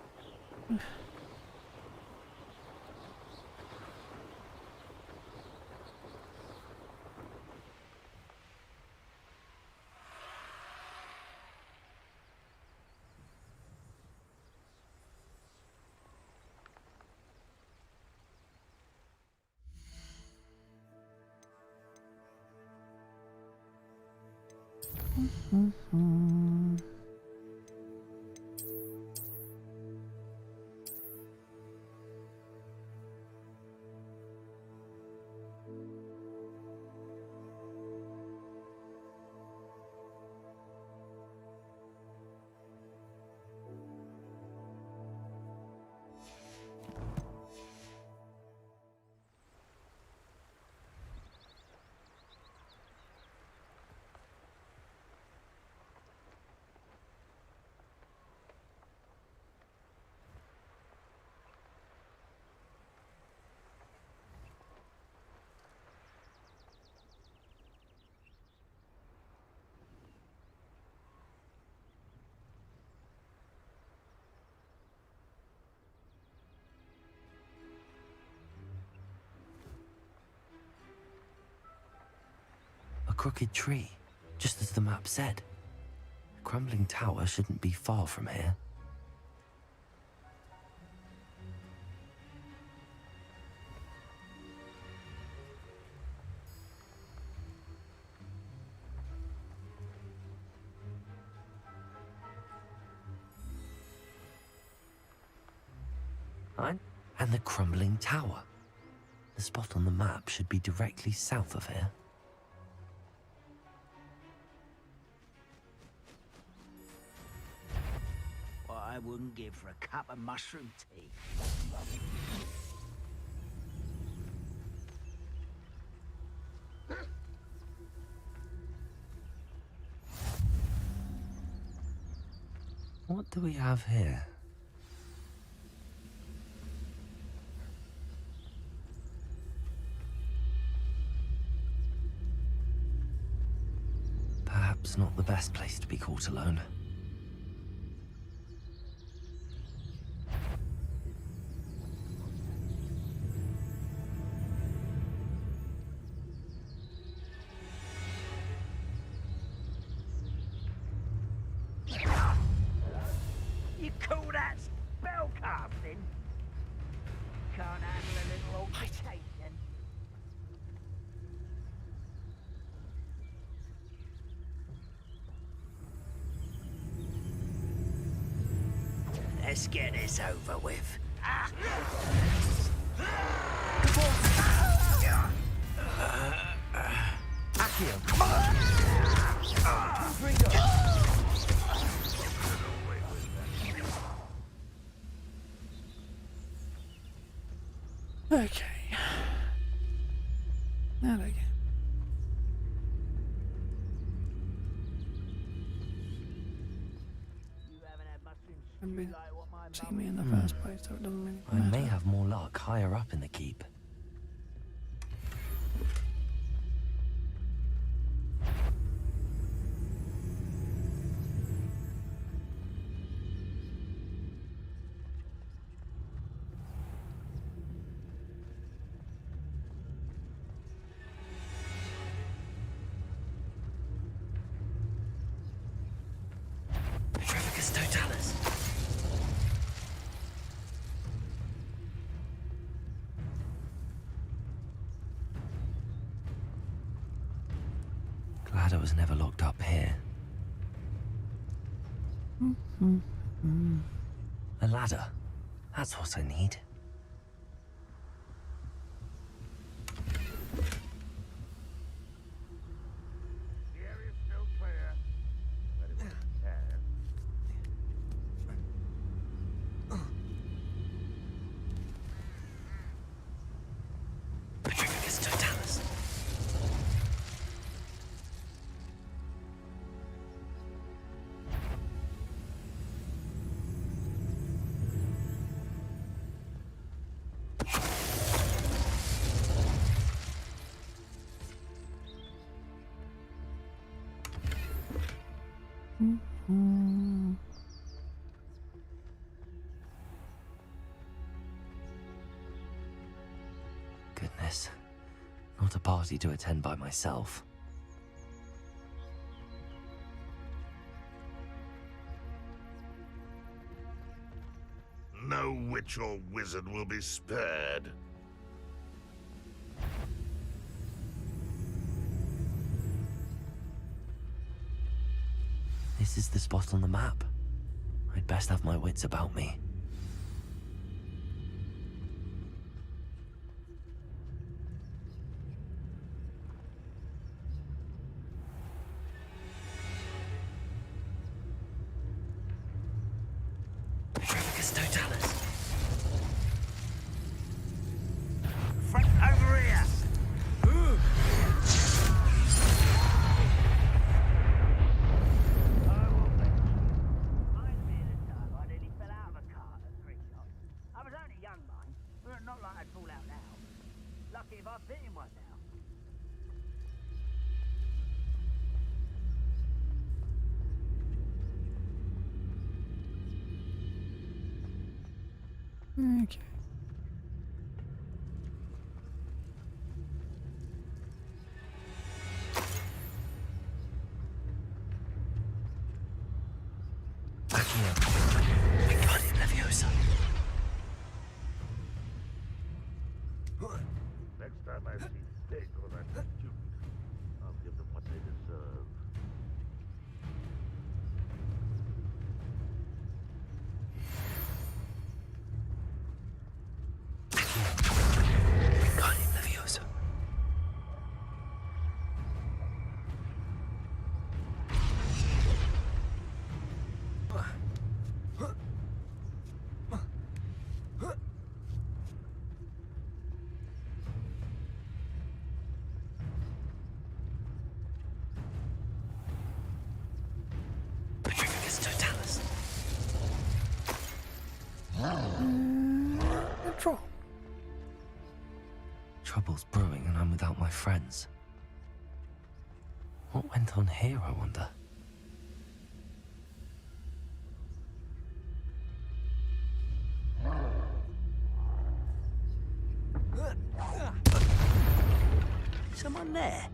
crooked tree, just as the map said. The crumbling tower shouldn't be far from here. And the crumbling tower. The spot on the map should be directly south of here. What I wouldn't give for a cup of mushroom tea. What do we have here? Perhaps not the best place to be caught alone. You call that spellcasting? Can't handle a little altercation. Let's get this over with. Okay. Now again. See me in the first place, so it doesn't really I matter. may have more luck higher up in the keep. Petrificus totalis. Glad I was never locked up here. A ladder. That's what I need. The area's still clear. But it was tear. Petrificus totalis. Goodness. Not a party to attend by myself. No witch or wizard will be spared. This is the spot on the map. I'd best have my wits about me. Petrificus totalis. Front over here! Not like I'd fall out now. Lucky if I fit in one now. Okay. A troll. Trouble's brewing and I'm without my friends. What went on here, I wonder? Someone there?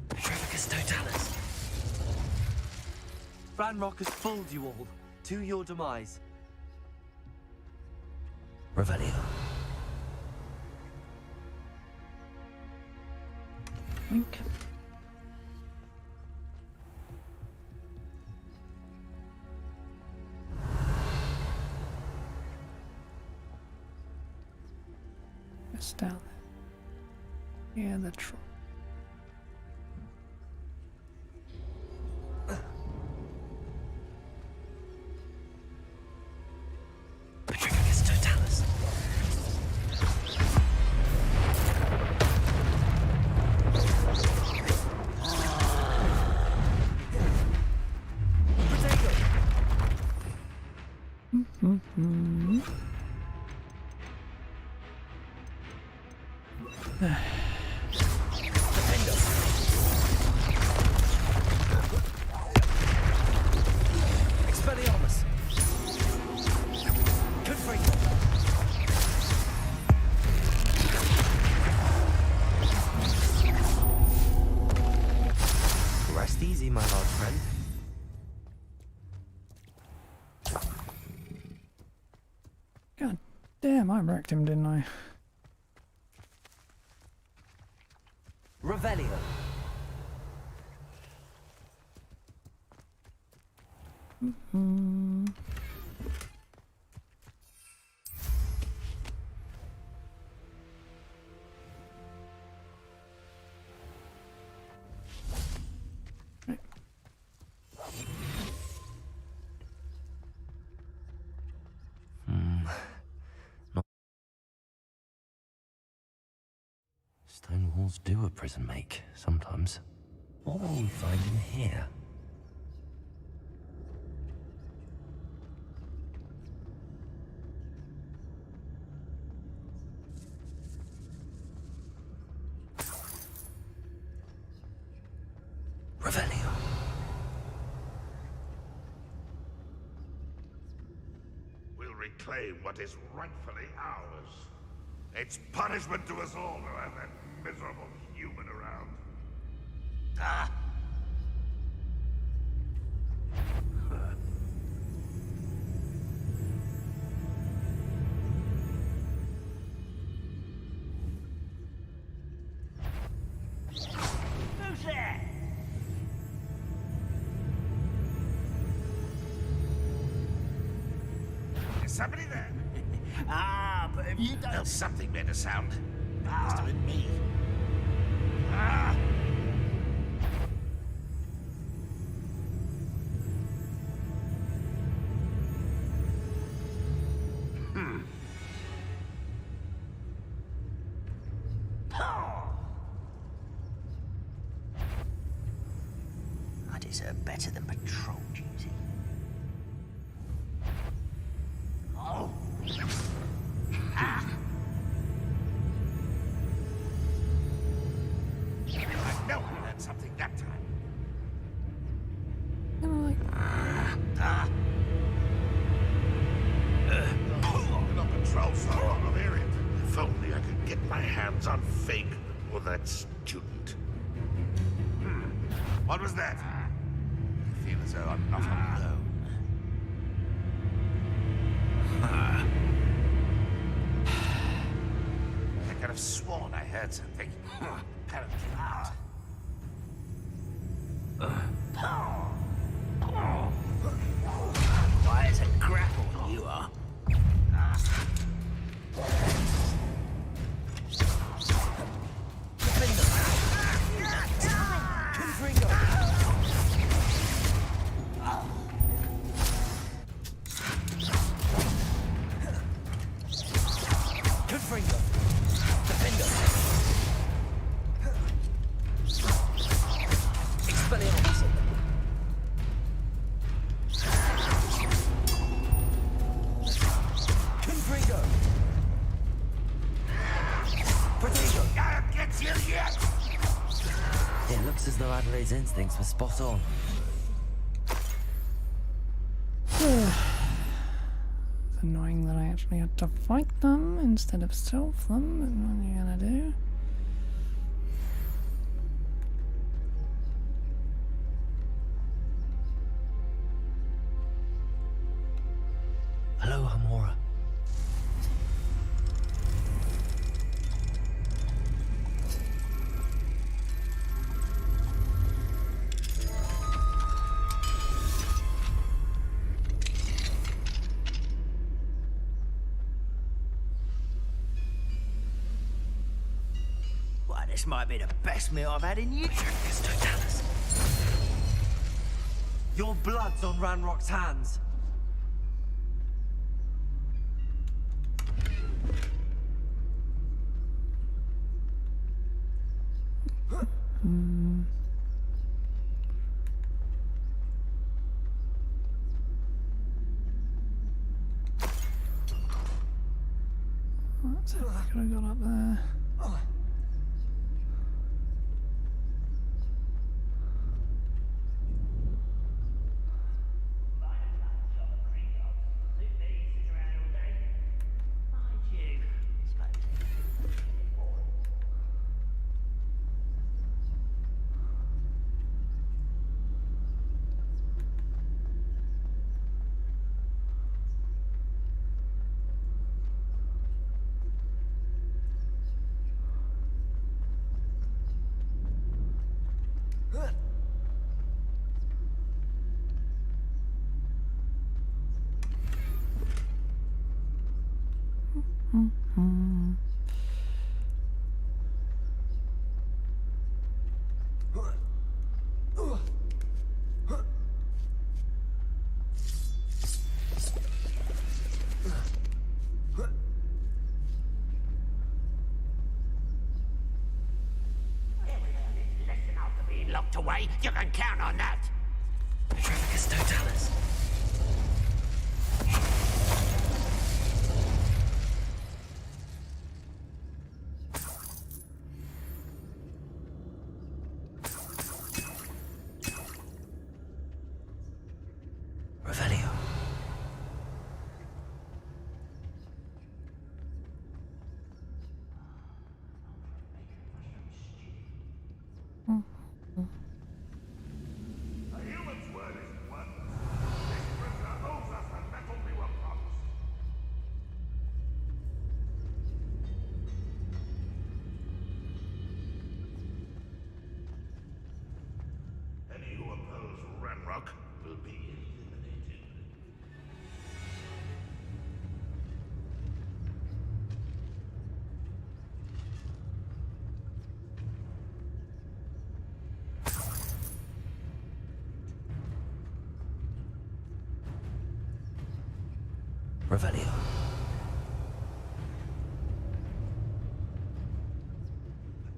Petrificus totalis. Ranrock has fooled you all. To your demise. Revelio. Wink. It's down there. Yeah, the troll. Petrificus totalis. Mm-hmm. Expelliarmus. Confringo. Rest easy, my large friend. God damn, I wrecked him, didn't I? Revelio. Mm-hmm. Stone walls do a prison make, sometimes. What will we find in here? Revelio. We'll reclaim what is rightfully ours. It's punishment to us all to have that miserable human around. Ah! Who's there? Is somebody there? But if you don't... There's something made a sound. It must have been me. Ah! I deserve better than patrol duty. Oh. Ah. I know I learned something that time. Been on patrol so long I'll hear it. If only I could get my hands on Fig or that student. What was that? I feel as though I'm not alone. I could have sworn I heard something. Apparently not. Why is a grapple you are? boy's instincts were spot on. It's annoying that I actually had to fight them instead of stealth them, but what are you gonna do? Hello, Hamora. Why, this might be the best meal I've had in years. Your blood's on Ranrock's hands. That's it, I could have got up there. Locked away, you can count on that. Petrificus totalis. Revelio. A human's word is worthless. This prisoner owes us the metal we were promised. Any who oppose Ranrock will be eliminated. Revelio.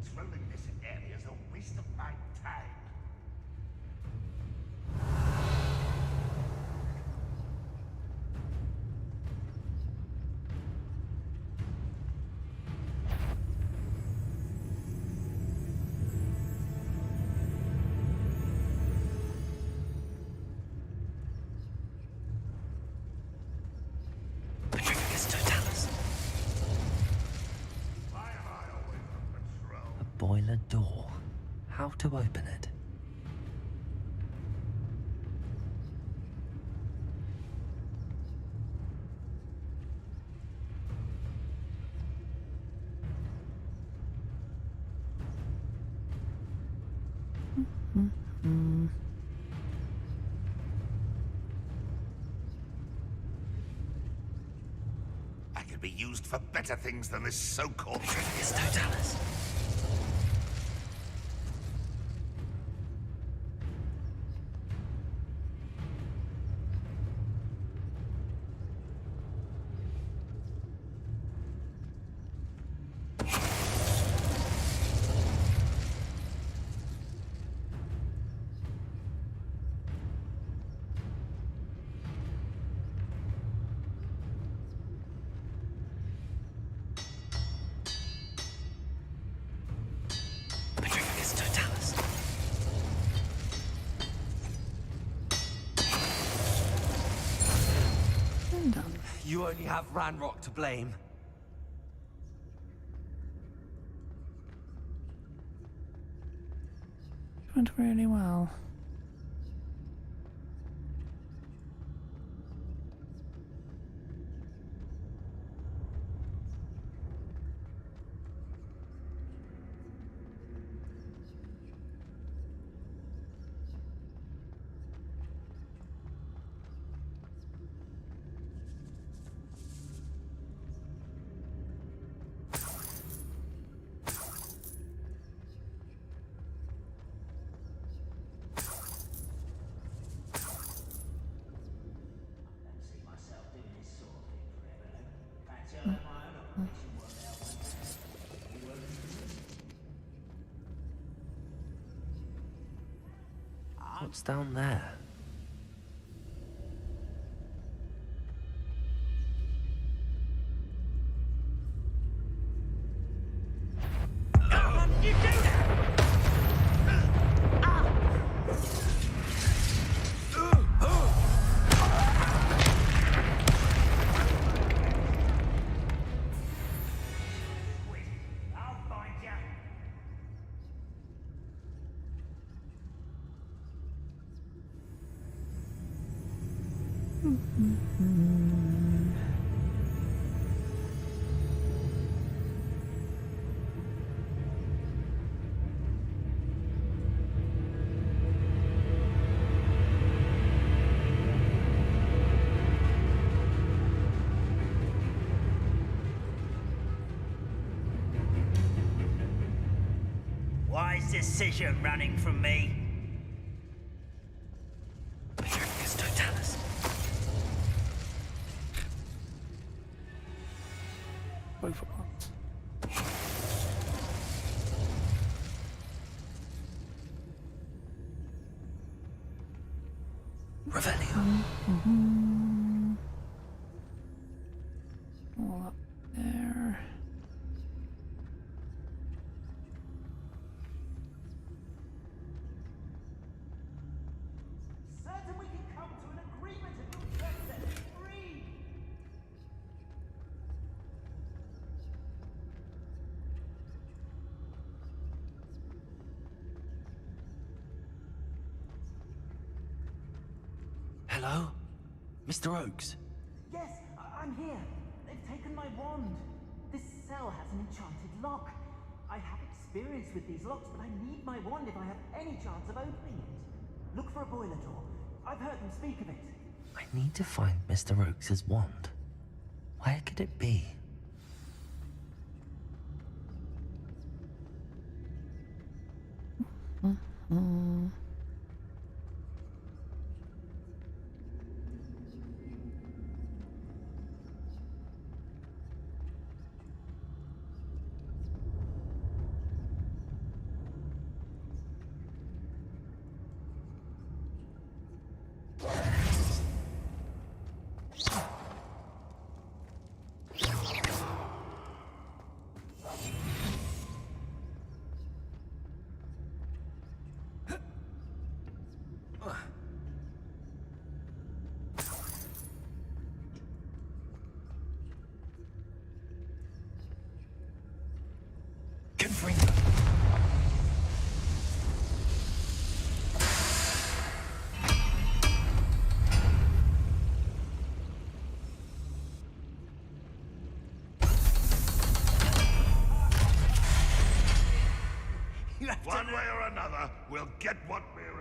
Patrolling this area is a waste of my time. Petrificus totalis. Why am I always on patrol? A boiler door. How to open it? I could be used for better things than this so-called Petrificus totalis. been done. You only have Ranrock to blame. It went really well. What's down there? Wise decision running from me. Both at once. Revelio. All up there. Certain we can come to an agreement and you'll set them free. Hello? Mr. Oakes? Yes, I'm here. They've taken my wand. This cell has an enchanted lock. I have experience with these locks, but I need my wand if I have any chance of opening it. Look for a boiler door. I've heard them speak of it. I need to find Mr. Oakes' wand. Where could it be? Confringo. One way or another, we'll get what we're owed.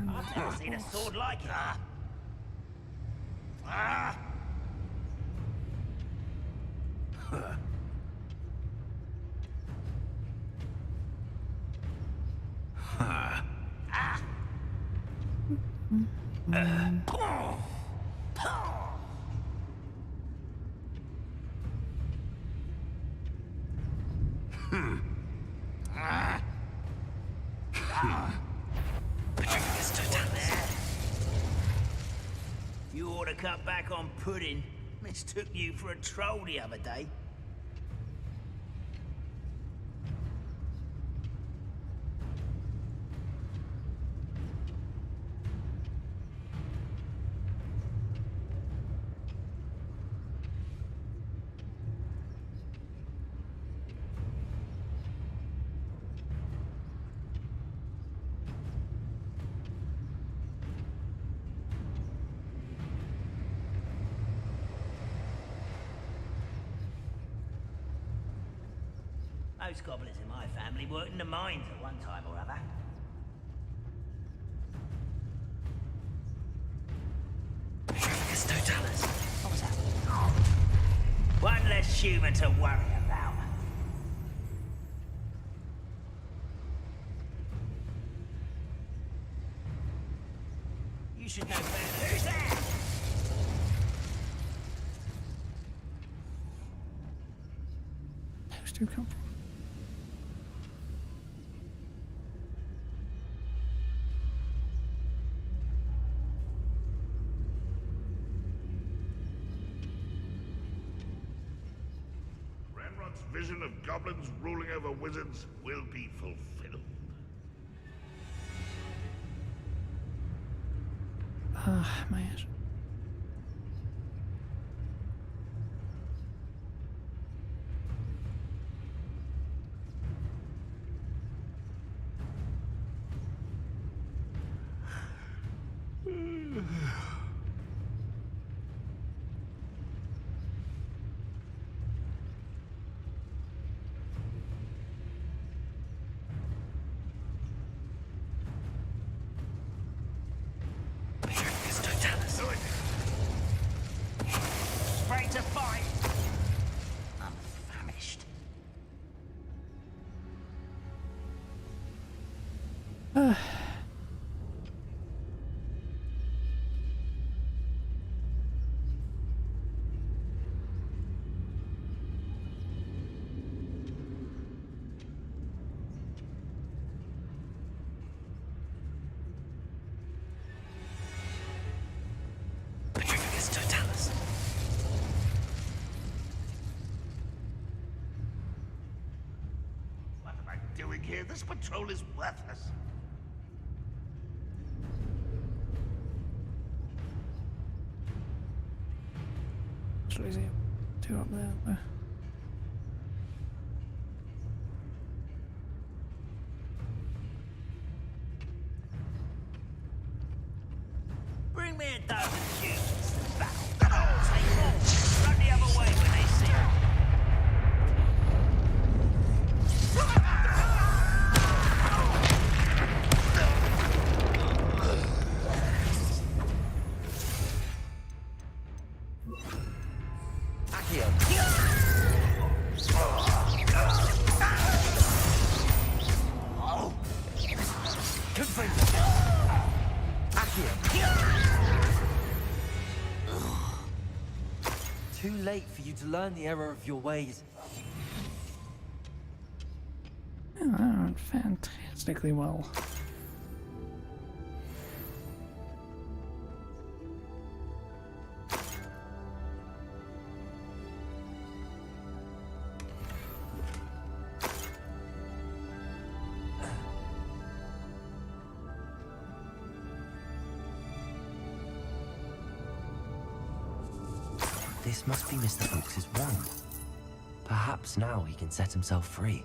I've never seen a sword like it. You ought to cut back on pudding. Mistook you for a troll the other day. Most gobblers in my family worked in the mines at one time or other. What was that? One less human to worry about. You should know better. Who's that? Those two come from. Ranrock's vision of goblins ruling over wizards will be fulfilled. My ass. Ready to fight. I'm famished. What am I doing here? This patrol is worthless. Actually, see two up there. Bring me a dozen humans to battle. Take all. Run the other way when they see it. Too late for you to learn the error of your ways. Oh, fantastically well. This must be Mr. Oakes' wand. Perhaps now he can set himself free.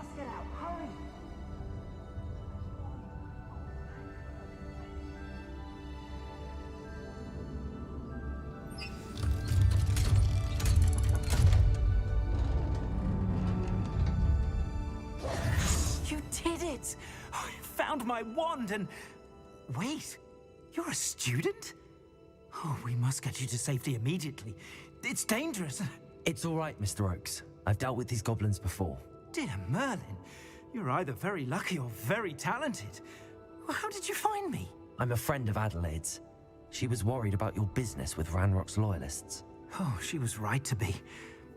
must get out. Hurry! You did it! I found my wand and... Wait, you're a student? Oh, we must get you to safety immediately. It's dangerous. It's all right, Mr. Oakes. I've dealt with these goblins before. Dear Merlin, you're either very lucky or very talented. Well, how did you find me? I'm a friend of Adelaide's. She was worried about your business with Ranrock's loyalists. Oh, she was right to be.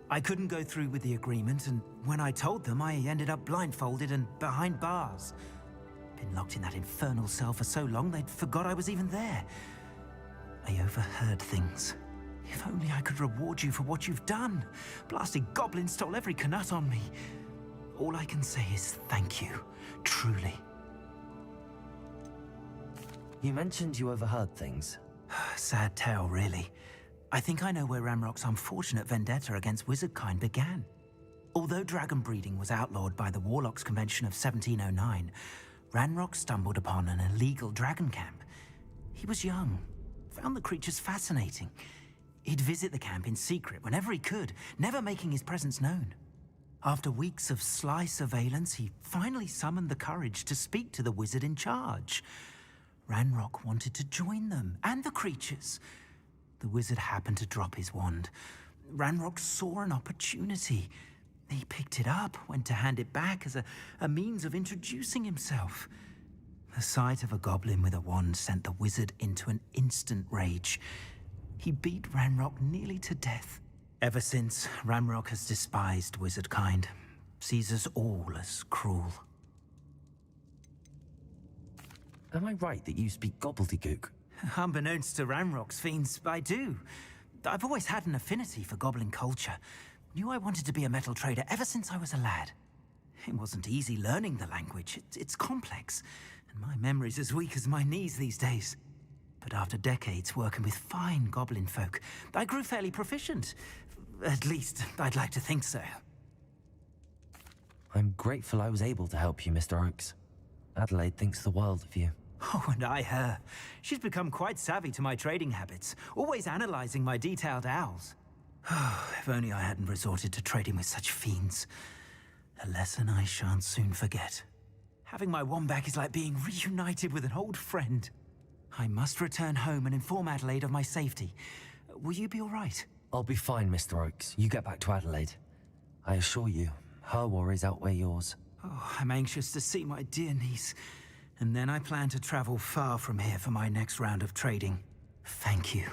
I couldn't go through with the agreement, and when I told them, I ended up blindfolded and behind bars. Been locked in that infernal cell for so long, they'd forgot I was even there. I overheard things. If only I could reward you for what you've done. Blasted goblin stole every Knut on me. All I can say is thank you, truly. You mentioned you overheard things. Sad tale, really. I think I know where Ranrock's unfortunate vendetta against wizardkind began. Although dragon breeding was outlawed by the Warlocks Convention of 1709, Ranrock stumbled upon an illegal dragon camp. He was young, found the creatures fascinating. He'd visit the camp in secret whenever he could, never making his presence known. After weeks of sly surveillance, he finally summoned the courage to speak to the wizard in charge. Ranrock wanted to join them, and the creatures. The wizard happened to drop his wand. Ranrock saw an opportunity. He picked it up, went to hand it back as a means of introducing himself. The sight of a goblin with a wand sent the wizard into an instant rage. He beat Ranrock nearly to death. Ever since, Ranrock has despised wizardkind, sees us all as cruel. Am I right that you speak gobbledygook? Unbeknownst to Ranrock's fiends, I do. I've always had an affinity for goblin culture. Knew I wanted to be a metal trader ever since I was a lad. It wasn't easy learning the language. It's complex, and my memory's as weak as my knees these days. But after decades working with fine goblin folk, I grew fairly proficient. At least, I'd like to think so. I'm grateful I was able to help you, Mr. Oakes. Adelaide thinks the world of you. Oh, and I her. She's become quite savvy to my trading habits, always analyzing my detailed owls. If only I hadn't resorted to trading with such fiends. A lesson I shan't soon forget. Having my wand back is like being reunited with an old friend. I must return home and inform Adelaide of my safety. Will you be all right? I'll be fine, Mr. Oakes. You get back to Adelaide. I assure you, her worries outweigh yours. Oh, I'm anxious to see my dear niece. And then I plan to travel far from here for my next round of trading. Thank you.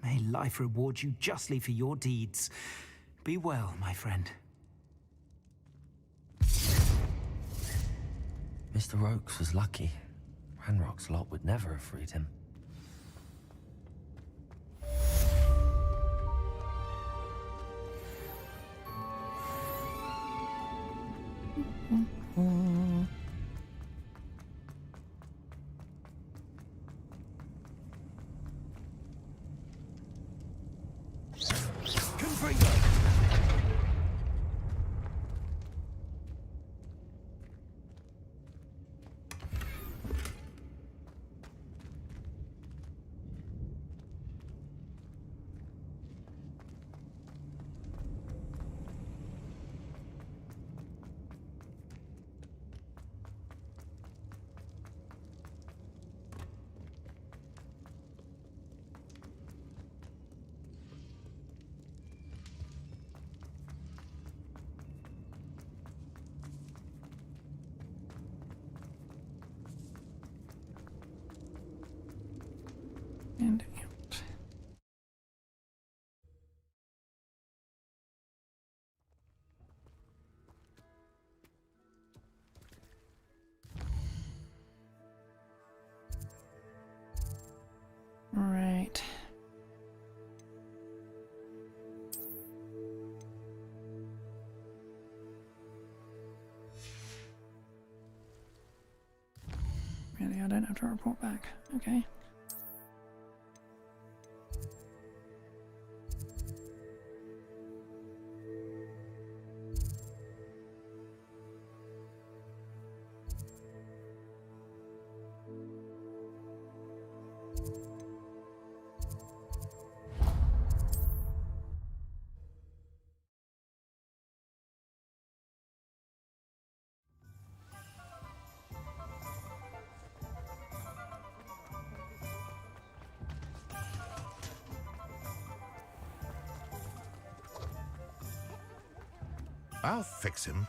May life reward you justly for your deeds. Be well, my friend. Mr. Oakes was lucky. Ranrock's lot would never have freed him. And out. Right. Really, I don't have to report back. Okay. I'll fix him.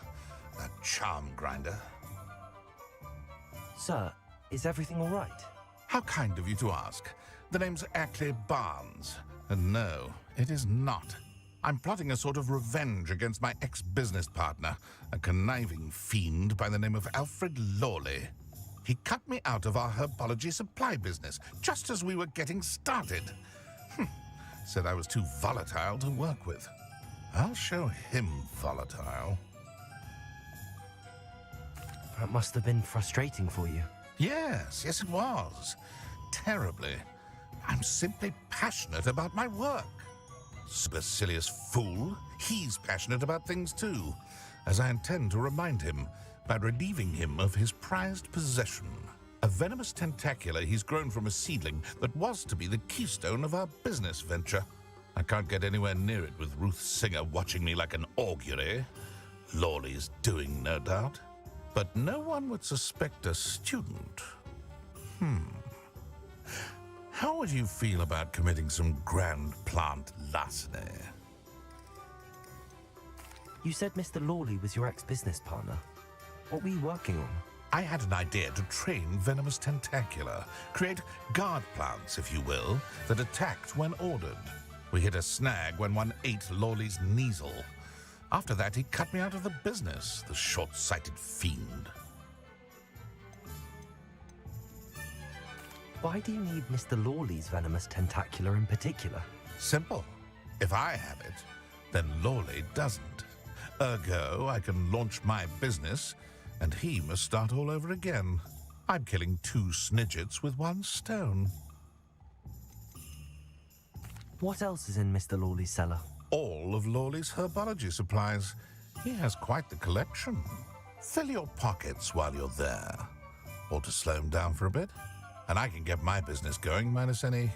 That charm grinder. Sir, is everything all right? How kind of you to ask. The name's Ackley Barnes. And no, it is not. I'm plotting a sort of revenge against my ex-business partner, a conniving fiend by the name of Alfred Lawley. He cut me out of our herbology supply business just as we were getting started. Said I was too volatile to work with. I'll show him volatile. That must have been frustrating for you. Yes, it was. Terribly. I'm simply passionate about my work. Supercilious fool. He's passionate about things too, as I intend to remind him by relieving him of his prized possession. A venomous tentacula he's grown from a seedling that was to be the keystone of our business venture. I can't get anywhere near it with Ruth Singer watching me like an augury. Lawley's doing, no doubt. But no one would suspect a student. How would you feel about committing some grand plant larceny? You said Mr. Lawley was your ex-business partner. What were you working on? I had an idea to train venomous tentacula, create guard plants, if you will, that attacked when ordered. We hit a snag when one ate Lawley's Kneasel. After that, he cut me out of the business, the short-sighted fiend. Why do you need Mr. Lawley's venomous tentacula in particular? Simple. If I have it, then Lawley doesn't. Ergo, I can launch my business, and he must start all over again. I'm killing 2 snidgets with 1 stone. What else is in Mr. Lawley's cellar? All of Lawley's herbology supplies. He has quite the collection. Fill your pockets while you're there. Or to slow him down for a bit. And I can get my business going minus any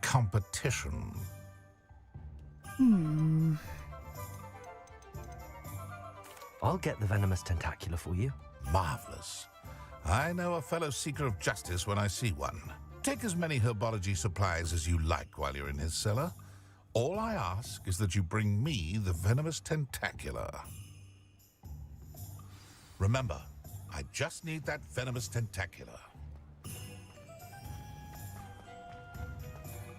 competition. I'll get the venomous tentacula for you. Marvelous. I know a fellow seeker of justice when I see one. Take as many herbology supplies as you like while you're in his cellar. All I ask is that you bring me the venomous tentacula. Remember, I just need that venomous tentacula.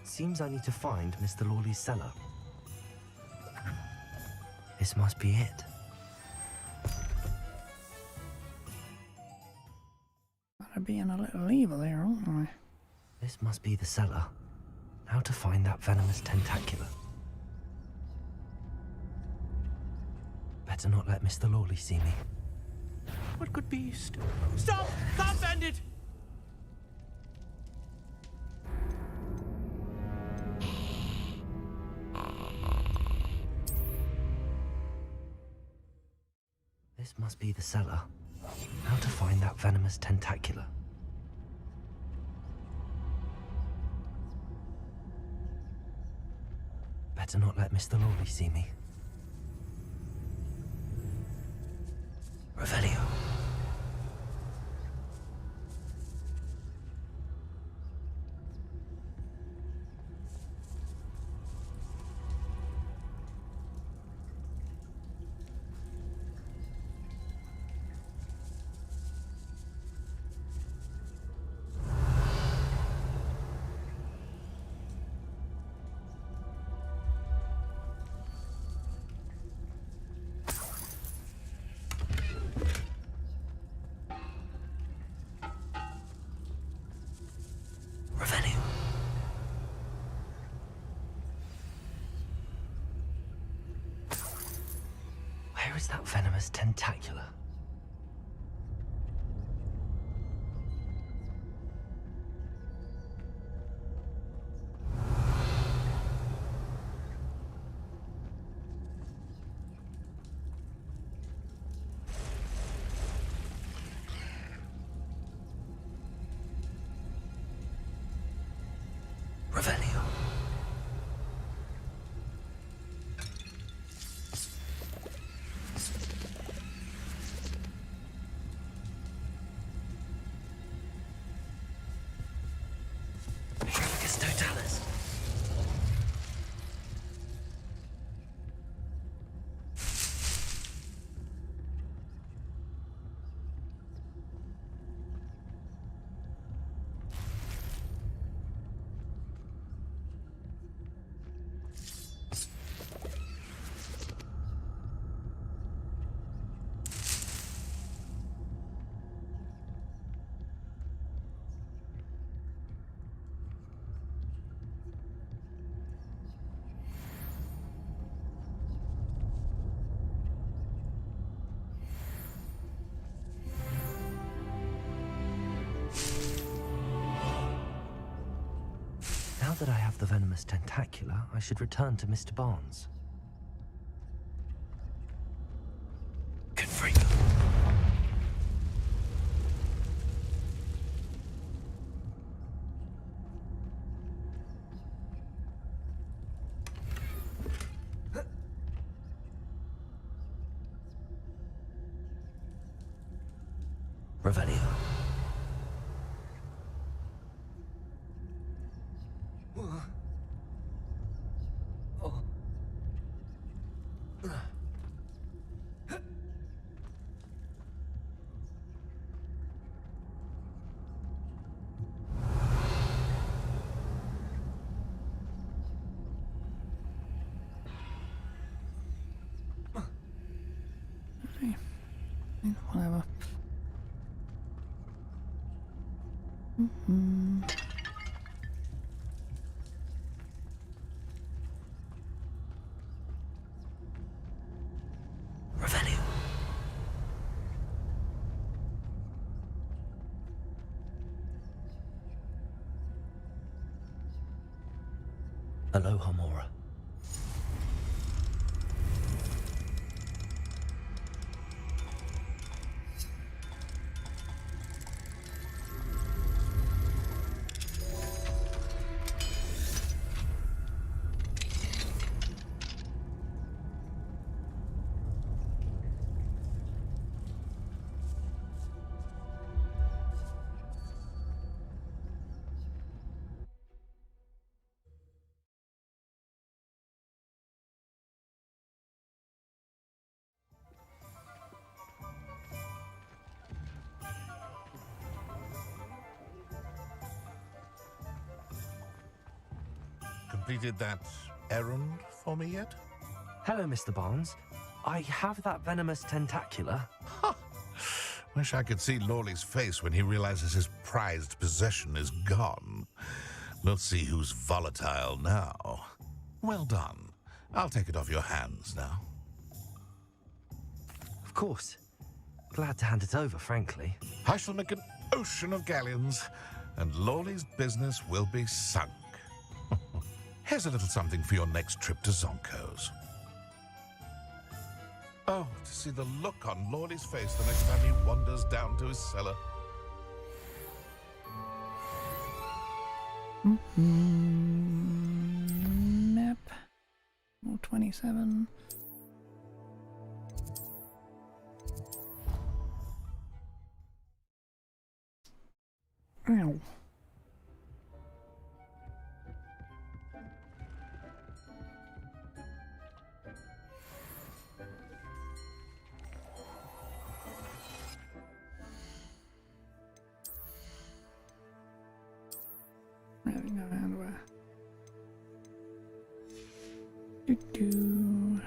Seems I need to find Mr. Lawley's cellar. This must be it. Gotta be in a little evil there, aren't I? This must be the cellar. How to find that venomous tentacula. Better not let Mr. Lawley see me. What could be? Stop! Can't bend it! This must be the cellar. How to find that venomous tentacula. Better not let Mr. Lawley see me. Revelio. Where is that venomous tentacula? Revelio. that I have the venomous tentacula, I should return to Mr. Barnes. Good freak. Revelio. Whatever. Revelio. Aloha Mora. Completed that errand for me yet? Hello, Mr. Barnes. I have that venomous tentacula. Wish I could see Lawley's face when he realizes his prized possession is gone. We'll see who's volatile now. Well done. I'll take it off your hands now. Of course. Glad to hand it over, frankly. I shall make an ocean of galleons, and Lawley's business will be sunk. Here's a little something for your next trip to Zonko's. Oh, to see the look on Lawley's face the next time he wanders down to his cellar. Map. 27. Ow. Really no handwear. Do.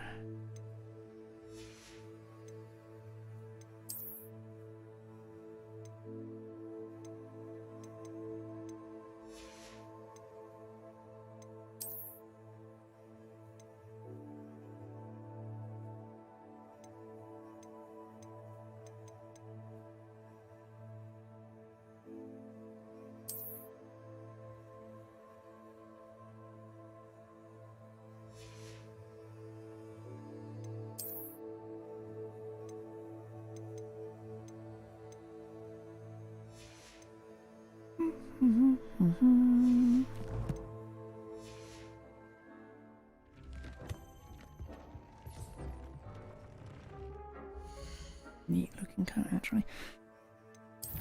Neat looking cat, actually.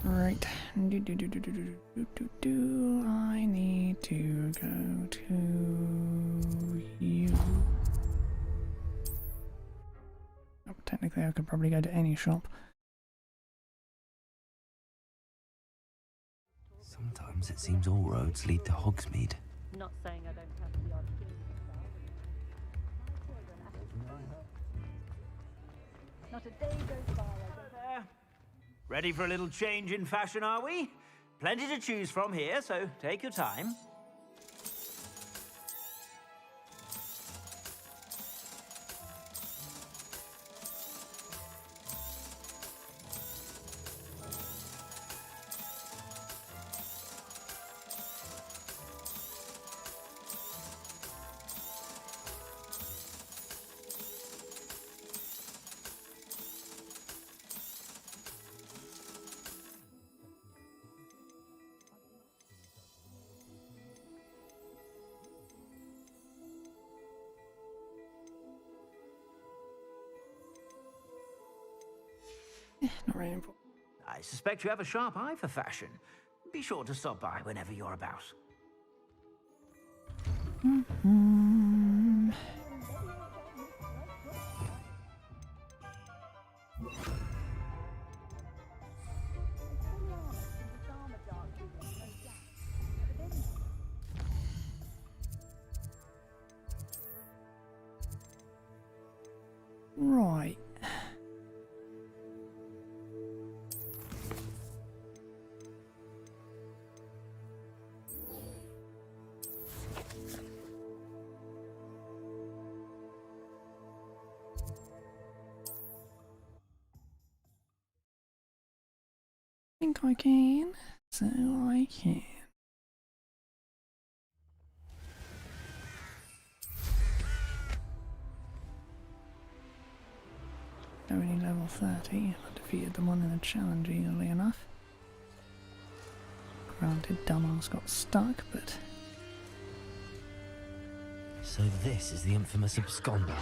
Right. I need to go to you. Oh, technically, I could probably go to any shop. Sometimes it seems all roads lead to Hogsmeade. Not saying I don't have the odd skill. Not a day goes by. Ready for a little change in fashion, are we? Plenty to choose from here, so take your time. Not really important. I suspect you have a sharp eye for fashion. Be sure to stop by whenever you're about. Mm-hmm. Right. Think I can, so I can. Only level 30. I defeated the one in the challenge easily enough. Granted, dumbass got stuck, but... So this is the infamous absconder.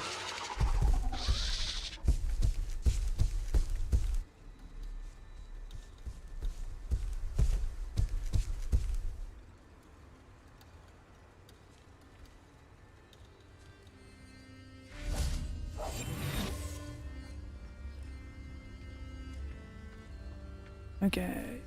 Okay.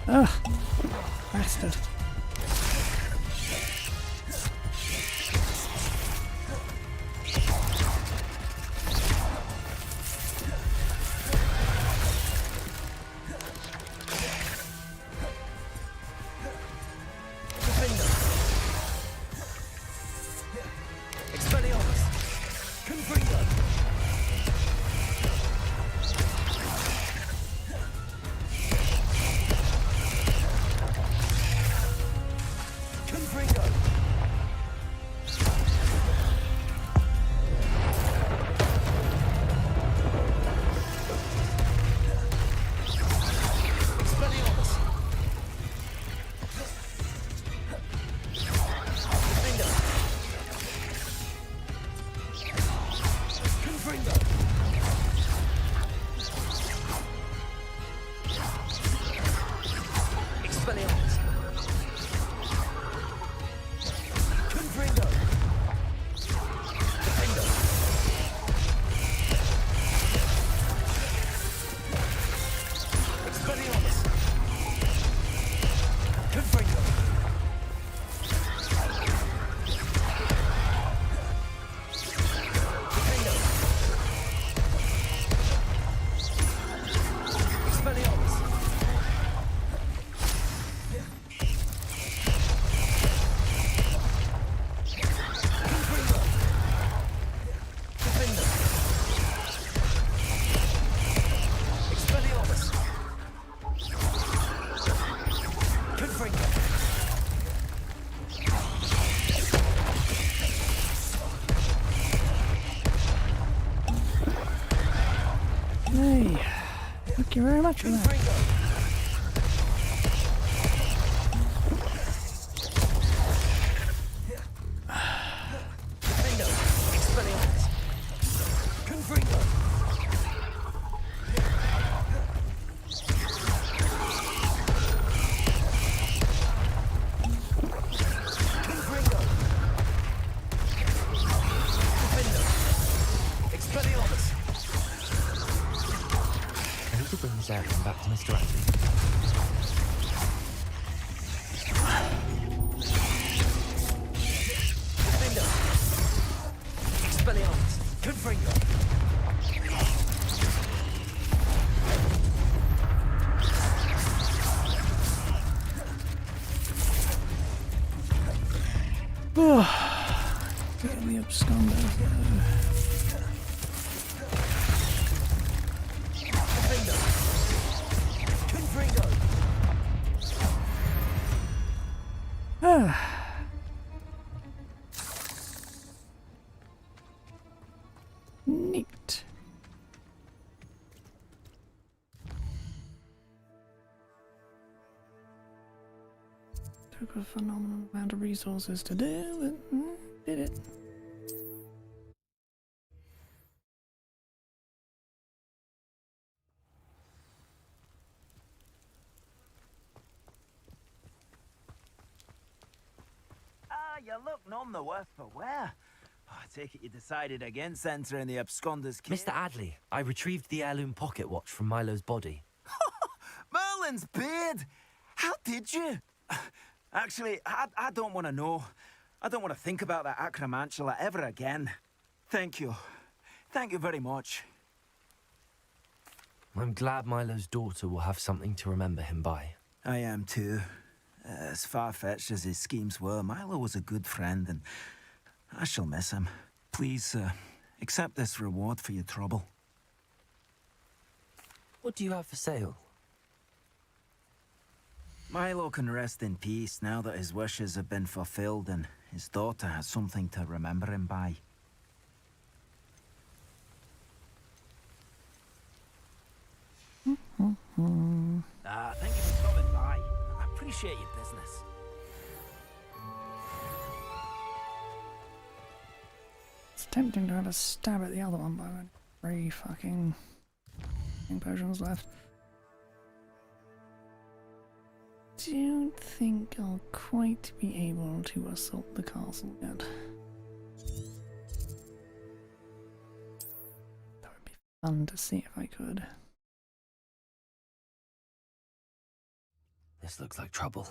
Ugh, bastard. Hey, thank you very much for that. Expelliarmus! Getting the absconders though. Neat. Took a phenomenal amount of resources to do, but did it. You look none the worse for wear. I take it you decided against entering the absconder's cave. Mr. Adley, I retrieved the heirloom pocket watch from Milo's body. Merlin's beard! How did you? Actually, I don't want to know. I don't want to think about that acromantula ever again. Thank you. Thank you very much. I'm glad Milo's daughter will have something to remember him by. I am too. As far-fetched as his schemes were, Milo was a good friend, and I shall miss him. Please, accept this reward for your trouble. What do you have for sale? Milo can rest in peace now that his wishes have been fulfilled and his daughter has something to remember him by. Thank you for stopping by. I appreciate your business. It's tempting to have a stab at the other one, but I've got 3 fucking potions left. Don't think I'll quite be able to assault the castle yet. That would be fun to see if I could. This looks like trouble.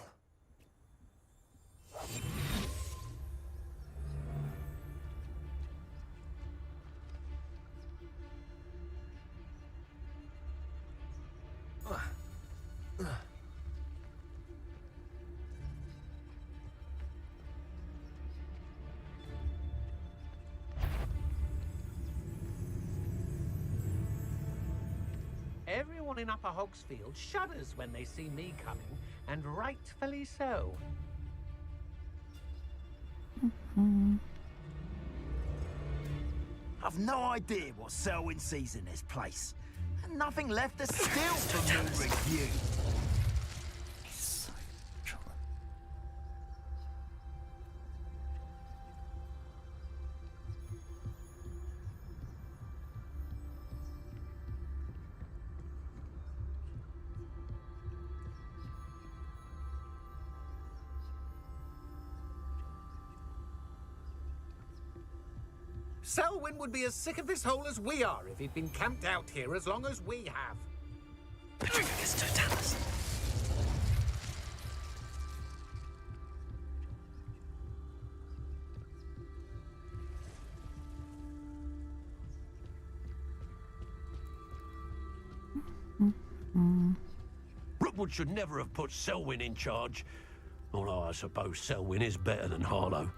Everyone in Upper Hogsfield shudders when they see me coming, and rightfully so. I've no idea what Selwyn sees in this place. And nothing left to steal from new review. Selwyn would be as sick of this hole as we are if he'd been camped out here as long as we have. Rookwood should never have put Selwyn in charge. Although I suppose Selwyn is better than Harlow.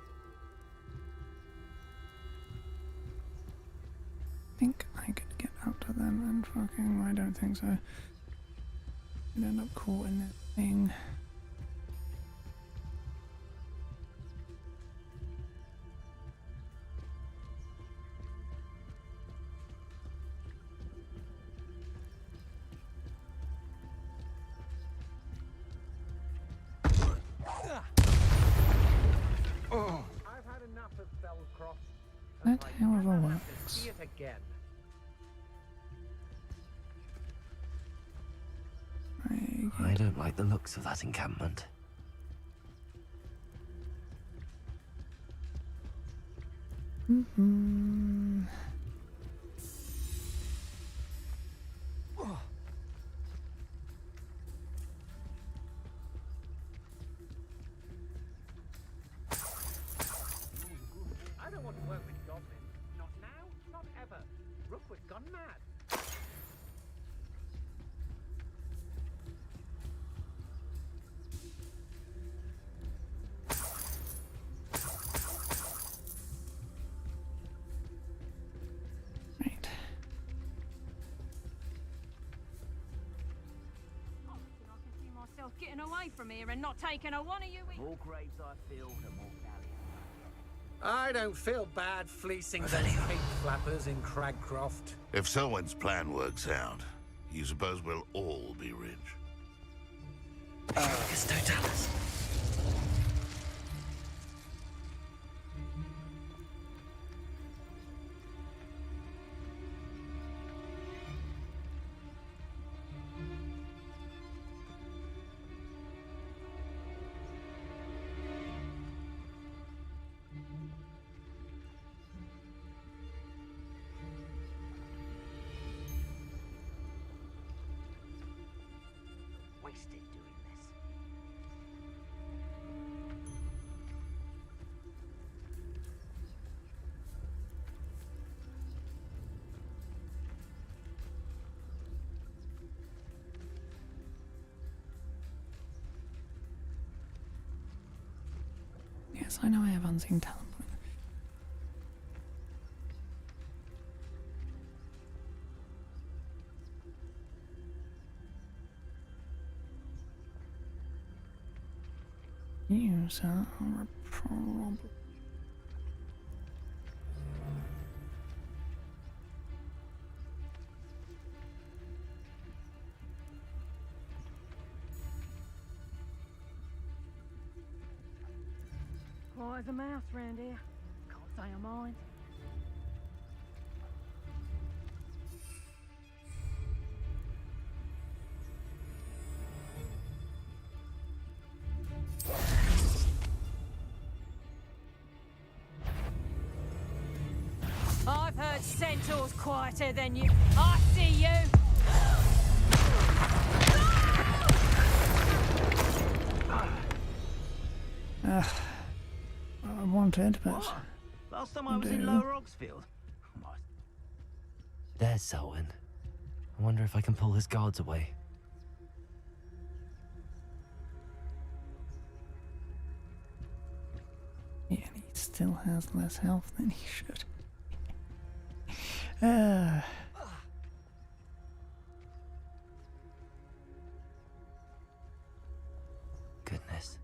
I think I could get out to them and fucking... I don't think so. I'd end up caught in that thing. I've had enough of Fellcroft. That, however, works. See it again. I don't like the looks of that encampment. I don't want to work with goblins. Not now, not ever. Rookwood's gone mad. getting away from here and not taking a one of you in. More graves I fill, the more galleons. I don't feel bad fleecing those pink flappers in Cragcroft. If Selwyn's plan works out, you suppose we'll all be rich. Totalis. Wasted doing this. Yes, I know I have unseen talent. You, sir, are a problem. Quiet as a mouse round here. Can't say I mind. I've heard centaurs quieter than you. I see you. I wanted, but... What? Last time I was in Lower Oxfield. There's Selwyn. I wonder if I can pull his guards away. Yeah, and he still has less health than he should. Goodness.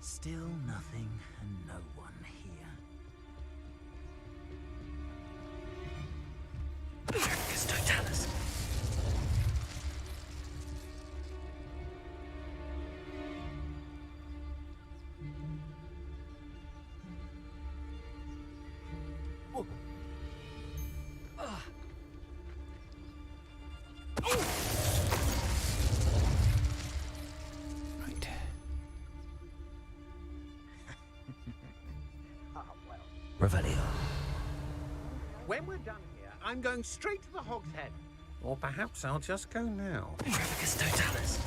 Still nothing and no one here. Focus Totalis. Right. Revelio. When we're done here, I'm going straight to the Hog's Head. Or perhaps I'll just go now. Focus Totalis.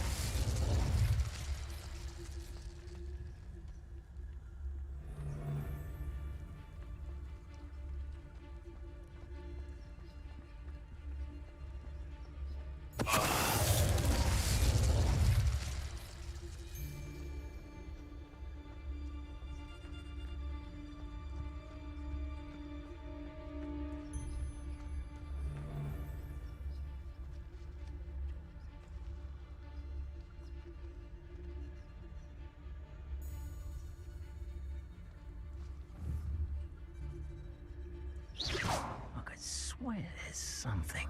I could swear there's something.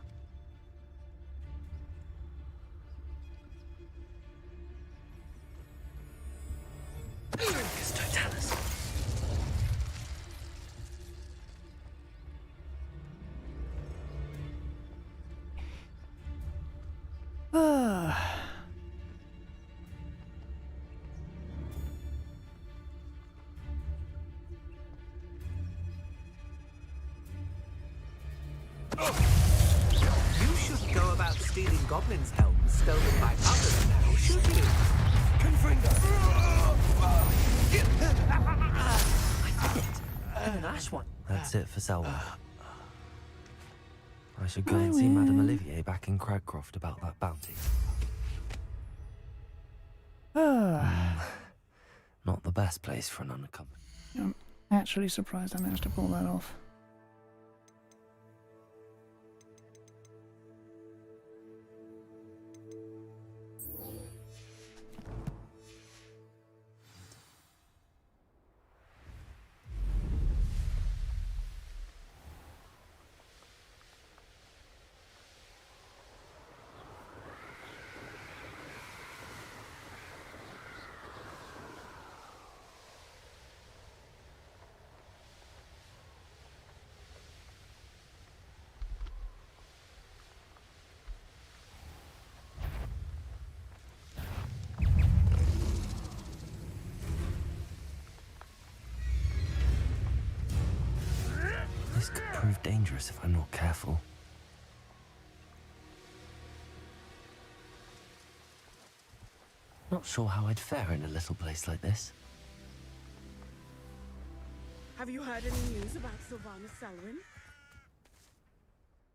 Focus Totalis. You shouldn't go about stealing goblins' helms stolen by others now, should you? A nice one. That's it for Selwyn. I should go and see Madame Olivier back in Cragcroft about that bounty. Not the best place for an unaccompanied. I'm actually surprised I managed to pull that off. This could prove dangerous if I'm not careful. Not sure how I'd fare in a little place like this. Have you heard any news about Sylvanus Selwyn?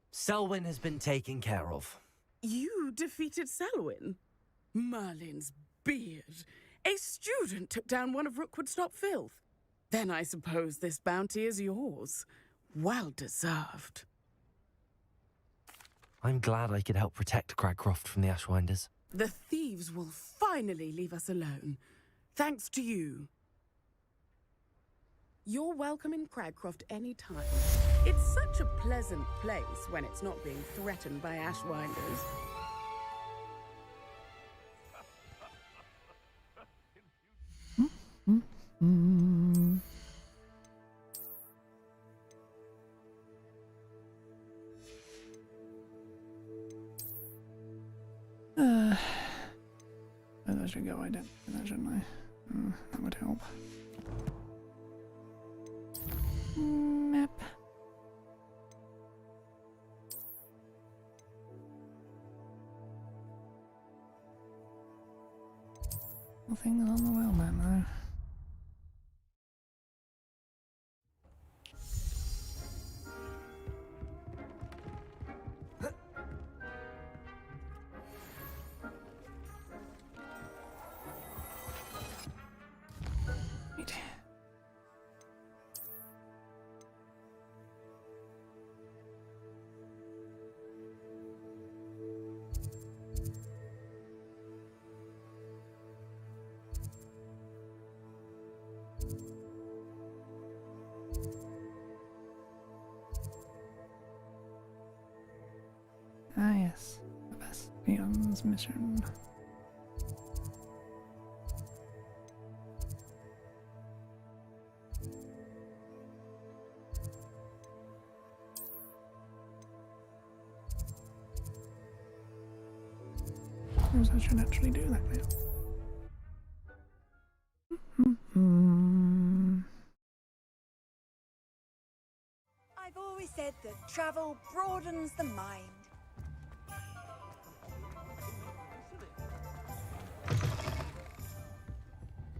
Selwyn has been taken care of. You defeated Selwyn? Merlin's beard. A student took down one of Rookwood's top filth. Then I suppose this bounty is yours. Well deserved. I'm glad I could help protect Cragcroft from the Ashwinders. The thieves will finally leave us alone. Thanks to you. You're welcome in Cragcroft any time. It's such a pleasant place when it's not being threatened by Ashwinders. I should go identify that, shouldn't I? That would help. Map. Nothing's on the well map though. Ah yes, Sabastian's mission. Suppose I should actually do that now. I've always said that travel broadens the mind.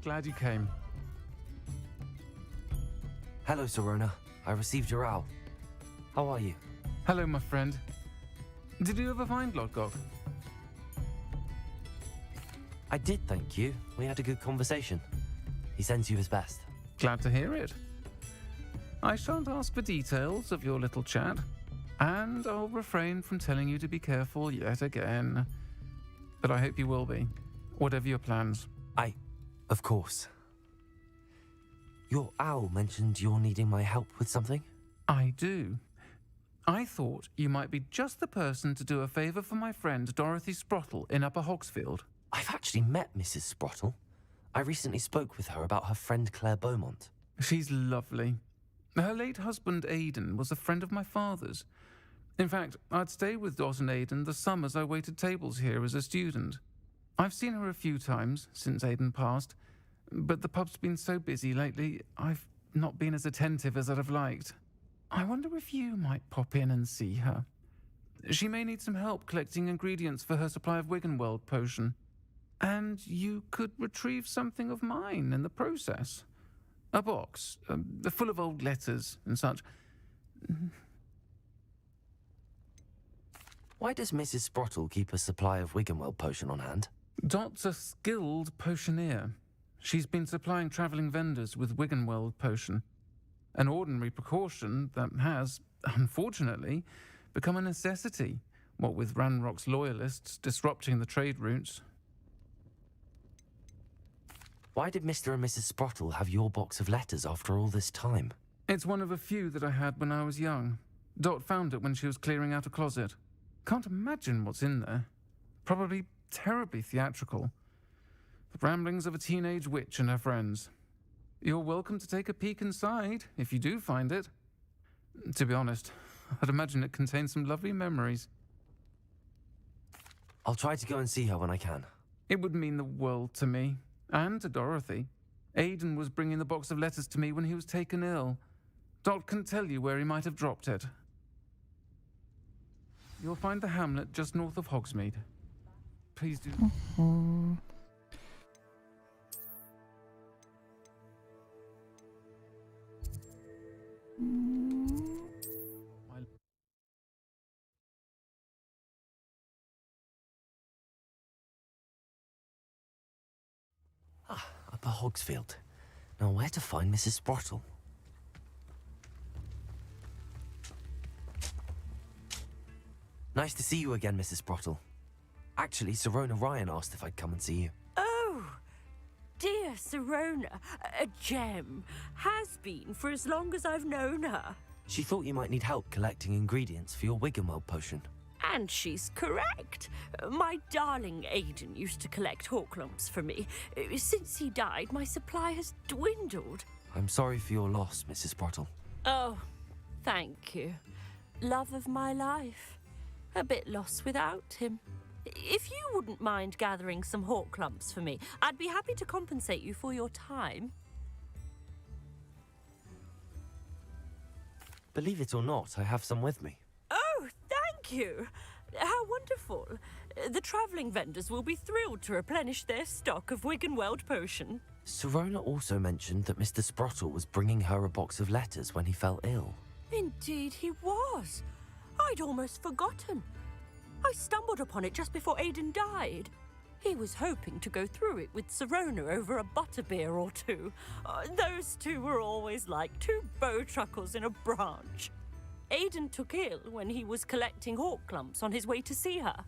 Glad you came. Hello, Sorona. I received your owl. How are you? Hello, my friend. Did you ever find Lodgok? I did, thank you. We had a good conversation. He sends you his best. Glad to hear it. I shan't ask for details of your little chat, and I'll refrain from telling you to be careful yet again. But I hope you will be, whatever your plans. Of course. Your owl mentioned you're needing my help with something? I do. I thought you might be just the person to do a favour for my friend Dorothy Sprottle in Upper Hogsfield. I've actually met Mrs. Sprottle. I recently spoke with her about her friend Claire Beaumont. She's lovely. Her late husband Aidan was a friend of my father's. In fact, I'd stayed with Dot and Aidan the summers I waited tables here as a student. I've seen her a few times since Aidan passed, but the pub's been so busy lately, I've not been as attentive as I'd have liked. I wonder if you might pop in and see her. She may need some help collecting ingredients for her supply of Wiggenweld potion. And you could retrieve something of mine in the process. A box, full of old letters and such. Why does Mrs. Sprottle keep a supply of Wiggenweld potion on hand? Dot's a skilled potioneer. She's been supplying travelling vendors with Wiggenweld potion, an ordinary precaution that has, unfortunately, become a necessity, what with Ranrock's loyalists disrupting the trade routes. Why did Mr. and Mrs. Sprottle have your box of letters after all this time? It's one of a few that I had when I was young. Dot found it when she was clearing out a closet. Can't imagine what's in there. Probably terribly theatrical. The ramblings of a teenage witch and her friends. You're welcome to take a peek inside, if you do find it. To be honest, I'd imagine it contains some lovely memories. I'll try to go and see her when I can. It would mean the world to me, and to Dorothy. Aidan was bringing the box of letters to me when he was taken ill. Dot can tell you where he might have dropped it. You'll find the hamlet just north of Hogsmeade. Please do. Upper Hogsfield. Now where to find Mrs. Sprottle? Nice to see you again, Mrs. Sprottle. Actually, Serona Ryan asked if I'd come and see you. Oh, dear Serona, a gem. Has been for as long as I've known her. She thought you might need help collecting ingredients for your Wiggenweld potion. And she's correct. My darling Aidan used to collect Horklumps for me. Since he died, my supply has dwindled. I'm sorry for your loss, Mrs. Sprottle. Oh, thank you. Love of my life. A bit lost without him. If you wouldn't mind gathering some Horklumps for me, I'd be happy to compensate you for your time. Believe it or not, I have some with me. Oh, thank you. How wonderful. The travelling vendors will be thrilled to replenish their stock of Wiggenweld potion. Serona also mentioned that Mr. Sprottle was bringing her a box of letters when he fell ill. Indeed he was. I'd almost forgotten. I stumbled upon it just before Aidan died. He was hoping to go through it with Serona over a butterbeer or two. Those two were always like two bowtruckles in a branch. Aidan took ill when he was collecting Horklumps on his way to see her.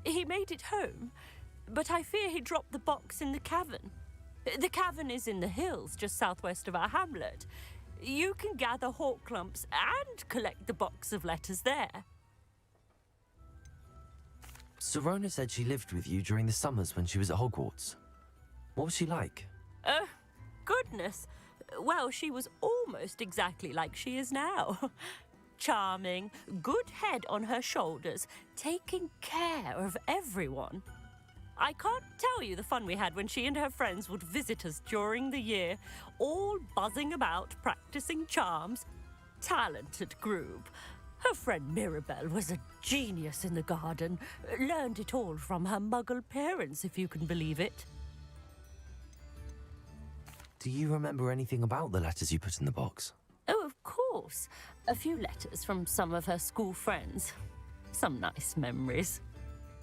He made it home, but I fear he dropped the box in the cavern. The cavern is in the hills just southwest of our hamlet. You can gather Horklumps and collect the box of letters there. Serona said she lived with you during the summers when she was at Hogwarts. What was she like? Goodness. Well, she was almost exactly like she is now. Charming, good head on her shoulders, taking care of everyone. I can't tell you the fun we had when she and her friends would visit us during the year, all buzzing about, practicing charms. Talented group. Her friend Mirabelle was a genius in the garden. Learned it all from her muggle parents, if you can believe it. Do you remember anything about the letters you put in the box? Oh, of course. A few letters from some of her school friends. Some nice memories.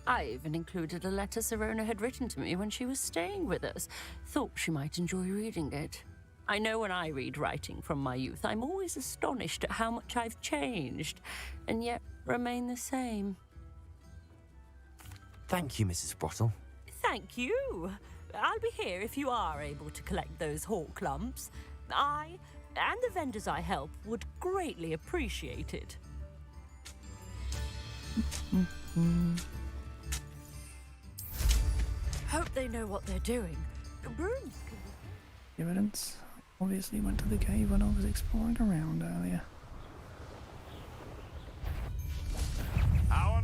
I even included a letter Serona had written to me when she was staying with us. Thought she might enjoy reading it. I know when I read writing from my youth, I'm always astonished at how much I've changed, and yet remain the same. Thank you, Mrs. Sprottle. Thank you. I'll be here if you are able to collect those Horklumps. I, and the vendors I help, would greatly appreciate it. Hope they know what they're doing. Brooms. Evidence obviously went to the cave when I was exploring around earlier. How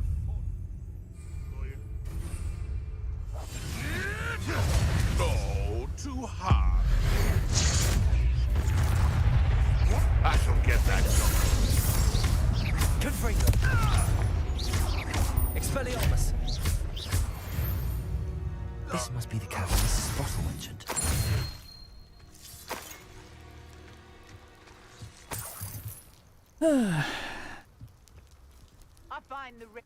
Oh, too hard. I shall get that done. Confringo. Expelliarmus. This must be the cavern Mrs. Sprottle mentioned. I find the Leave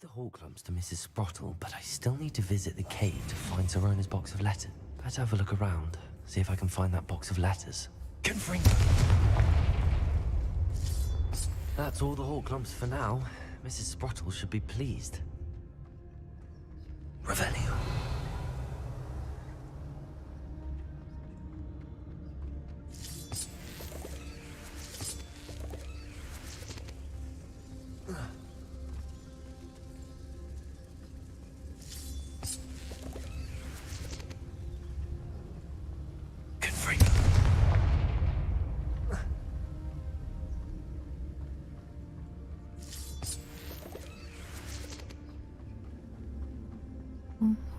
the Horklumps to Mrs. Sprottle, but I still need to visit the cave to find Serona's box of letters. Better have a look around, see if I can find that box of letters. Confringo! That's all the Horklumps for now. Mrs. Sprottle should be pleased. Revelio.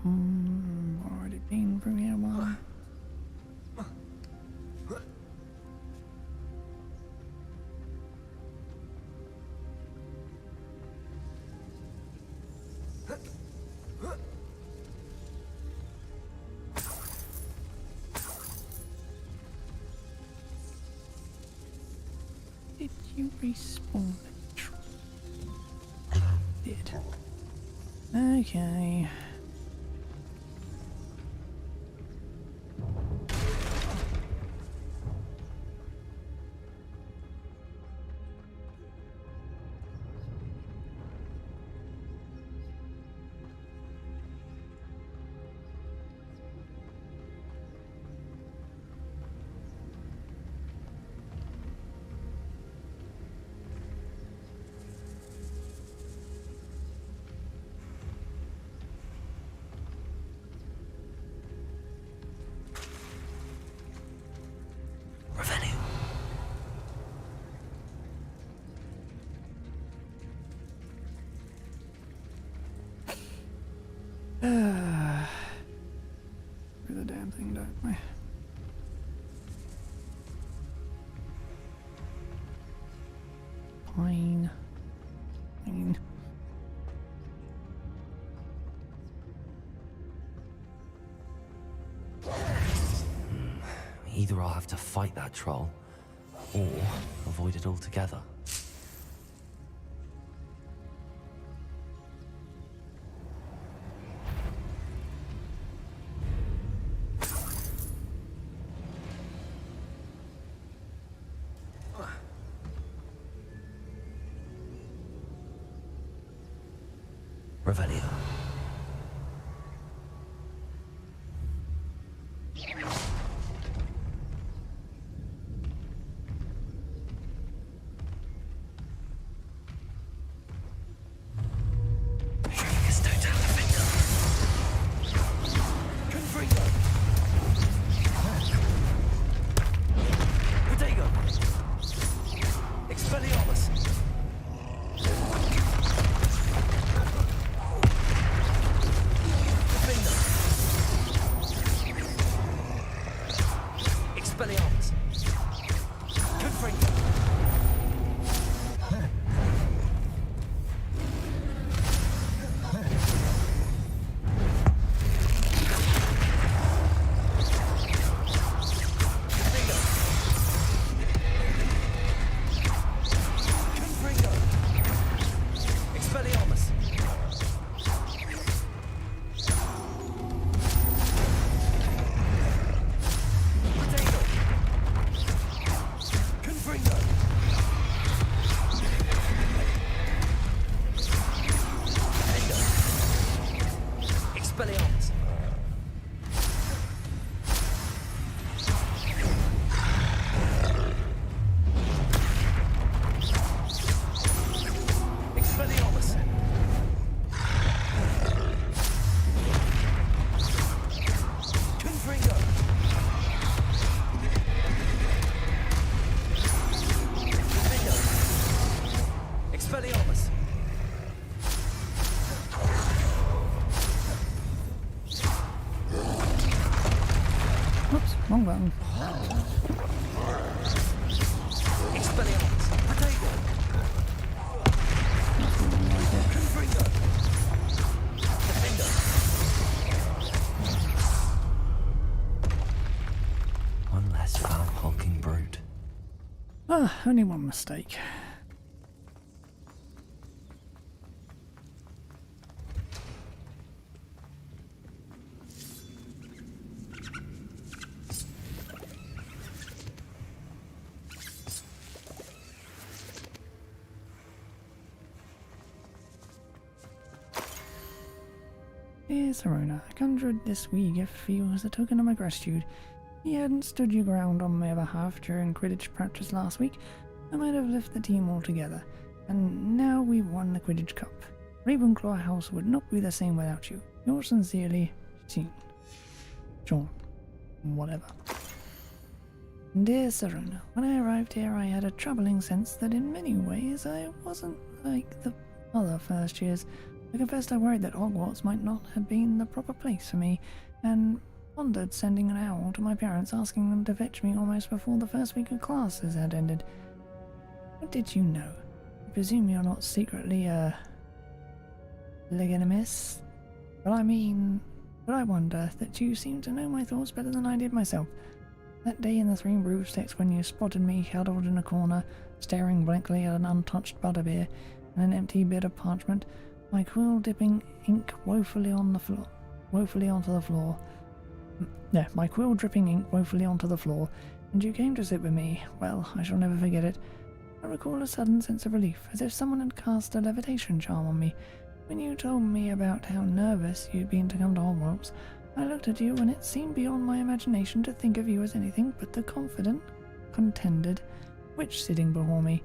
Already been through here one. Did you respawn? Did. Okay. Do the damn thing, don't we? Fine. Fine. Either I'll have to fight that troll, or avoid it altogether. Revelio. Oops, wrong button. One less foul hulking brute. Ah, only one mistake. Dear Serona, I conjured this wee gift for you as a token of my gratitude. If you hadn't stood your ground on my behalf during Quidditch practice last week, I might have left the team altogether. And now we've won the Quidditch Cup. Ravenclaw House would not be the same without you. Yours sincerely, Sean. Sean. Whatever. Dear Serona, when I arrived here I had a troubling sense that in many ways I wasn't like the other first years. I confessed I worried that Hogwarts might not have been the proper place for me, and pondered sending an owl to my parents asking them to fetch me almost before the first week of classes had ended. What did you know? I presume you're not secretly legitimist? But I wonder that you seem to know my thoughts better than I did myself. That day in the Three Broomsticks when you spotted me huddled in a corner, staring blankly at an untouched butterbeer and an empty bit of parchment, my quill dripping ink woefully onto the floor. Yeah, my quill dripping ink woefully onto the floor, and you came to sit with me. Well, I shall never forget it. I recall a sudden sense of relief, as if someone had cast a levitation charm on me. When you told me about how nervous you'd been to come to Hogwarts, I looked at you and it seemed beyond my imagination to think of you as anything but the confident, contented witch sitting before me.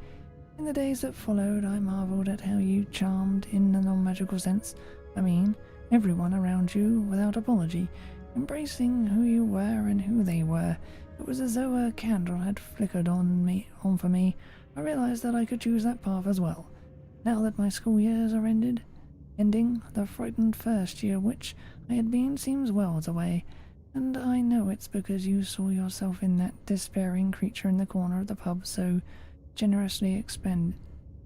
In the days that followed, I marvelled at how you charmed, in a non-magical sense, everyone around you without apology, embracing who you were and who they were. It was as though a candle had flickered on for me. I realised that I could choose that path as well. Now that my school years are ending, the frightened first year witch I had been seems worlds away, and I know it's because you saw yourself in that despairing creature in the corner of the pub so generously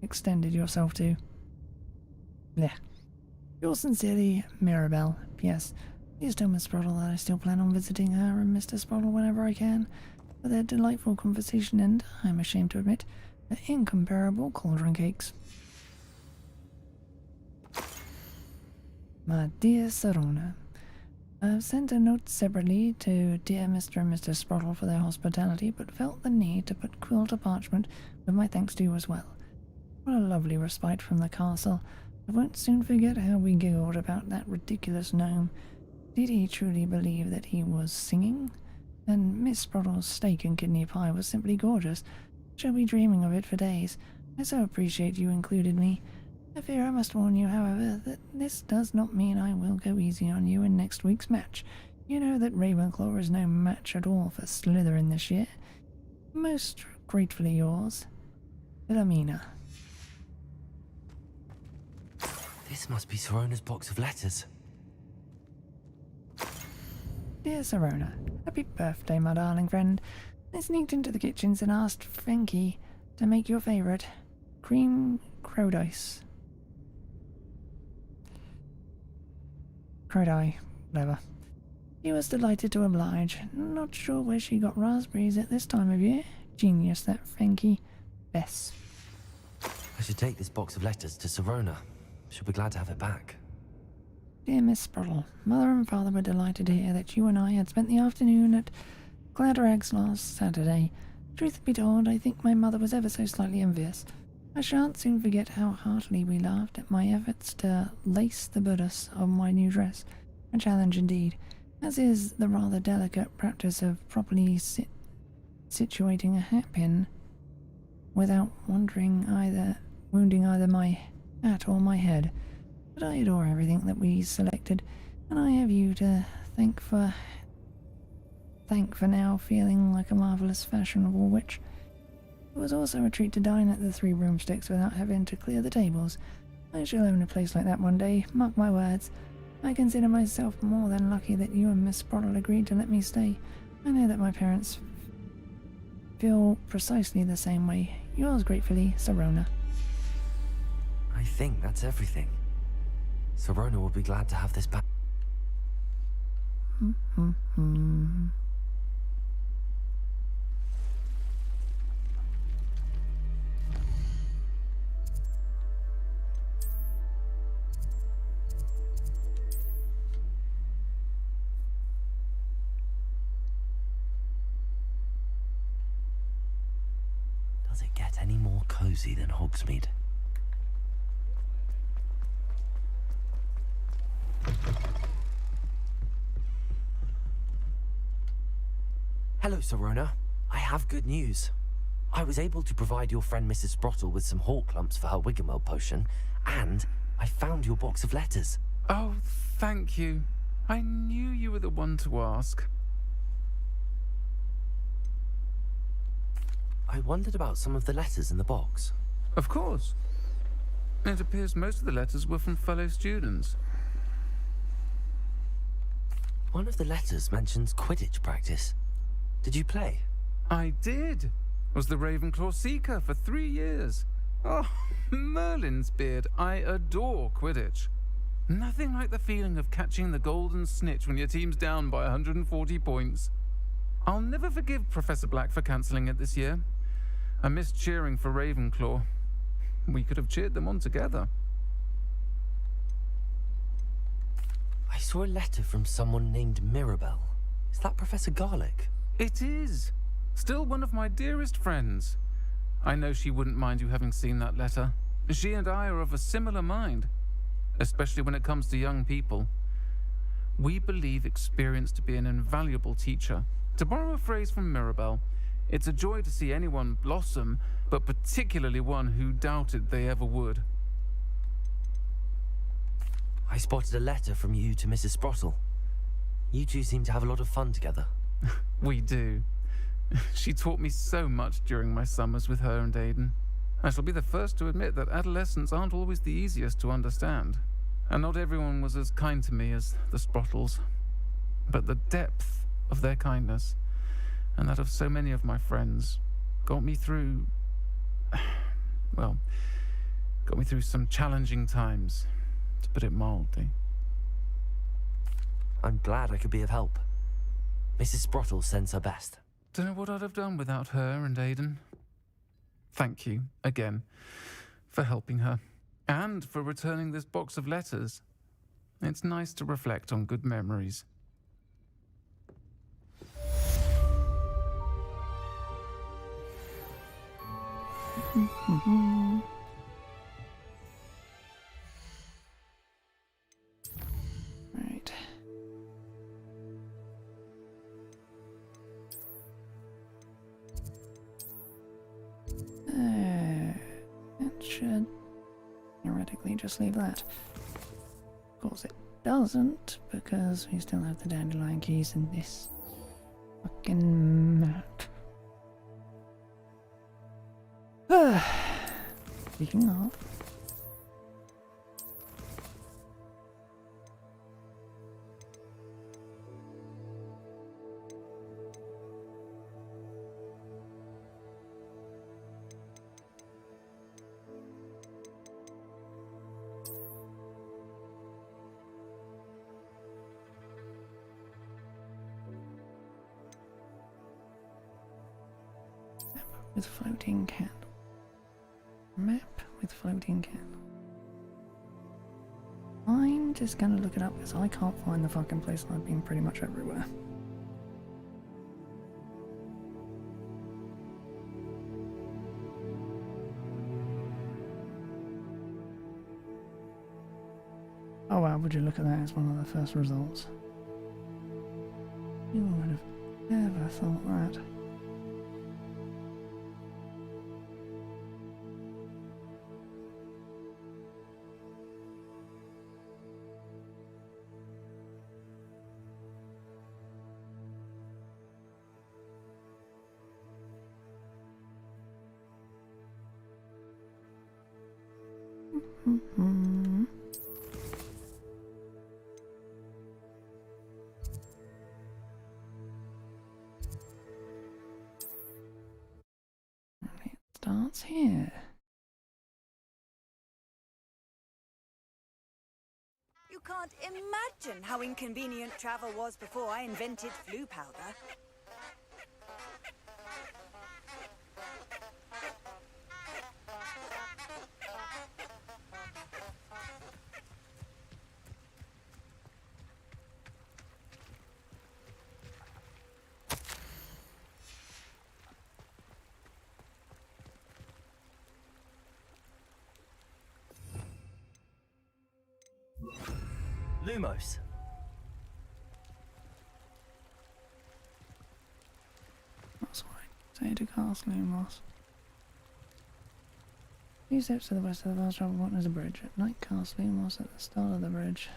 extended yourself to. Blech. Yours sincerely, Mirabelle. P.S. Please tell Miss Sprottle that I still plan on visiting her and Mr. Sprottle whenever I can. For their delightful conversation and, I'm ashamed to admit, their incomparable cauldron cakes. My dear Serona, I've sent a note separately to dear Mr. and Mrs. Sprottle for their hospitality, but felt the need to put quill to parchment with my thanks to you as well. What a lovely respite from the castle. I won't soon forget how we giggled about that ridiculous gnome. Did he truly believe that he was singing? And Miss Sprottle's steak and kidney pie was simply gorgeous. Shall be dreaming of it for days. I so appreciate you included me. I fear I must warn you, however, that this does not mean I will go easy on you in next week's match. You know that Ravenclaw is no match at all for Slytherin this year. Most gratefully yours, Philomena. This must be Serona's box of letters. Dear Serona, happy birthday, my darling friend. I sneaked into the kitchens and asked Frankie to make your favourite, cream crodice. Crodi, whatever. She was delighted to oblige. Not sure where she got raspberries at this time of year. Genius, that Frankie. Bess. I should take this box of letters to Serona. She'll be glad to have it back. Dear Miss Sprottle, Mother and Father were delighted to hear that you and I had spent the afternoon at Cladrag's last Saturday. Truth be told, I think my mother was ever so slightly envious. I shan't soon forget how heartily we laughed at my efforts to lace the bodice of my new dress. A challenge indeed, as is the rather delicate practice of properly situating a hatpin without wounding either my hat or my head. But I adore everything that we selected, and I have you to thank for now feeling like a marvellous fashionable witch. It was also a treat to dine at the Three Broomsticks without having to clear the tables. I shall own a place like that one day, mark my words. I consider myself more than lucky that you and Miss Sprottle agreed to let me stay. I know that my parents feel precisely the same way. Yours gratefully, Serona. I think that's everything. Serona will be glad to have this back. Mm-hmm. get any more cozy than Hogsmeade. Hello, Sorona. I have good news. I was able to provide your friend Mrs. Sprottle with some hawk lumps for her Wiggenweld potion, and I found your box of letters. Oh, thank you. I knew you were the one to ask. I wondered about some of the letters in the box. Of course. It appears most of the letters were from fellow students. One of the letters mentions Quidditch practice. Did you play? I did. Was the Ravenclaw Seeker for 3 years. Oh, Merlin's beard. I adore Quidditch. Nothing like the feeling of catching the golden snitch when your team's down by 140 points. I'll never forgive Professor Black for cancelling it this year. I missed cheering for Ravenclaw. We could have cheered them on together. I saw a letter from someone named Mirabelle. Is that Professor Garlick? It is. Still one of my dearest friends. I know she wouldn't mind you having seen that letter. She and I are of a similar mind, especially when it comes to young people. We believe experience to be an invaluable teacher. To borrow a phrase from Mirabelle, it's a joy to see anyone blossom, but particularly one who doubted they ever would. I spotted a letter from you to Mrs. Sprottle. You two seem to have a lot of fun together. We do. She taught me so much during my summers with her and Aidan. I shall be the first to admit that adolescents aren't always the easiest to understand. And not everyone was as kind to me as the Sprottles. But the depth of their kindness, and that of so many of my friends, got me through... well, got me through some challenging times, to put it mildly. I'm glad I could be of help. Mrs. Sprottle sends her best. Don't know what I'd have done without her and Aidan. Thank you, again, for helping her, and for returning this box of letters. It's nice to reflect on good memories. Right. It should theoretically just leave that. Of course it doesn't, because we still have the dandelion keys in this fucking map. Speaking of, with floating candle. Map with floating candle. I'm just gonna look it up because I can't find the fucking place and I've been pretty much everywhere. Oh wow, would you look at that as one of the first results? You would have never thought that. It starts here. You can't imagine how inconvenient travel was before I invented flu powder. Lumos. That's right. Say to Castle Lumos. Few steps to the west of the vast travel point is a bridge. At night, Castle Lumos at the start of the bridge.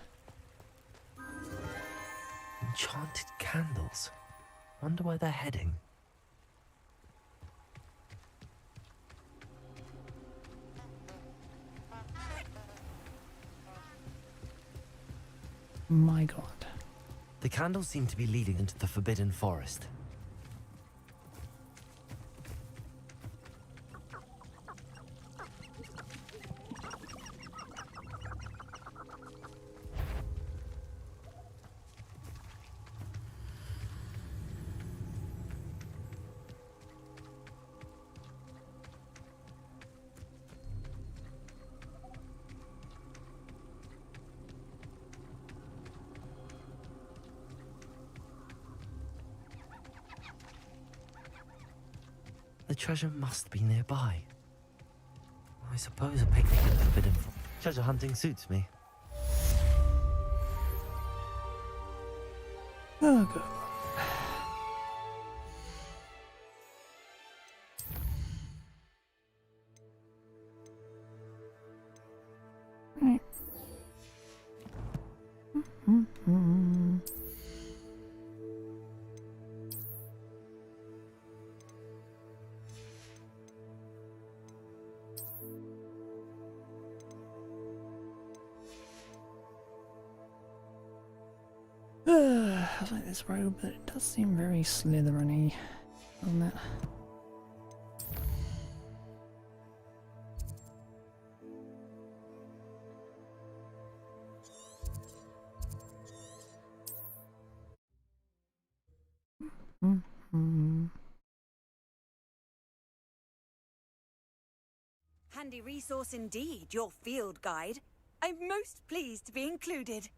Enchanted candles. Wonder where they're heading. My god. The candles seem to be leading into the Forbidden Forest. The treasure must be nearby. I suppose a picnic at the Forbidden Forest. Treasure hunting suits me. Oh god. Right. I like this robe, but it does seem very Slytherin-y, doesn't it? Handy resource indeed, your field guide. I'm most pleased to be included.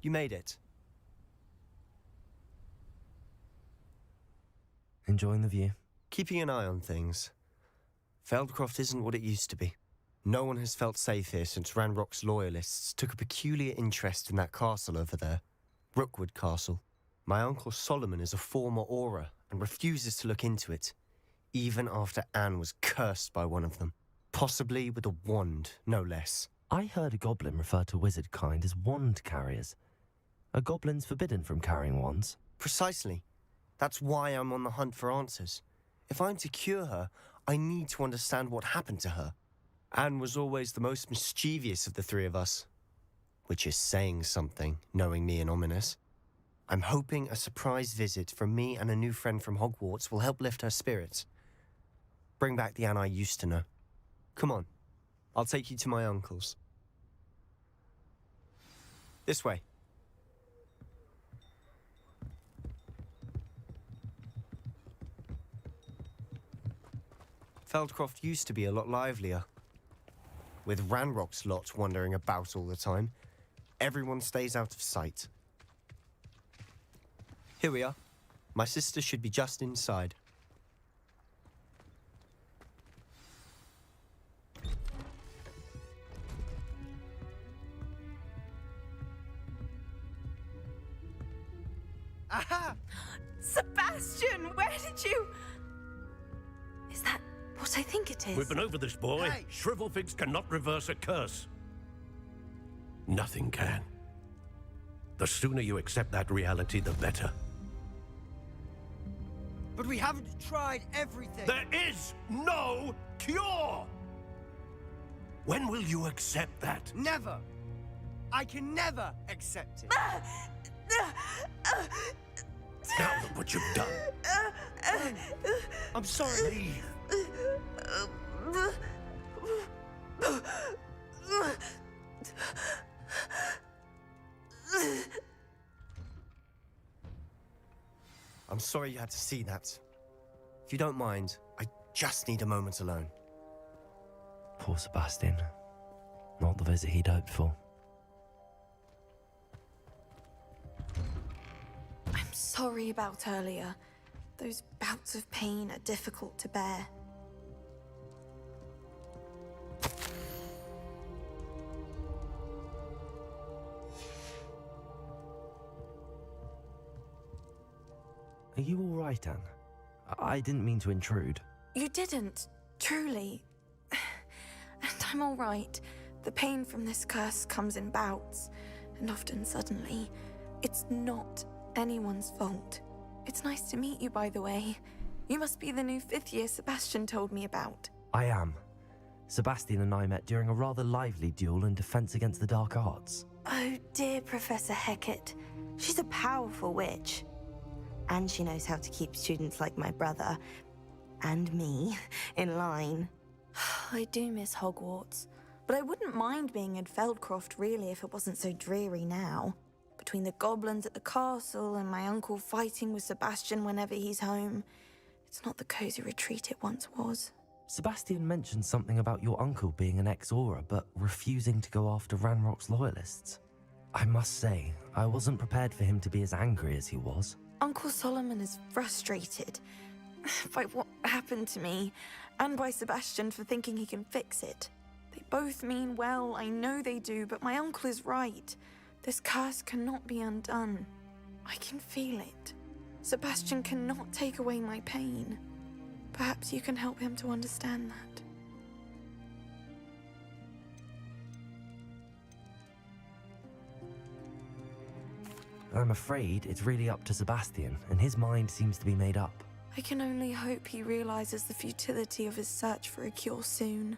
You made it. Enjoying the view? Keeping an eye on things. Feldcroft isn't what it used to be. No one has felt safe here since Ranrock's loyalists took a peculiar interest in that castle over there. Rookwood Castle. My uncle Solomon is a former Auror and refuses to look into it, even after Anne was cursed by one of them. Possibly with a wand, no less. I heard a goblin refer to wizard kind as wand carriers. Are goblins forbidden from carrying wands? Precisely. That's why I'm on the hunt for answers. If I'm to cure her, I need to understand what happened to her. Anne was always the most mischievous of the three of us. Which is saying something, knowing me and Ominous. I'm hoping a surprise visit from me and a new friend from Hogwarts will help lift her spirits. Bring back the Anne I used to know. Come on, I'll take you to my uncle's. This way. Feldcroft used to be a lot livelier. With Ranrock's lot wandering about all the time, everyone stays out of sight. Here we are. My sister should be just inside. Aha! Sebastian, where did you... Is that what I think it is? We've been over this, boy. Hey. Shrivelfigs cannot reverse a curse. Nothing can. The sooner you accept that reality, the better. But we haven't tried everything. There is no cure! When will you accept that? Never. I can never accept it. Now look what you've done. I'm sorry. Leave. I'm sorry you had to see that. If you don't mind, I just need a moment alone. Poor Sebastian. Not the visit he'd hoped for. sorry about earlier. Those bouts of pain are difficult to bear. Are you all right, Anne? I didn't mean to intrude. You didn't, truly. And I'm all right. The pain from this curse comes in bouts, and often suddenly. It's not anyone's fault. It's nice to meet you, by the way. You must be the new 5th year Sebastian told me about. I am. Sebastian and I met during a rather lively duel in defense against the dark arts. Oh dear, Professor Hecat. She's a powerful witch. And she knows how to keep students like my brother, and me, in line. I do miss Hogwarts, but I wouldn't mind being in Feldcroft, really, if it wasn't so dreary now. Between the goblins at the castle and my uncle fighting with Sebastian whenever he's home, it's not the cozy retreat it once was. Sebastian mentioned something about your uncle being an ex-Auror, but refusing to go after Ranrock's loyalists. I must say, I wasn't prepared for him to be as angry as he was. Uncle Solomon is frustrated by what happened to me, and by Sebastian for thinking he can fix it. They both mean well, I know they do, but my uncle is right. This curse cannot be undone. I can feel it. Sebastian cannot take away my pain. Perhaps you can help him to understand that. I'm afraid it's really up to Sebastian, and his mind seems to be made up. I can only hope he realizes the futility of his search for a cure soon.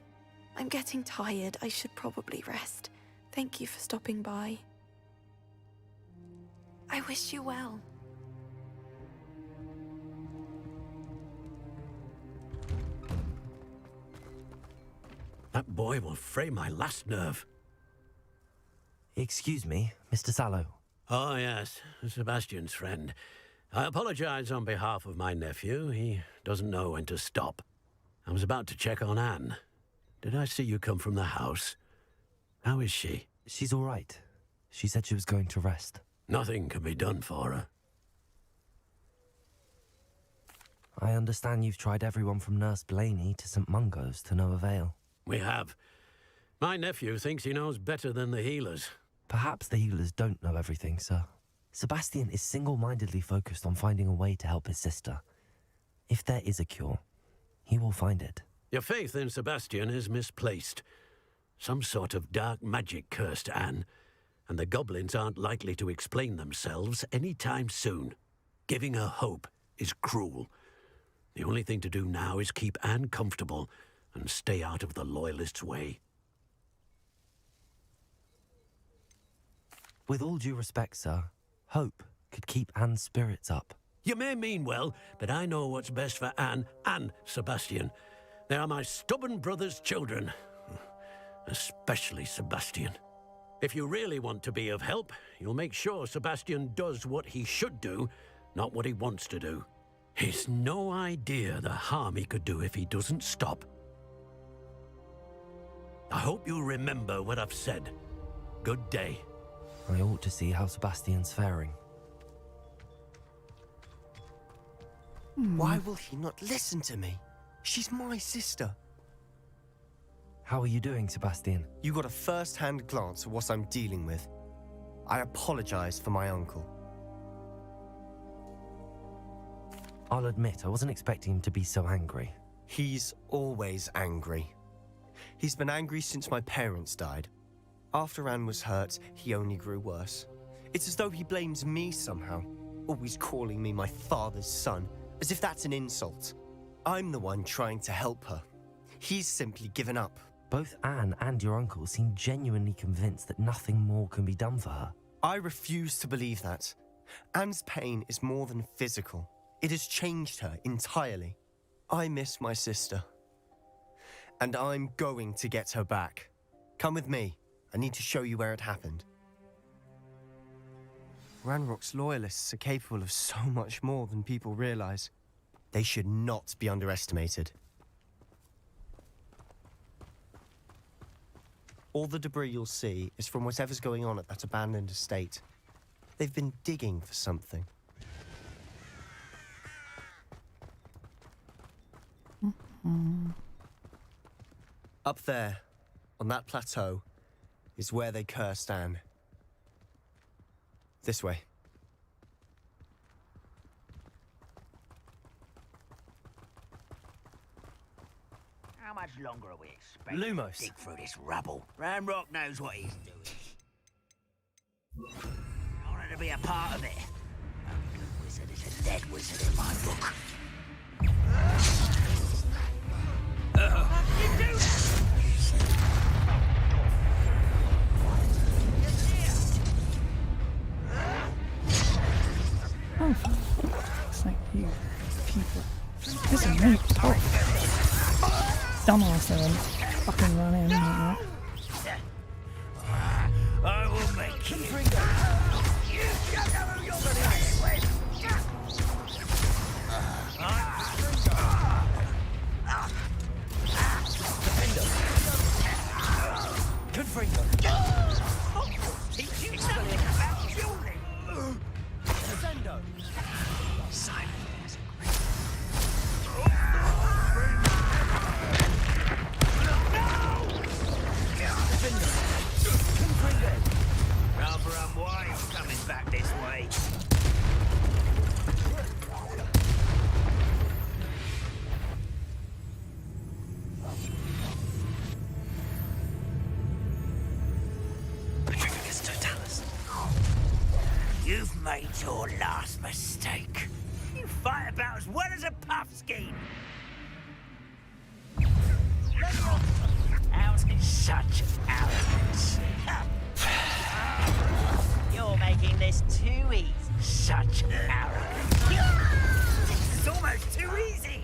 I'm getting tired. I should probably rest. Thank you for stopping by. I wish you well. That boy will fray my last nerve. Excuse me, Mr. Sallow. Oh, yes, Sebastian's friend. I apologize on behalf of my nephew. He doesn't know when to stop. I was about to check on Anne. Did I see you come from the house? How is she? She's all right. She said she was going to rest. Nothing can be done for her. I understand you've tried everyone from Nurse Blaney to St. Mungo's to no avail. We have. My nephew thinks he knows better than the healers. Perhaps the healers don't know everything, sir. Sebastian is single-mindedly focused on finding a way to help his sister. If there is a cure, he will find it. Your faith in Sebastian is misplaced. Some sort of dark magic cursed Anne, and the goblins aren't likely to explain themselves any time soon. Giving her hope is cruel. The only thing to do now is keep Anne comfortable and stay out of the Loyalists' way. With all due respect, sir, hope could keep Anne's spirits up. You may mean well, but I know what's best for Anne and Sebastian. They are my stubborn brother's children. Especially Sebastian. If you really want to be of help, you'll make sure Sebastian does what he should do, not what he wants to do. He's no idea the harm he could do if he doesn't stop. I hope you'll remember what I've said. Good day. I ought to see how Sebastian's faring. Why will he not listen to me? She's my sister. How are you doing, Sebastian? You got a first-hand glance at what I'm dealing with. I apologize for my uncle. I'll admit, I wasn't expecting him to be so angry. He's always angry. He's been angry since my parents died. After Anne was hurt, he only grew worse. It's as though he blames me somehow, always calling me my father's son, as if that's an insult. I'm the one trying to help her. He's simply given up. Both Anne and your uncle seem genuinely convinced that nothing more can be done for her. I refuse to believe that. Anne's pain is more than physical. It has changed her entirely. I miss my sister. And I'm going to get her back. Come with me. I need to show you where it happened. Ranrock's loyalists are capable of so much more than people realize. They should not be underestimated. All the debris you'll see is from whatever's going on at that abandoned estate. They've been digging for something. Up there, on that plateau, is where they cursed Anne. This way. How much longer are we expecting Lumos. to dig through this rubble? Ramrock knows what he's doing. I wanted to be a part of it. Only good wizard is a dead wizard in my book. You do that! Oh, it's like you people. This is really tough. Dumbass there and fucking run in. Right? I will make you. Confringo. Teach you something about dueling. Ascendo. Silent. Rather unwise coming back this way. You've made your last mistake. You fight about as well as a puffskein. Out in such arrogance. You're making this too easy. Such arrogance. This is almost too easy.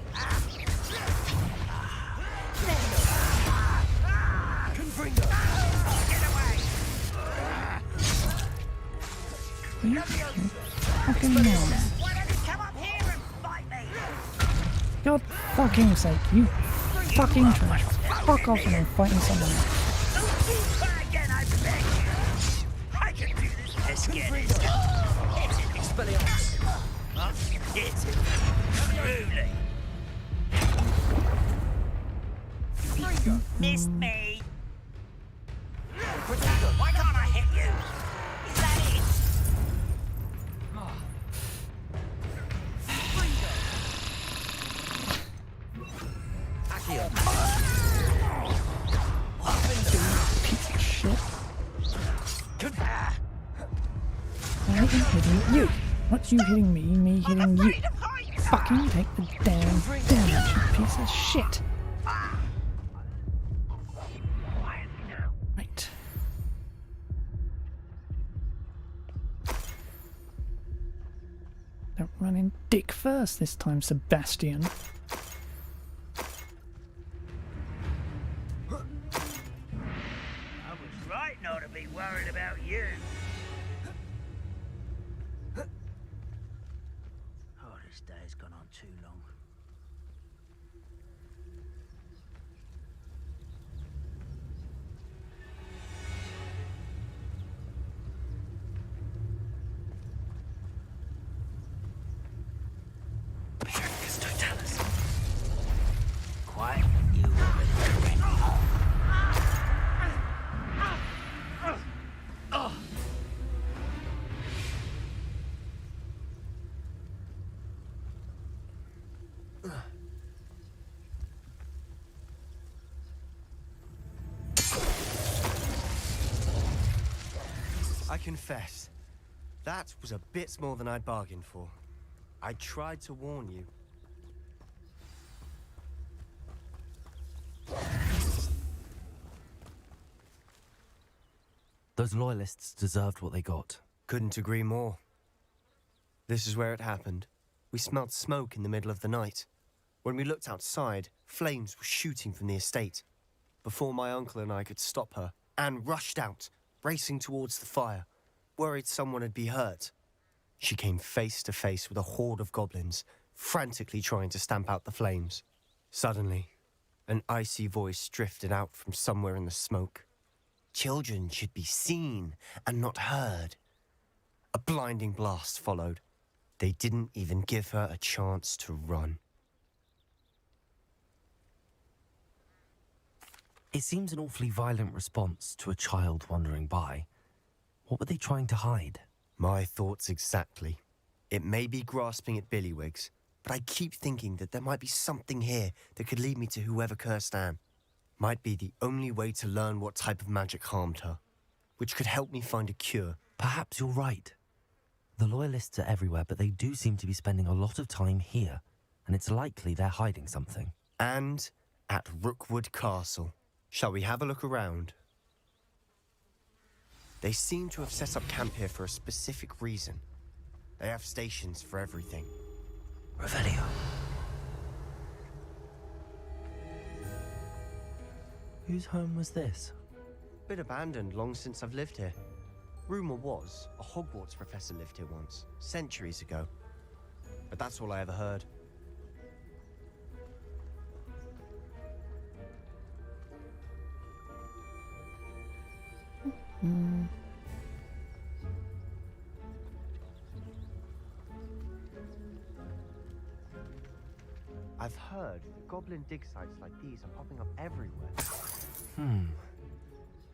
Confringo. Get away. Fucking hell. Why don't you come up here and fight me? God fucking sake, you fucking trash. Fuck off and I'm fighting someone else. Try again, I beg you. I can do this. Let's get it. Hit it. Expelliarmus. Huh? Hit it. Truly. Missed me. Why can't I hit you? Is that it? Accio. Piece of shit. I am hitting you. What's you hitting me? Me hitting you. Fucking take the damn damage, you piece of shit. Right. Don't run in dick first this time, Sebastian. I was right not to be worried about you. Oh, this day has gone on too long. Quiet, you woman. I confess, that was a bit more than I'd bargained for. I tried to warn you. Those loyalists deserved what they got. Couldn't agree more. This is where it happened. We smelled smoke in the middle of the night. When we looked outside, flames were shooting from the estate. Before my uncle and I could stop her, Anne rushed out, racing towards the fire, worried someone had been hurt. She came face to face with a horde of goblins, frantically trying to stamp out the flames. Suddenly, an icy voice drifted out from somewhere in the smoke. Children should be seen and not heard. A blinding blast followed. They didn't even give her a chance to run. It seems an awfully violent response to a child wandering by. What were they trying to hide? My thoughts exactly. It may be grasping at Billywigs, but I keep thinking that there might be something here that could lead me to whoever cursed Anne. Might be the only way to learn what type of magic harmed her, which could help me find a cure. Perhaps you're right. The Loyalists are everywhere, but they do seem to be spending a lot of time here, and it's likely they're hiding something. And at Rookwood Castle. Shall we have a look around? They seem to have set up camp here for a specific reason. They have stations for everything. Revelio. Whose home was this? Bit abandoned long since I've lived here. Rumour was, a Hogwarts professor lived here once, centuries ago. But that's all I ever heard. I've heard goblin dig sites like these are popping up everywhere.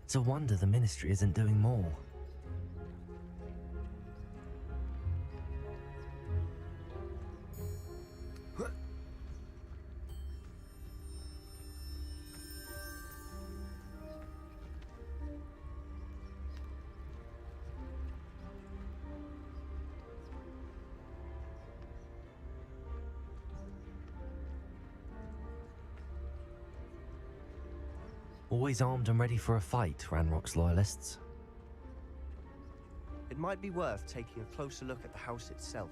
It's a wonder the Ministry isn't doing more. Always armed and ready for a fight, Ranrock's Loyalists. It might be worth taking a closer look at the house itself.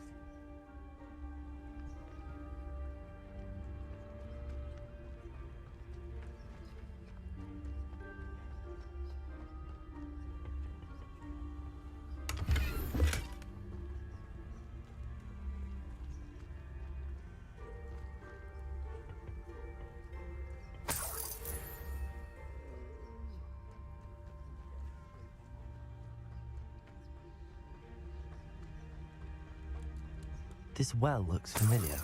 This well looks familiar.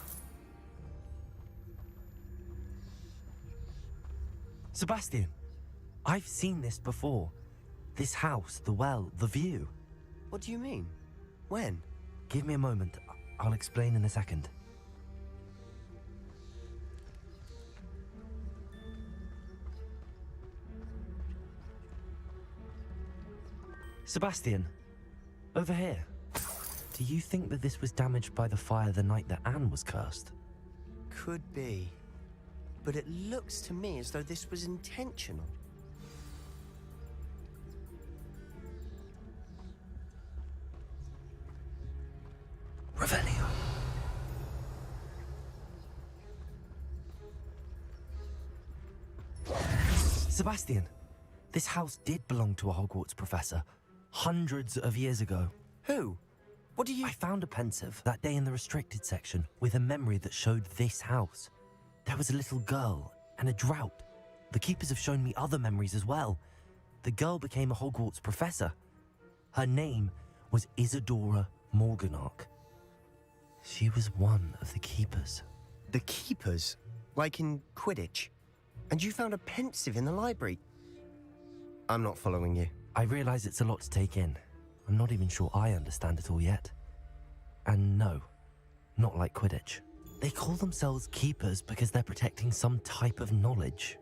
Sebastian, I've seen this before. This house, the well, the view. What do you mean? When? Give me a moment. I'll explain in a second. Sebastian, over here. Do you think that this was damaged by the fire the night that Anne was cursed? Could be. But it looks to me as though this was intentional. Revelio. Sebastian, this house did belong to a Hogwarts professor hundreds of years ago. Who? What do you... I found a pensive that day in the restricted section with a memory that showed this house. There was a little girl and a drought. The keepers have shown me other memories as well. The girl became a Hogwarts professor. Her name was Isadora Morganach. She was one of the keepers. The keepers? Like in Quidditch? And you found a pensive in the library? I'm not following you. I realize it's a lot to take in. I'm not even sure I understand it all yet. And no, not like Quidditch. They call themselves keepers because they're protecting some type of knowledge.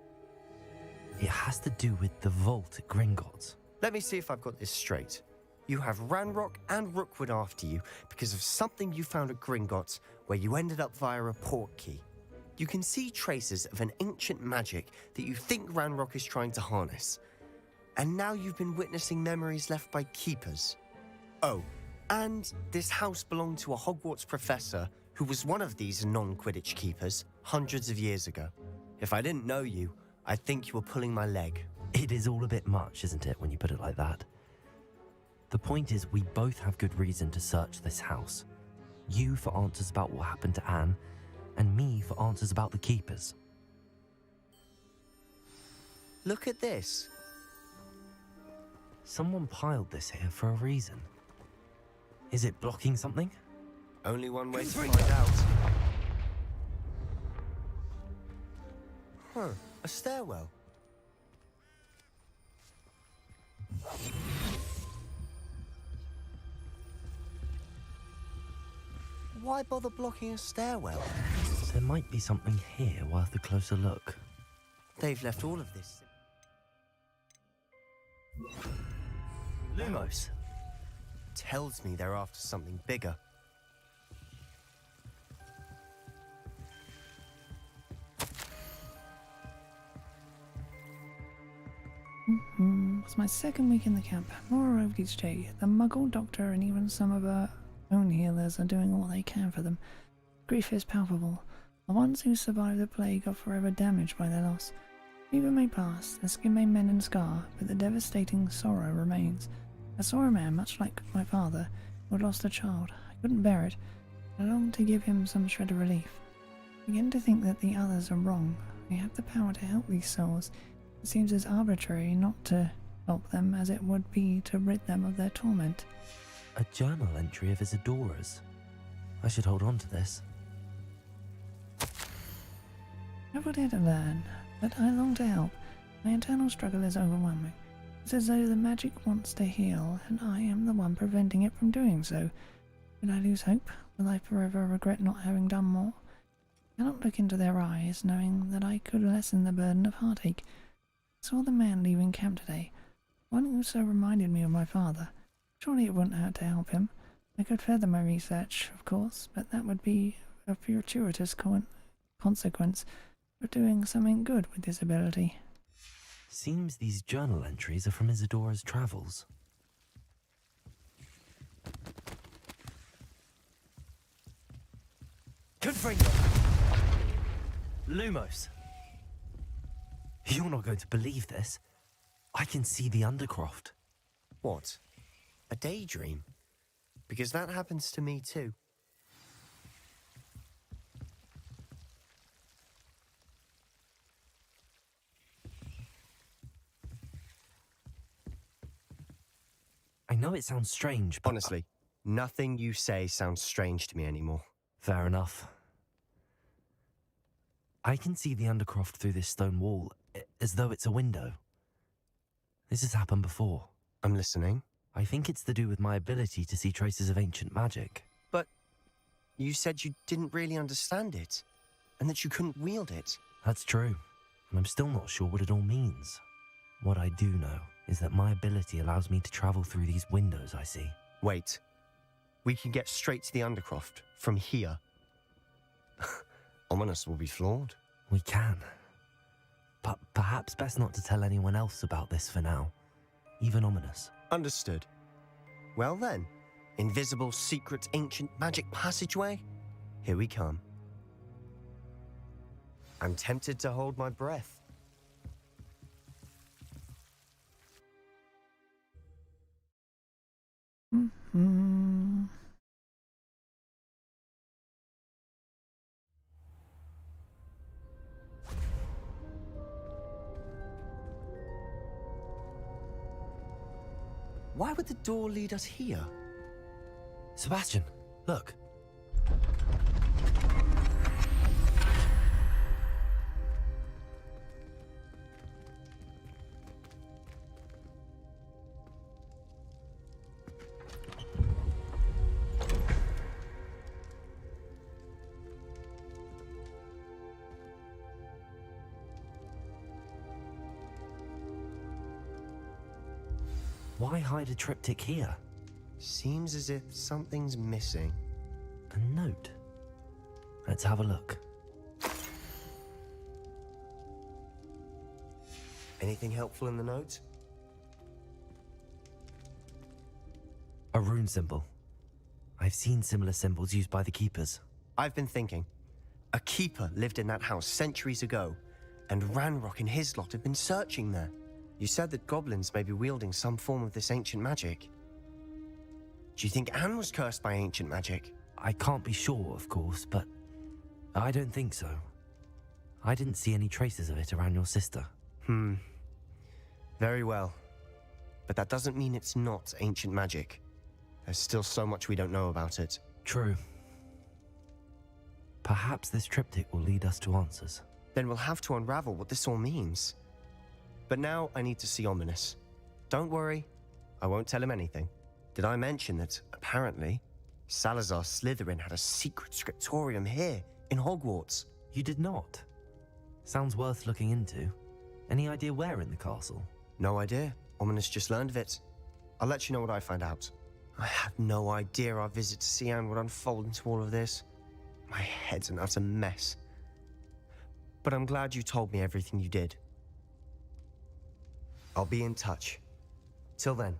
It has to do with the vault at Gringotts. Let me see if I've got this straight. You have Ranrock and Rookwood after you because of something you found at Gringotts where you ended up via a port key. You can see traces of an ancient magic that you think Ranrock is trying to harness. And now you've been witnessing memories left by keepers. Oh, and this house belonged to a Hogwarts professor who was one of these non-Quidditch keepers hundreds of years ago. If I didn't know you, I'd think you were pulling my leg. It is all a bit much, isn't it, when you put it like that? The point is, we both have good reason to search this house. You for answers about what happened to Anne, and me for answers about the keepers. Look at this. Someone piled this here for a reason. Is it blocking something? Only one way to find out. Huh, a stairwell. why bother blocking a stairwell? There might be something here worth a closer look. They've left all of this. Lumos. Tells me they're after something bigger. It's my second week in the camp. More arrived each day. The Muggle doctor and even some of our own healers are doing all they can for them. Grief is palpable. The ones who survived the plague are forever damaged by their loss. Fever may pass, their skin may mend and scar, but the devastating sorrow remains. I saw a man, much like my father, who had lost a child. I couldn't bear it. I longed to give him some shred of relief. I begin to think that the others are wrong. We have the power to help these souls. It seems as arbitrary not to help them as it would be to rid them of their torment. A journal entry of Isadora's. I should hold on to this. I would dare to learn, but I long to help. My internal struggle is overwhelming. It's as though the magic wants to heal, and I am the one preventing it from doing so. Will I lose hope? Will I forever regret not having done more? I cannot look into their eyes, knowing that I could lessen the burden of heartache. I saw the man leaving camp today. One who so reminded me of my father. Surely it wouldn't hurt to help him. I could further my research, of course, but that would be a fortuitous consequence of doing something good with this ability. Seems these journal entries are from Isadora's travels. Confringo! Lumos! You're not going to believe this. I can see the Undercroft. What? A daydream? Because that happens to me too. I know it sounds strange, but... Honestly, nothing you say sounds strange to me anymore. Fair enough. I can see the Undercroft through this stone wall, as though it's a window. This has happened before. I'm listening. I think it's to do with my ability to see traces of ancient magic. But you said you didn't really understand it, and that you couldn't wield it. That's true, and I'm still not sure what it all means. What I do know is that my ability allows me to travel through these windows I see. Wait. We can get straight to the Undercroft from here. Ominous will be flawed. We can. But perhaps best not to tell anyone else about this for now. Even Ominous. Understood. Well then, invisible, secret, ancient magic passageway? Here we come. I'm tempted to hold my breath. Why would the door lead us here? Sebastian, look. Why hide a triptych here? Seems as if something's missing. A note. Let's have a look. Anything helpful in the note? A rune symbol. I've seen similar symbols used by the keepers. I've been thinking. A keeper lived in that house centuries ago, and Ranrock and his lot have been searching there. You said that goblins may be wielding some form of this ancient magic. Do you think Anne was cursed by ancient magic? I can't be sure, of course, but I don't think so. I didn't see any traces of it around your sister. Very well. But that doesn't mean it's not ancient magic. There's still so much we don't know about it. True. Perhaps this triptych will lead us to answers. Then we'll have to unravel what this all means. But now I need to see Ominous. Don't worry, I won't tell him anything. Did I mention that, apparently, Salazar Slytherin had a secret scriptorium here, in Hogwarts. You did not? Sounds worth looking into. Any idea where in the castle? No idea. Ominous just learned of it. I'll let you know what I find out. I had no idea our visit to Cian would unfold into all of this. My head's an utter mess. But I'm glad you told me everything you did. I'll be in touch. Till then.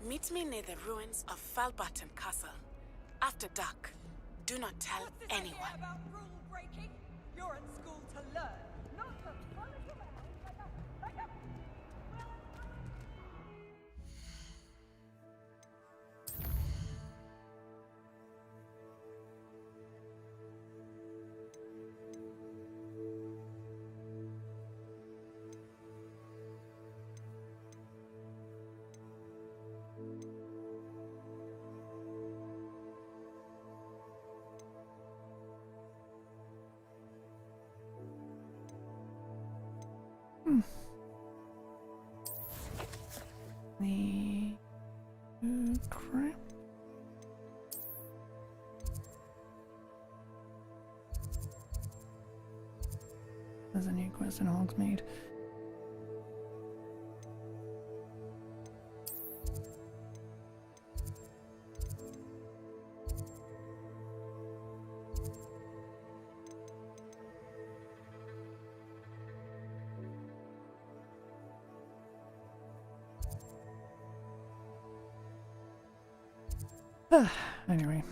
Meet me near the ruins of Falbutton Castle. After dark. Do not tell anyone. About rule breaking? You're at school to learn, not to punish around like a... Crap. There's a new quest in Hogsmeade. Anyway,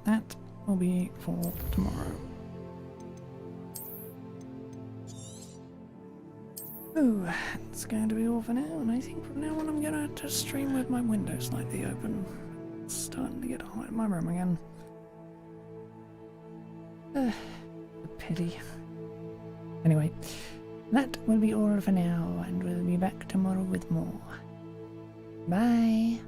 that will be for tomorrow. Oh, it's going to be all for now, and I think from now on I'm going to have to stream with my window slightly open. It's starting to get hot in my room again. A pity. Anyway, that will be all for now, and we'll be back tomorrow with more. Bye!